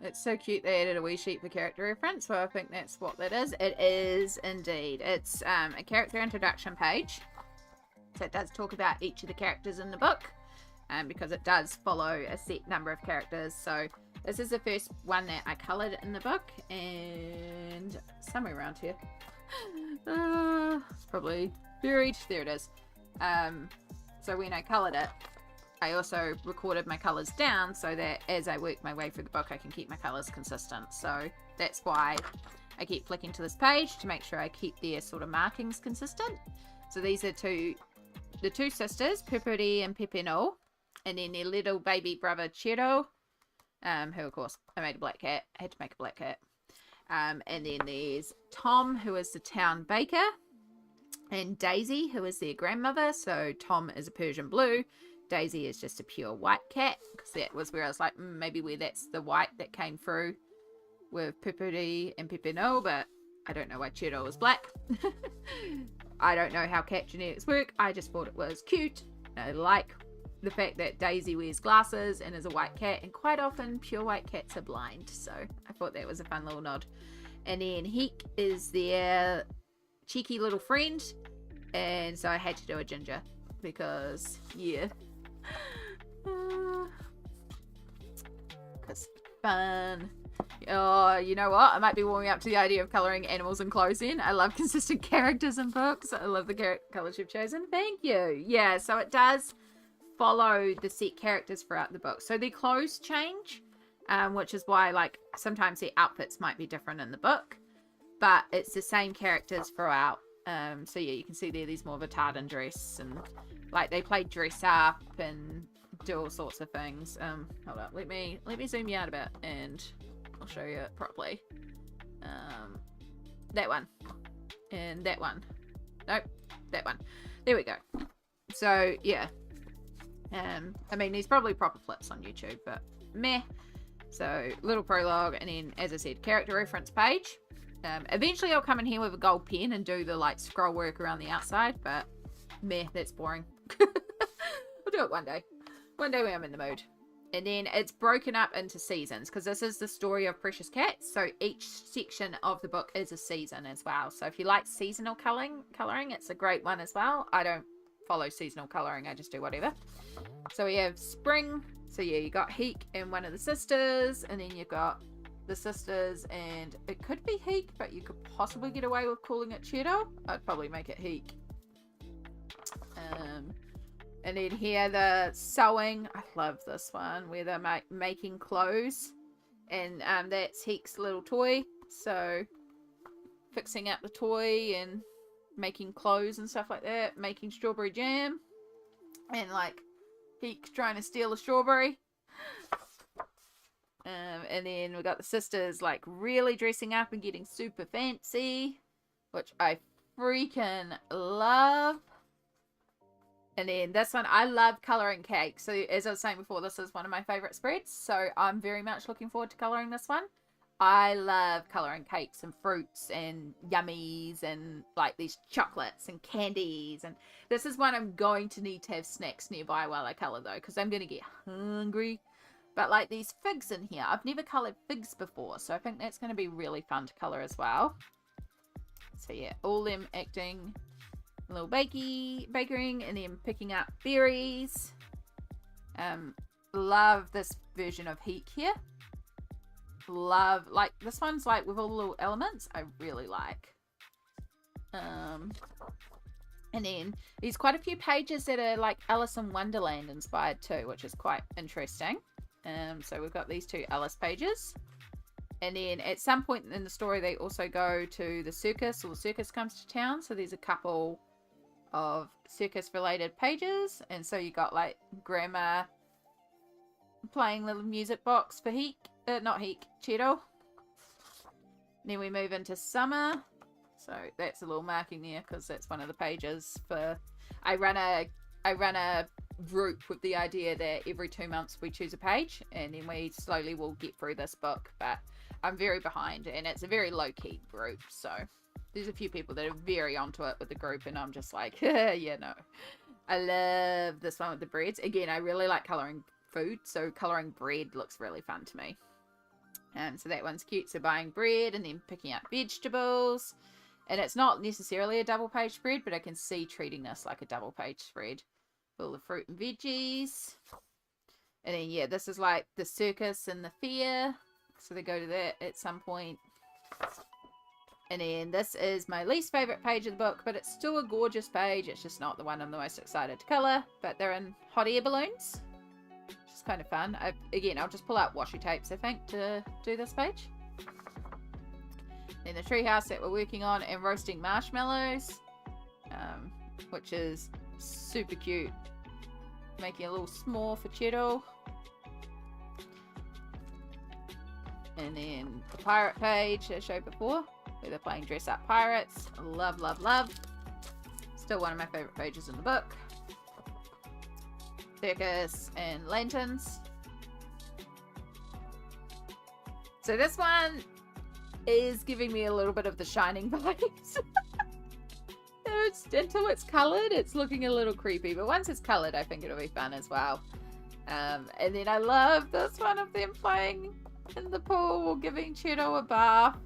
it's so cute they added a wee sheet for character reference, so I think that's what that is. It is indeed. It's a character introduction page, so it does talk about each of the characters in the book, because it does follow a set number of characters. So this is the first one that I coloured in the book, and somewhere around here. It's probably buried. There it is. So when I coloured it, I also recorded my colours down so that as I work my way through the book, I can keep my colours consistent. So that's why I keep flicking to this page to make sure I keep their sort of markings consistent. So these are the two sisters, Pepperdi and Peppino, and then their little baby brother, Cero, who of course I made a black cat. I had to make a black cat. And then there's Tom, who is the town baker, and Daisy, who is their grandmother. So Tom is a Persian blue. Daisy is just a pure white cat, because that was where I was like, maybe where that's the white that came through with Pepperdi and Peppino, but I don't know why Cero is black. I don't know how cat genetics work. I just thought it was cute. I like the fact that Daisy wears glasses and is a white cat, and quite often pure white cats are blind, so I thought that was a fun little nod. And then Heek is their cheeky little friend, and so I had to do a ginger because, yeah. Fun. Oh, you know what? I might be warming up to the idea of colouring animals and clothes in. I love consistent characters in books. I love the colours you've chosen. Thank you. Yeah, so it does follow the set characters throughout the book. So the clothes change, which is why, like, sometimes the outfits might be different in the book. But it's the same characters throughout. So yeah, you can see there's more of a tartan dress. And, like, they play dress up and do all sorts of things. Hold up. Let me zoom you out a bit and I'll show you it properly. That one. And that one. Nope. That one. There we go. So, yeah. I mean, there's probably proper flips on YouTube, but meh. So, little prologue, and then, as I said, character reference page. Eventually I'll come in here with a gold pen and do the, like, scroll work around the outside, but meh, that's boring. We'll do it one day. One day when I'm in the mood. And then it's broken up into seasons, because this is the story of Precious Cats, so each section of the book is a season as well. So if you like seasonal colouring, it's a great one as well. I don't follow seasonal colouring, I just do whatever. So we have spring. So yeah, you got Heek and one of the sisters, and then you've got the sisters, and it could be Heek, but you could possibly get away with calling it Cheeto. I'd probably make it Heek. And then here, the sewing. I love this one, where they're making clothes. And that's Heek's little toy. So, fixing up the toy and making clothes and stuff like that. Making strawberry jam. And, like, Heek trying to steal a strawberry. And then we got the sisters, like, really dressing up and getting super fancy. Which I freaking love. And then this one, I love colouring cakes. So as I was saying before, this is one of my favourite spreads. So I'm very much looking forward to colouring this one. I love colouring cakes and fruits and yummies and like these chocolates and candies. And this is one I'm going to need to have snacks nearby while I colour though, because I'm going to get hungry. But like these figs in here, I've never coloured figs before. So I think that's going to be really fun to colour as well. So yeah, all them acting... a little bakering, and then picking up berries. Love this version of Heek here. Love, like, this one's like with all the little elements I really like. And then there's quite a few pages that are like Alice in Wonderland inspired too, which is quite interesting. So we've got these two Alice pages. And then at some point in the story, they also go to the circus, or the circus comes to town. So there's a couple of circus related pages, and so you got like grandma playing little music box for Heek, not Heek, Cheeto. Then we move into summer, so that's a little marking there because that's one of the pages for I run a group with the idea that every 2 months we choose a page, and then we slowly will get through this book, but I'm very behind, and it's a very low-key group, so there's a few people that are very onto it with the group, and I'm just like, yeah, no. I love this one with the breads. Again, I really like colouring food, so colouring bread looks really fun to me. So that one's cute. So buying bread and then picking up vegetables. And it's not necessarily a double-page spread, but I can see treating this like a double-page spread. All the fruit and veggies. And then, yeah, this is like the circus and the fair. So they go to that at some point. And then this is my least favourite page of the book, but it's still a gorgeous page. It's just not the one I'm the most excited to colour. But they're in hot air balloons, which is kind of fun. Again, I'll just pull out washi tapes, I think, to do this page. Then the treehouse that we're working on, and roasting marshmallows, which is super cute. Making a little s'more for Cheeto. And then the pirate page I showed before, where they're playing dress up pirates. Love, love, love. Still one of my favourite pages in the book. Circus and lanterns. So this one is giving me a little bit of the Shining vibes. Until it's coloured, it's looking a little creepy. But once it's coloured, I think it'll be fun as well. And then I love this one of them playing in the pool or giving Cheeto a bath.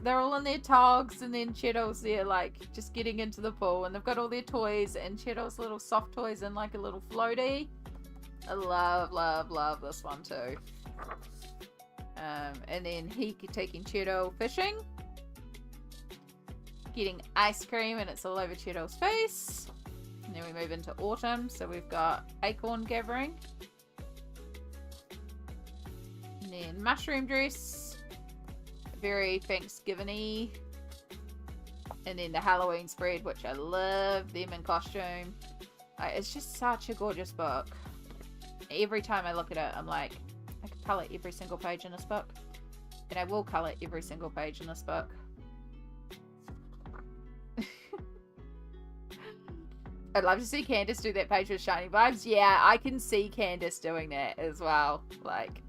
They're all in their togs, and then Cheeto's there, like, just getting into the pool, and they've got all their toys, and Cheeto's little soft toys in, like, a little floaty. I love, love, love this one too. And then he taking Cheeto fishing. Getting ice cream and it's all over Cheeto's face. And then we move into autumn. So we've got acorn gathering. And then mushroom dress. Very Thanksgiving-y. And then the Halloween spread, which I love. Them in costume. It's just such a gorgeous book. Every time I look at it, I'm like, I could colour every single page in this book. And I will colour every single page in this book. I'd love to see Candace do that page with shiny vibes. Yeah, I can see Candace doing that as well. Like,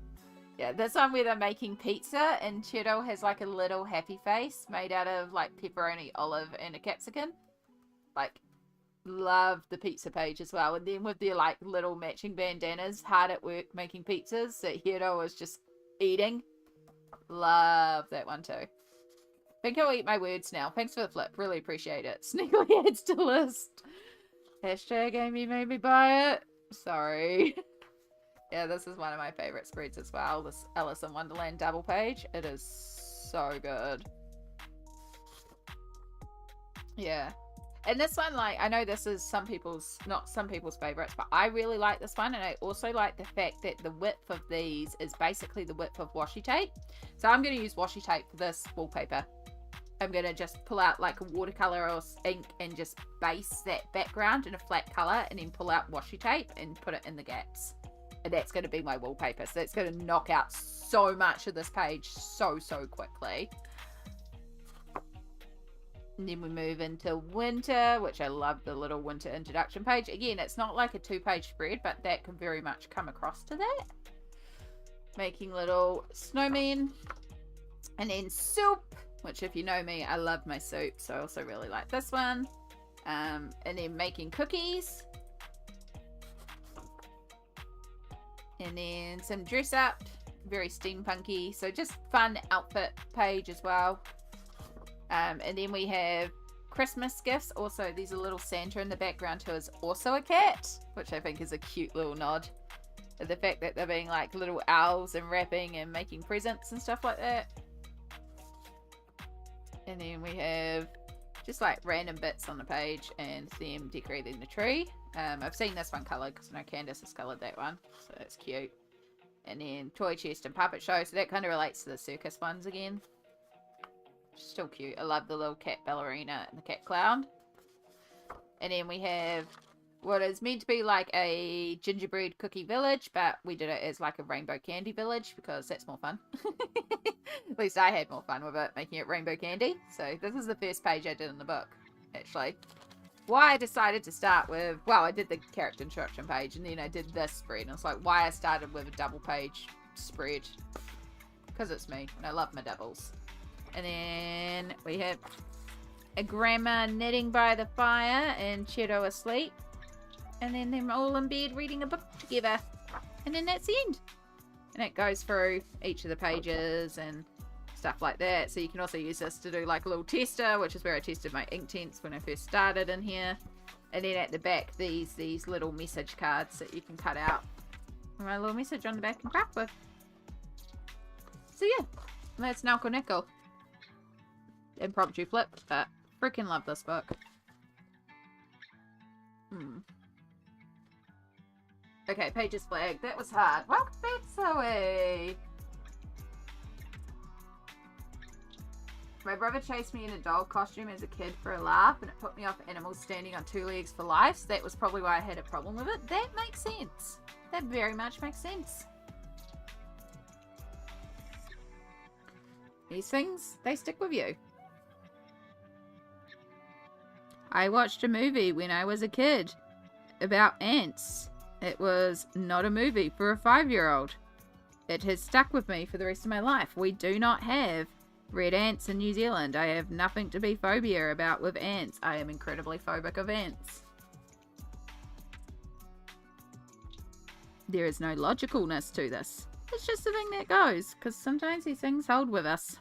yeah, this one where they're making pizza and Cheeto has like a little happy face made out of like pepperoni, olive, and a capsicum. Like, love the pizza page as well. And then with their like little matching bandanas, hard at work making pizzas that Cheeto was just eating. Love that one too. I think I'll eat my words now. Thanks for the flip. Really appreciate it. Sneakily adds to list. Hashtag Amy made me buy it. Sorry. Yeah, this is one of my favorite spreads as well. This Alice in Wonderland double page. It is so good. Yeah. And this one, like, I know this is not some people's favorites, but I really like this one. And I also like the fact that the width of these is basically the width of washi tape. So I'm going to use washi tape for this wallpaper. I'm going to just pull out like a watercolor or ink and just base that background in a flat color and then pull out washi tape and put it in the gaps. And that's going to be my wallpaper. So that's going to knock out so much of this page so quickly. And then we move into winter, which I love the little winter introduction page. Again, it's not like a 2-page spread, but that can very much come across to that. Making little snowmen. And then soup, which if you know me, I love my soup. So I also really like this one. And then making cookies. And then some dress up. Very steampunky. So just fun outfit page as well. And then we have Christmas gifts. Also, there's a little Santa in the background who is also a cat, which I think is a cute little nod. The fact that they're being like little owls and wrapping and making presents and stuff like that. And then we have just like random bits on the page and them decorating the tree. I've seen this one coloured because I know Candace has coloured that one. So that's cute. And then toy chest and puppet show. So that kind of relates to the circus ones again. Still cute. I love the little cat ballerina and the cat clown. And then we have what is meant to be like a gingerbread cookie village, but we did it as like a rainbow candy village because that's more fun. At least I had more fun with it, making it rainbow candy. So this is the first page I did in the book, actually. Why I decided to start with, well, I did the character introduction page and then I did this spread. And it's like why I started with a double page spread. Because it's me and I love my doubles. And then we have a grandma knitting by the fire and Cheeto asleep. And then them all in bed reading a book together. And then that's the end. And it goes through each of the pages and stuff like that. So you can also use this to do like a little tester, which is where I tested my Inktense when I first started in here. And then at the back, these little message cards that you can cut out. And write a little message on the back and craft with. So yeah, that's Nelco Neco. Impromptu flip, but freaking love this book. Okay, pages flagged. That was hard. Welcome back, Zoe. My brother chased me in a dog costume as a kid for a laugh, and it put me off animals standing on 2 legs for life, so that was probably why I had a problem with it. That makes sense. That very much makes sense. These things, they stick with you. I watched a movie when I was a kid about ants. It was not a movie for a 5-year-old. It has stuck with me for the rest of my life. We do not have red ants in New Zealand. I have nothing to be phobia about with ants. I am incredibly phobic of ants. There is no logicalness to this. It's just a thing that goes, because sometimes these things hold with us.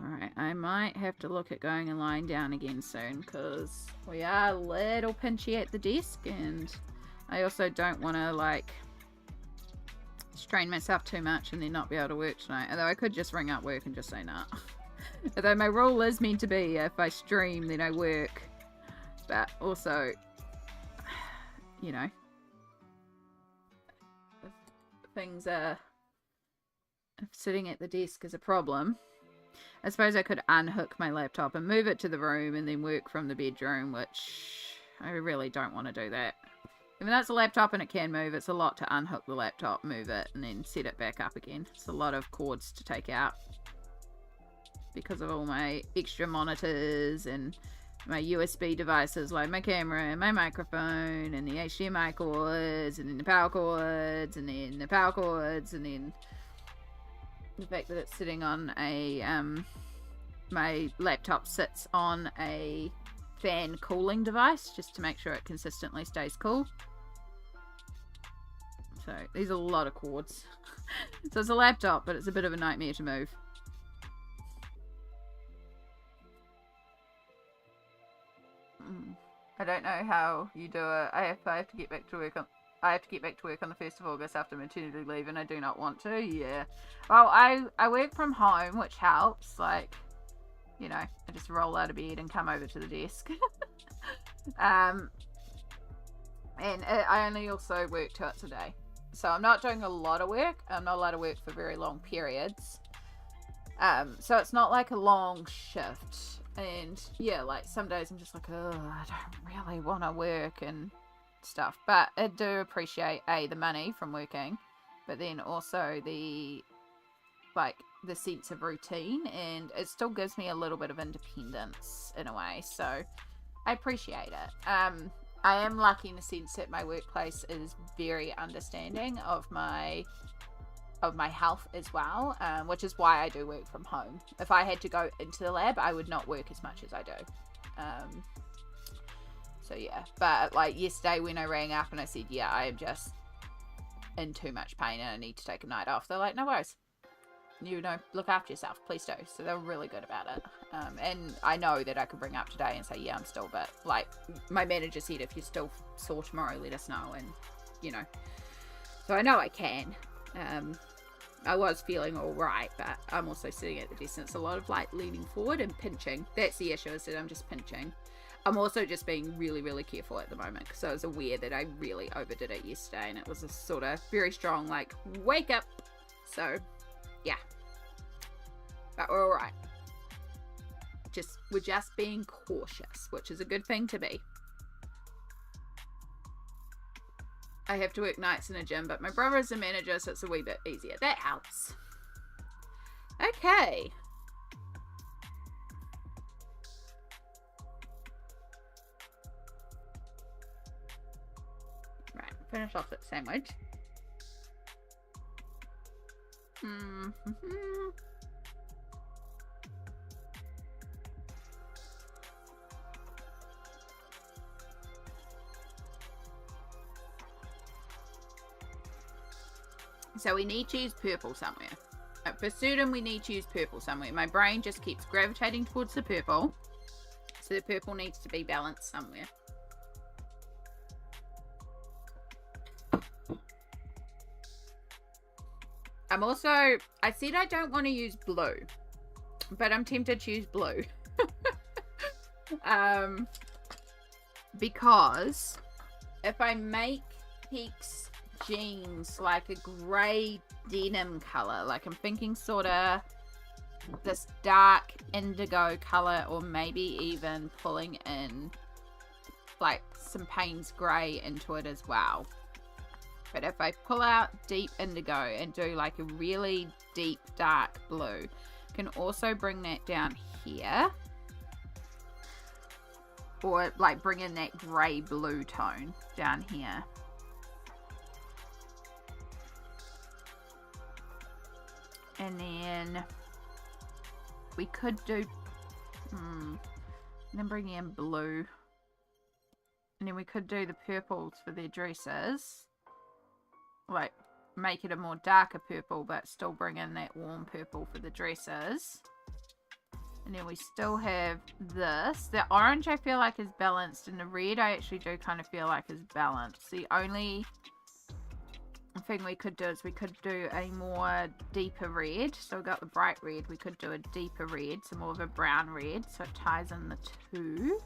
Alright, I might have to look at going and lying down again soon, because we are a little pinchy at the desk, and I also don't want to, like, strain myself too much and then not be able to work tonight. Although I could just ring up work and just say nah. Although my rule is meant to be, if I stream, then I work. But also, you know, things are... If sitting at the desk is a problem... I suppose I could unhook my laptop and move it to the room and then work from the bedroom, which I really don't want to do that. Even though it's a laptop and it can move, it's a lot to unhook the laptop, move it, and then set it back up again. It's a lot of cords to take out because of all my extra monitors and my USB devices like my camera and my microphone and the HDMI cords and then the power cords and then the power cords and then the fact that it's sitting on a my laptop sits on a fan cooling device just to make sure it consistently stays cool. So these are a lot of cords. So it's a laptop, but it's a bit of a nightmare to move. I don't know how you do it. I have to get back to work on the 1st of August after maternity leave, and I do not want to. Yeah. Well, I work from home, which helps. Like, you know, I just roll out of bed and come over to the desk. And I only also work 2 hours a day. So I'm not doing a lot of work. I'm not allowed to work for very long periods. So it's not like a long shift. And yeah, like some days I'm just like, oh, I don't really want to work and stuff. But I do appreciate the money from working, but then also the sense of routine, and it still gives me a little bit of independence in a way. So I appreciate it. I am lucky in the sense that my workplace is very understanding of my health as well, which is why I do work from home. If I had to go into the lab, I would not work as much as I do. So yeah, but like yesterday when I rang up and I said, yeah, I am just in too much pain and I need to take a night off, they're like, no worries. You know, look after yourself, please do. So they're really good about it. And I know that I could bring up today and say, yeah, I'm still, but like my manager said, if you're still sore tomorrow, let us know. And, you know, so I know I can. I was feeling all right, but I'm also sitting at the distance. A lot of like leaning forward and pinching. That's the issue, is that I'm just pinching. I'm also just being really, really careful at the moment because I was aware that I really overdid it yesterday, and it was a sort of very strong, like, wake up. So, yeah. But we're all right. We're just being cautious, which is a good thing to be. I have to work nights in a gym, but my brother is a manager, so it's a wee bit easier. That helps. Okay. Right, finish off that sandwich. So we need to use purple somewhere. For certain, we need to use purple somewhere. My brain just keeps gravitating towards the purple. So the purple needs to be balanced somewhere. I said I don't want to use blue, but I'm tempted to use blue. Because if I make Peak's jeans like a grey denim color, like I'm thinking sort of this dark indigo color, or maybe even pulling in like some Payne's grey into it as well. But if I pull out deep indigo and do like a really deep dark blue, can also bring that down here, or like bring in that grey blue tone down here. And then we could do, then bring in blue. And then we could do the purples for their dresses. Like, make it a more darker purple, but still bring in that warm purple for the dresses. And then we still have this. The orange I feel like is balanced, and the red I actually do kind of feel like is balanced. The only thing we could do is we could do a more deeper red. So we got the bright red, we could do a deeper red, so more of a brown red, so it ties in the two.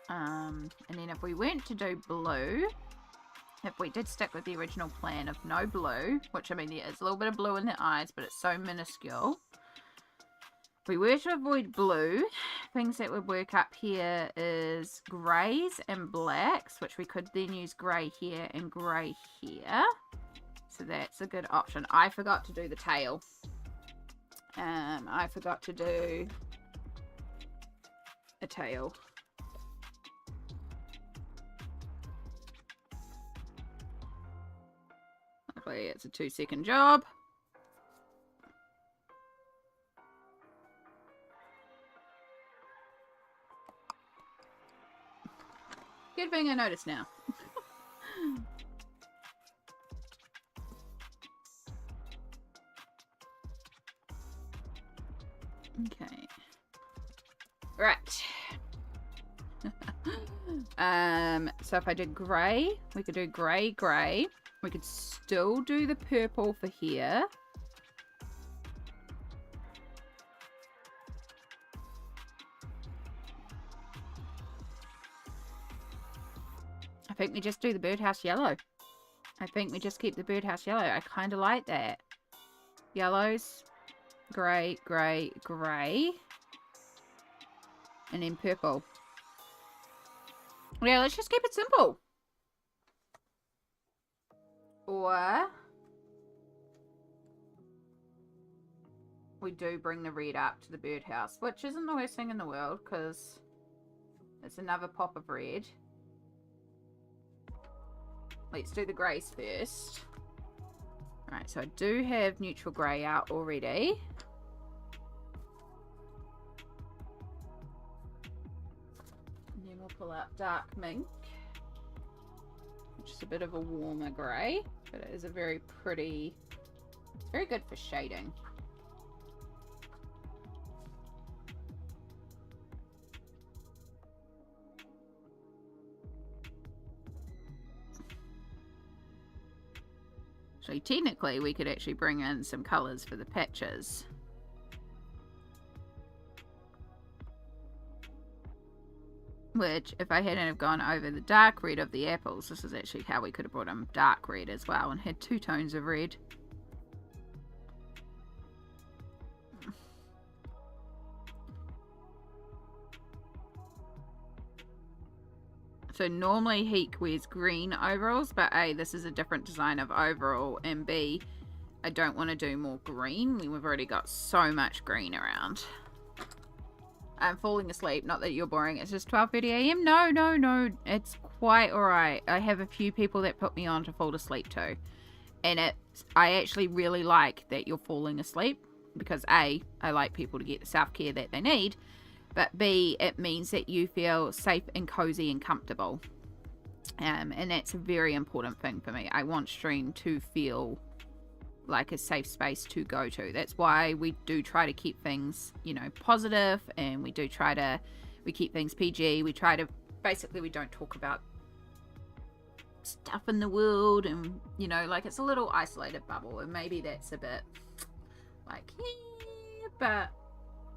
And then if we went to do blue, if we did stick with the original plan of no blue, which I mean there is a little bit of blue in the eyes, but it's so minuscule. If we were to avoid blue, things that would work up here is greys and blacks, which we could then use grey here and grey here. So that's a good option. I forgot to do the tail. I forgot to do a tail. Luckily it's a 2-second job. Good thing I noticed now. Okay. Right. So if I did grey, we could do grey, grey. We could still do the purple for here. I think we just do the birdhouse yellow. I think we just keep the birdhouse yellow. I kind of like that. Yellows, grey, grey, grey. And then purple. Yeah, let's just keep it simple. Or we do bring the red up to the birdhouse, which isn't the worst thing in the world because it's another pop of red. Let's do the greys first. Alright, so I do have neutral grey out already. And then we'll pull out dark mink, which is a bit of a warmer grey, but it is a very pretty, it's very good for shading. So technically we could actually bring in some colours for the patches. Which, if I hadn't have gone over the dark red of the apples, this is actually how we could have brought in dark red as well and had 2 tones of red. So normally Heek wears green overalls, but A, this is a different design of overall, and B, I don't want to do more green. We've already got so much green around. I'm falling asleep, not that you're boring, it's just 12:30 AM. No, it's quite alright. I have a few people that put me on to fall asleep too. And I actually really like that you're falling asleep, because A, I like people to get the self-care that they need, but B, it means that you feel safe and cozy and comfortable. And that's a very important thing for me. I want stream to feel like a safe space to go to. That's why we do try to keep things, you know, positive, and we keep things PG. We try to, basically we don't talk about stuff in the world, and, you know, like it's a little isolated bubble, and maybe that's a bit like, but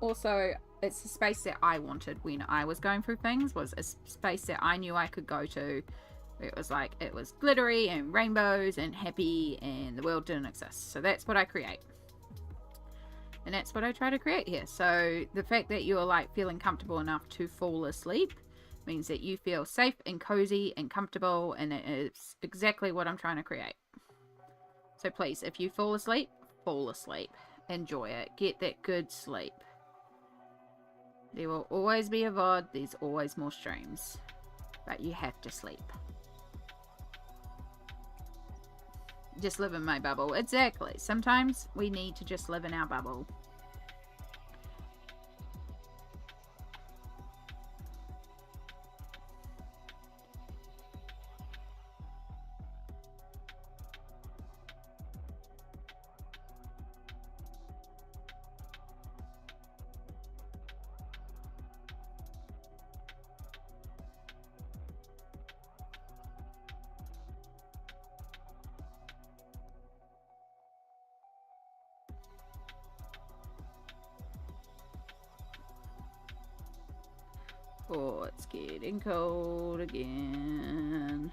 also it's a space that I wanted when I was going through things, was a space that I knew I could go to. It was like, it was glittery and rainbows and happy, and the world didn't exist. So that's what I create. And that's what I try to create here. So the fact that you're like feeling comfortable enough to fall asleep means that you feel safe and cozy and comfortable, and it's exactly what I'm trying to create. So please, if you fall asleep, enjoy it, get that good sleep. There will always be a VOD, there's always more streams, but you have to sleep. Just live in my bubble. Exactly. Sometimes we need to just live in our bubble. Oh, it's getting cold again.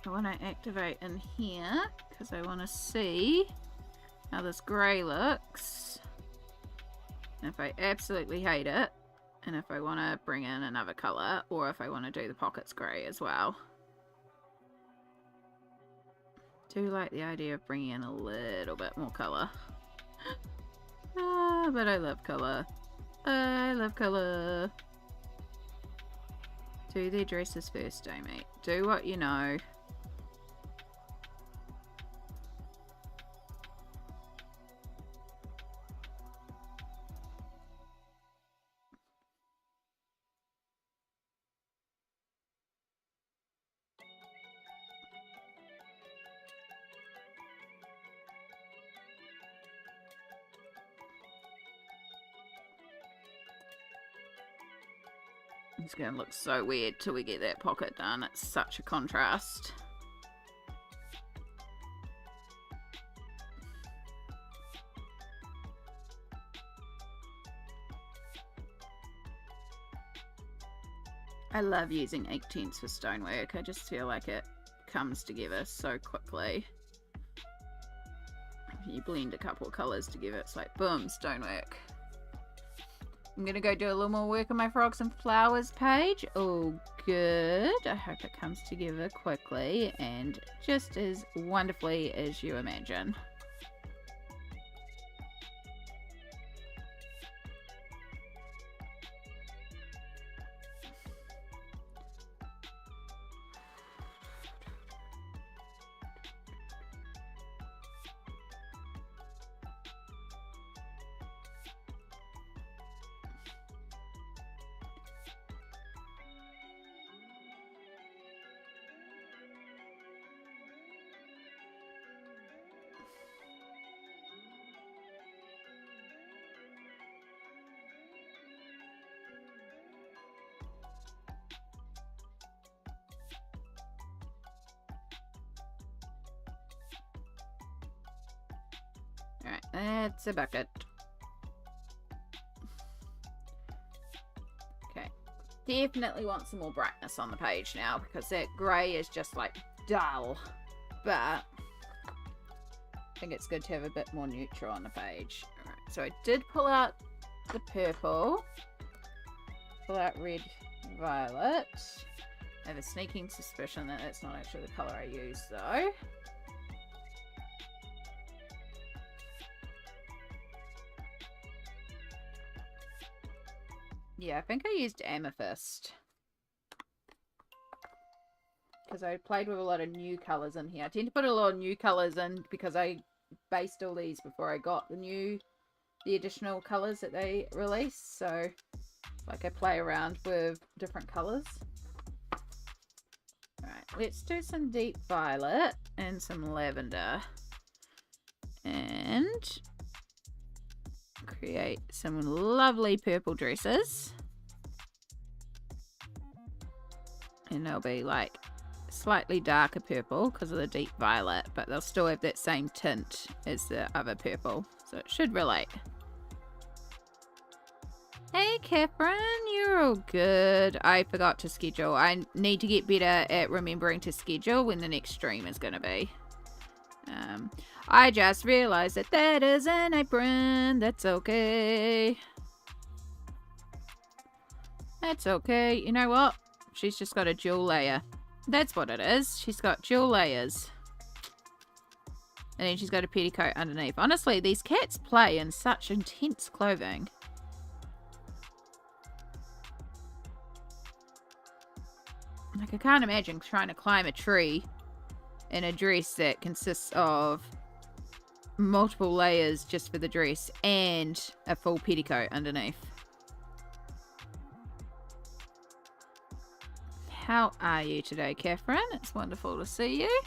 I want to activate in here because I want to see how this grey looks. And if I absolutely hate it, and if I want to bring in another colour, or if I want to do the pockets grey as well. Do like the idea of bringing in a little bit more colour. But I love colour. I love colour. Do their dresses first, Amy. Do what you know. It's going to look so weird till we get that pocket done. It's such a contrast. I love using Inktense for stonework. I just feel like it comes together so quickly. You blend a couple of colours together, it's like boom, stonework. I'm gonna go do a little more work on my frogs and flowers page. Oh, good. I hope it comes together quickly and just as wonderfully as you imagine. Alright, that's a bucket. Okay, definitely want some more brightness on the page now because that grey is just like dull. But I think it's good to have a bit more neutral on the page. Alright, so I did pull out the purple, pull out red, violet. I have a sneaking suspicion that that's not actually the colour I used though. Yeah, I think I used amethyst. Because I played with a lot of new colours in here. I tend to put a lot of new colours in because I based all these before I got the additional colours that they release. So, like I play around with different colours. Alright, let's do some deep violet and some lavender. And create some lovely purple dresses. And they'll be like slightly darker purple because of the deep violet, but they'll still have that same tint as the other purple, so it should relate. Hey Catherine, you're all good. I forgot to schedule. I need to get better at remembering to schedule when the next stream is going to be. I just realized that is an apron. That's okay. That's okay. You know what? She's just got a dual layer. That's what it is. She's got dual layers. And then she's got a petticoat underneath. Honestly, these cats play in such intense clothing. Like, I can't imagine trying to climb a tree in a dress that consists of multiple layers just for the dress and a full petticoat underneath. How are you today, Catherine? It's wonderful to see you.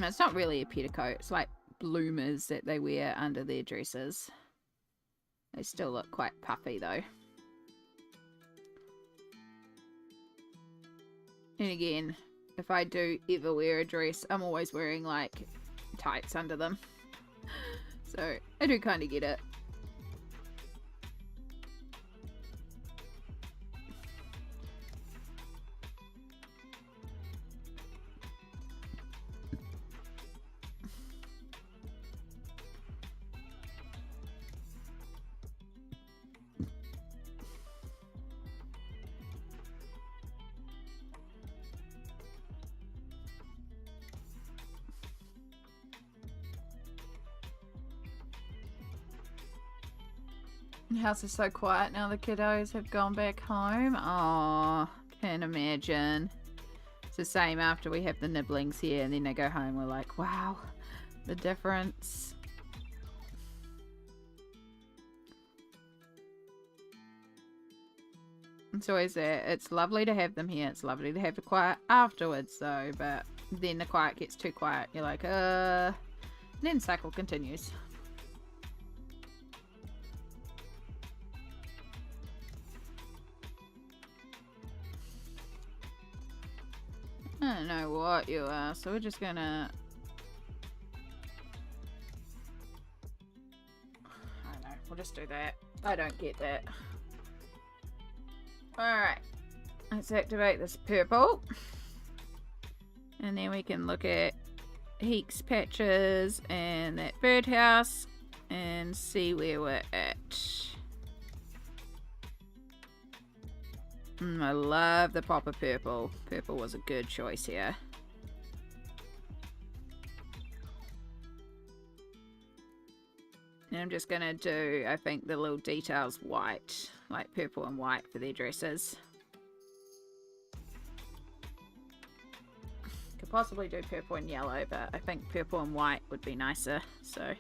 It's not really a petticoat. It's like bloomers that they wear under their dresses. They still look quite puffy though. And again, if I do ever wear a dress, I'm always wearing like tights under them. So I do kind of get it. The house is so quiet now the kiddos have gone back home. Oh, can't imagine. It's the same after we have the nibblings here and then they go home. We're like, wow, the difference. It's always that. It's lovely to have them here. It's lovely to have the quiet afterwards though, but then the quiet gets too quiet. You're like, and then the cycle continues. I don't know what you are, so we're just gonna... I don't know, we'll just do that. I don't get that. Alright, let's activate this purple. And then we can look at Heek's patches and that birdhouse and see where we're at. I love the pop of purple. Purple was a good choice here. And I'm just gonna do, I think, the little details white, like purple and white for their dresses. Could possibly do purple and yellow, but I think purple and white would be nicer, so...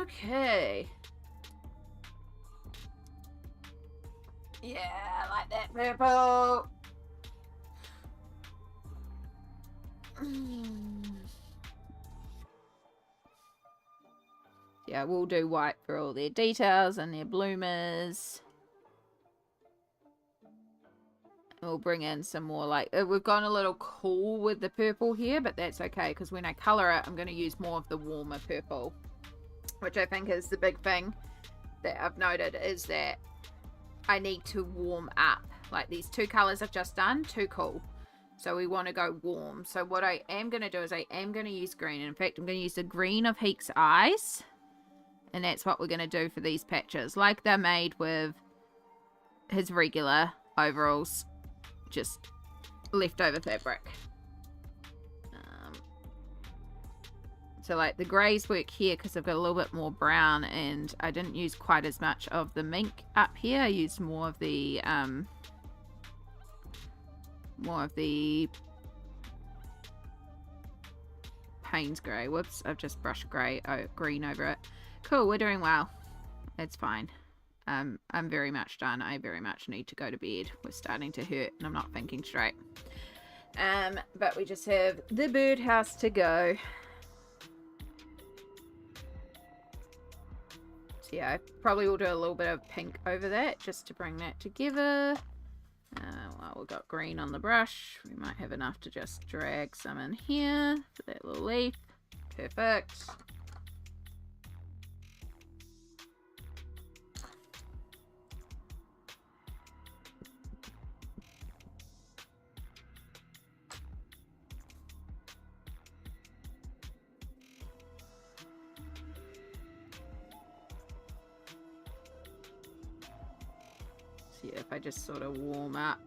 Okay. Yeah, I like that purple. Yeah, we'll do white for all their details and their bloomers. We'll bring in some more, like, we've gone a little cool with the purple here, but that's okay, because when I colour it, I'm going to use more of the warmer purple. Which I think is the big thing that I've noted, is that I need to warm up. Like these two colours I've just done, too cool. So we want to go warm. So what I am going to do is I am going to use green. In fact, I'm going to use the green of Heek's eyes. And that's what we're going to do for these patches. Like they're made with his regular overalls. Just leftover fabric. So like the greys work here because I've got a little bit more brown. And I didn't use quite as much of the mink up here. I used more of the Payne's grey. Whoops, I've just brushed green over it. Cool, we're doing well. It's fine. I'm very much done. I very much need to go to bed. We're starting to hurt and I'm not thinking straight. But we just have the birdhouse to go. So yeah, I probably will do a little bit of pink over that just to bring that together. Well, we've got green on the brush. We might have enough to just drag some in here for that little leaf. Perfect. Yeah, if I just sort of warm up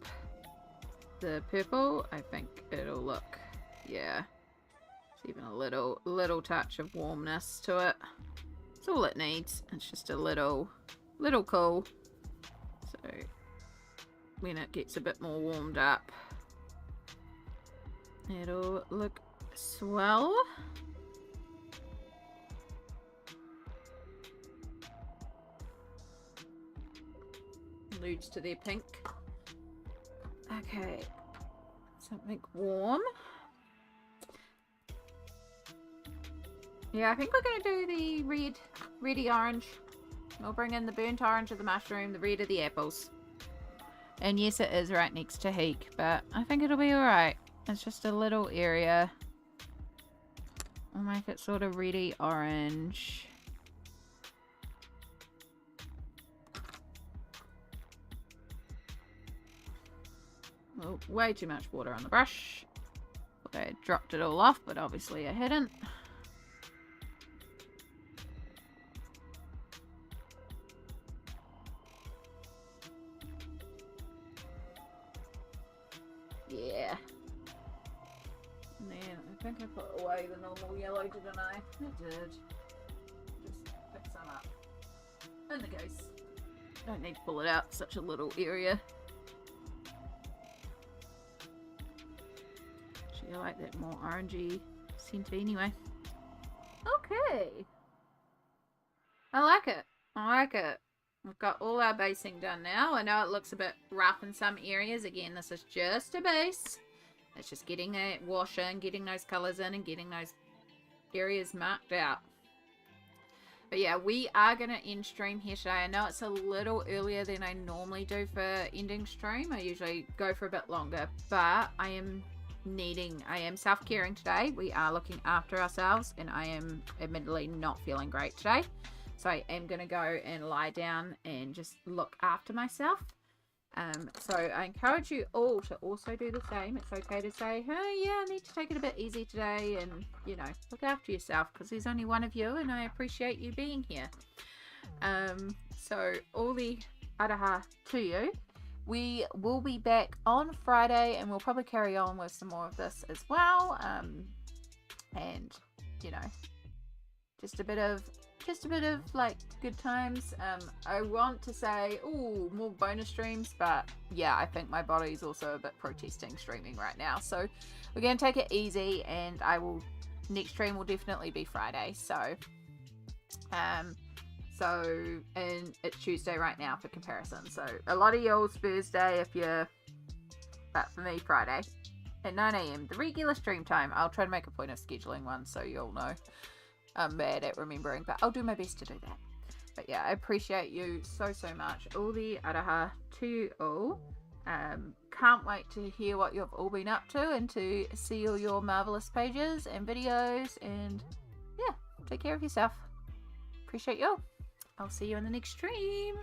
the purple, I think it'll look, yeah, it's even a little touch of warmness to it. It's all it needs. It's just a little cool. So when it gets a bit more warmed up, it'll look swell. Alludes to their pink. Okay, something warm. Yeah, I think we're going to do the reddy orange. We'll bring in the burnt orange of the mushroom, the red of the apples. And yes, it is right next to Heek, but I think it'll be alright. It's just a little area. We'll make it sort of reddy orange. Oh, way too much water on the brush. I dropped it all off, but obviously I hadn't. Yeah. And then I think I put away the normal yellow, didn't I? I did. Just pick some up. In the case. Don't need to pull it out, such a little area. I like that more orangey scent anyway. Okay. I like it. I like it. We've got all our basing done now. I know it looks a bit rough in some areas. Again, this is just a base. It's just getting that wash in, getting those colours in, and getting those areas marked out. But yeah, we are going to end stream here today. I know it's a little earlier than I normally do for ending stream. I usually go for a bit longer, but I am self-caring today. We are looking after ourselves, and I am admittedly not feeling great today. So I am going to go and lie down and just look after myself. So I encourage you all to also do the same. It's okay to say, hey, yeah, I need to take it a bit easy today, and, you know, look after yourself, because there's only one of you, and I appreciate you being here. So all the araha to you. We will be back on Friday, and we'll probably carry on with some more of this as well. And, you know, just a bit of like good times. I want to say, ooh, more bonus streams, but yeah, I think my body's also a bit protesting streaming right now. So we're going to take it easy, and next stream will definitely be Friday. So, and it's Tuesday right now for comparison. So a lot of y'all's Thursday but for me, Friday at 9 AM, the regular stream time. I'll try to make a point of scheduling one so you'll know. I'm bad at remembering, but I'll do my best to do that. But yeah, I appreciate you so much. All the araha to you all. Can't wait to hear what you've all been up to, and to see all your marvelous pages and videos, and yeah, take care of yourself. Appreciate you all. I'll see you in the next stream.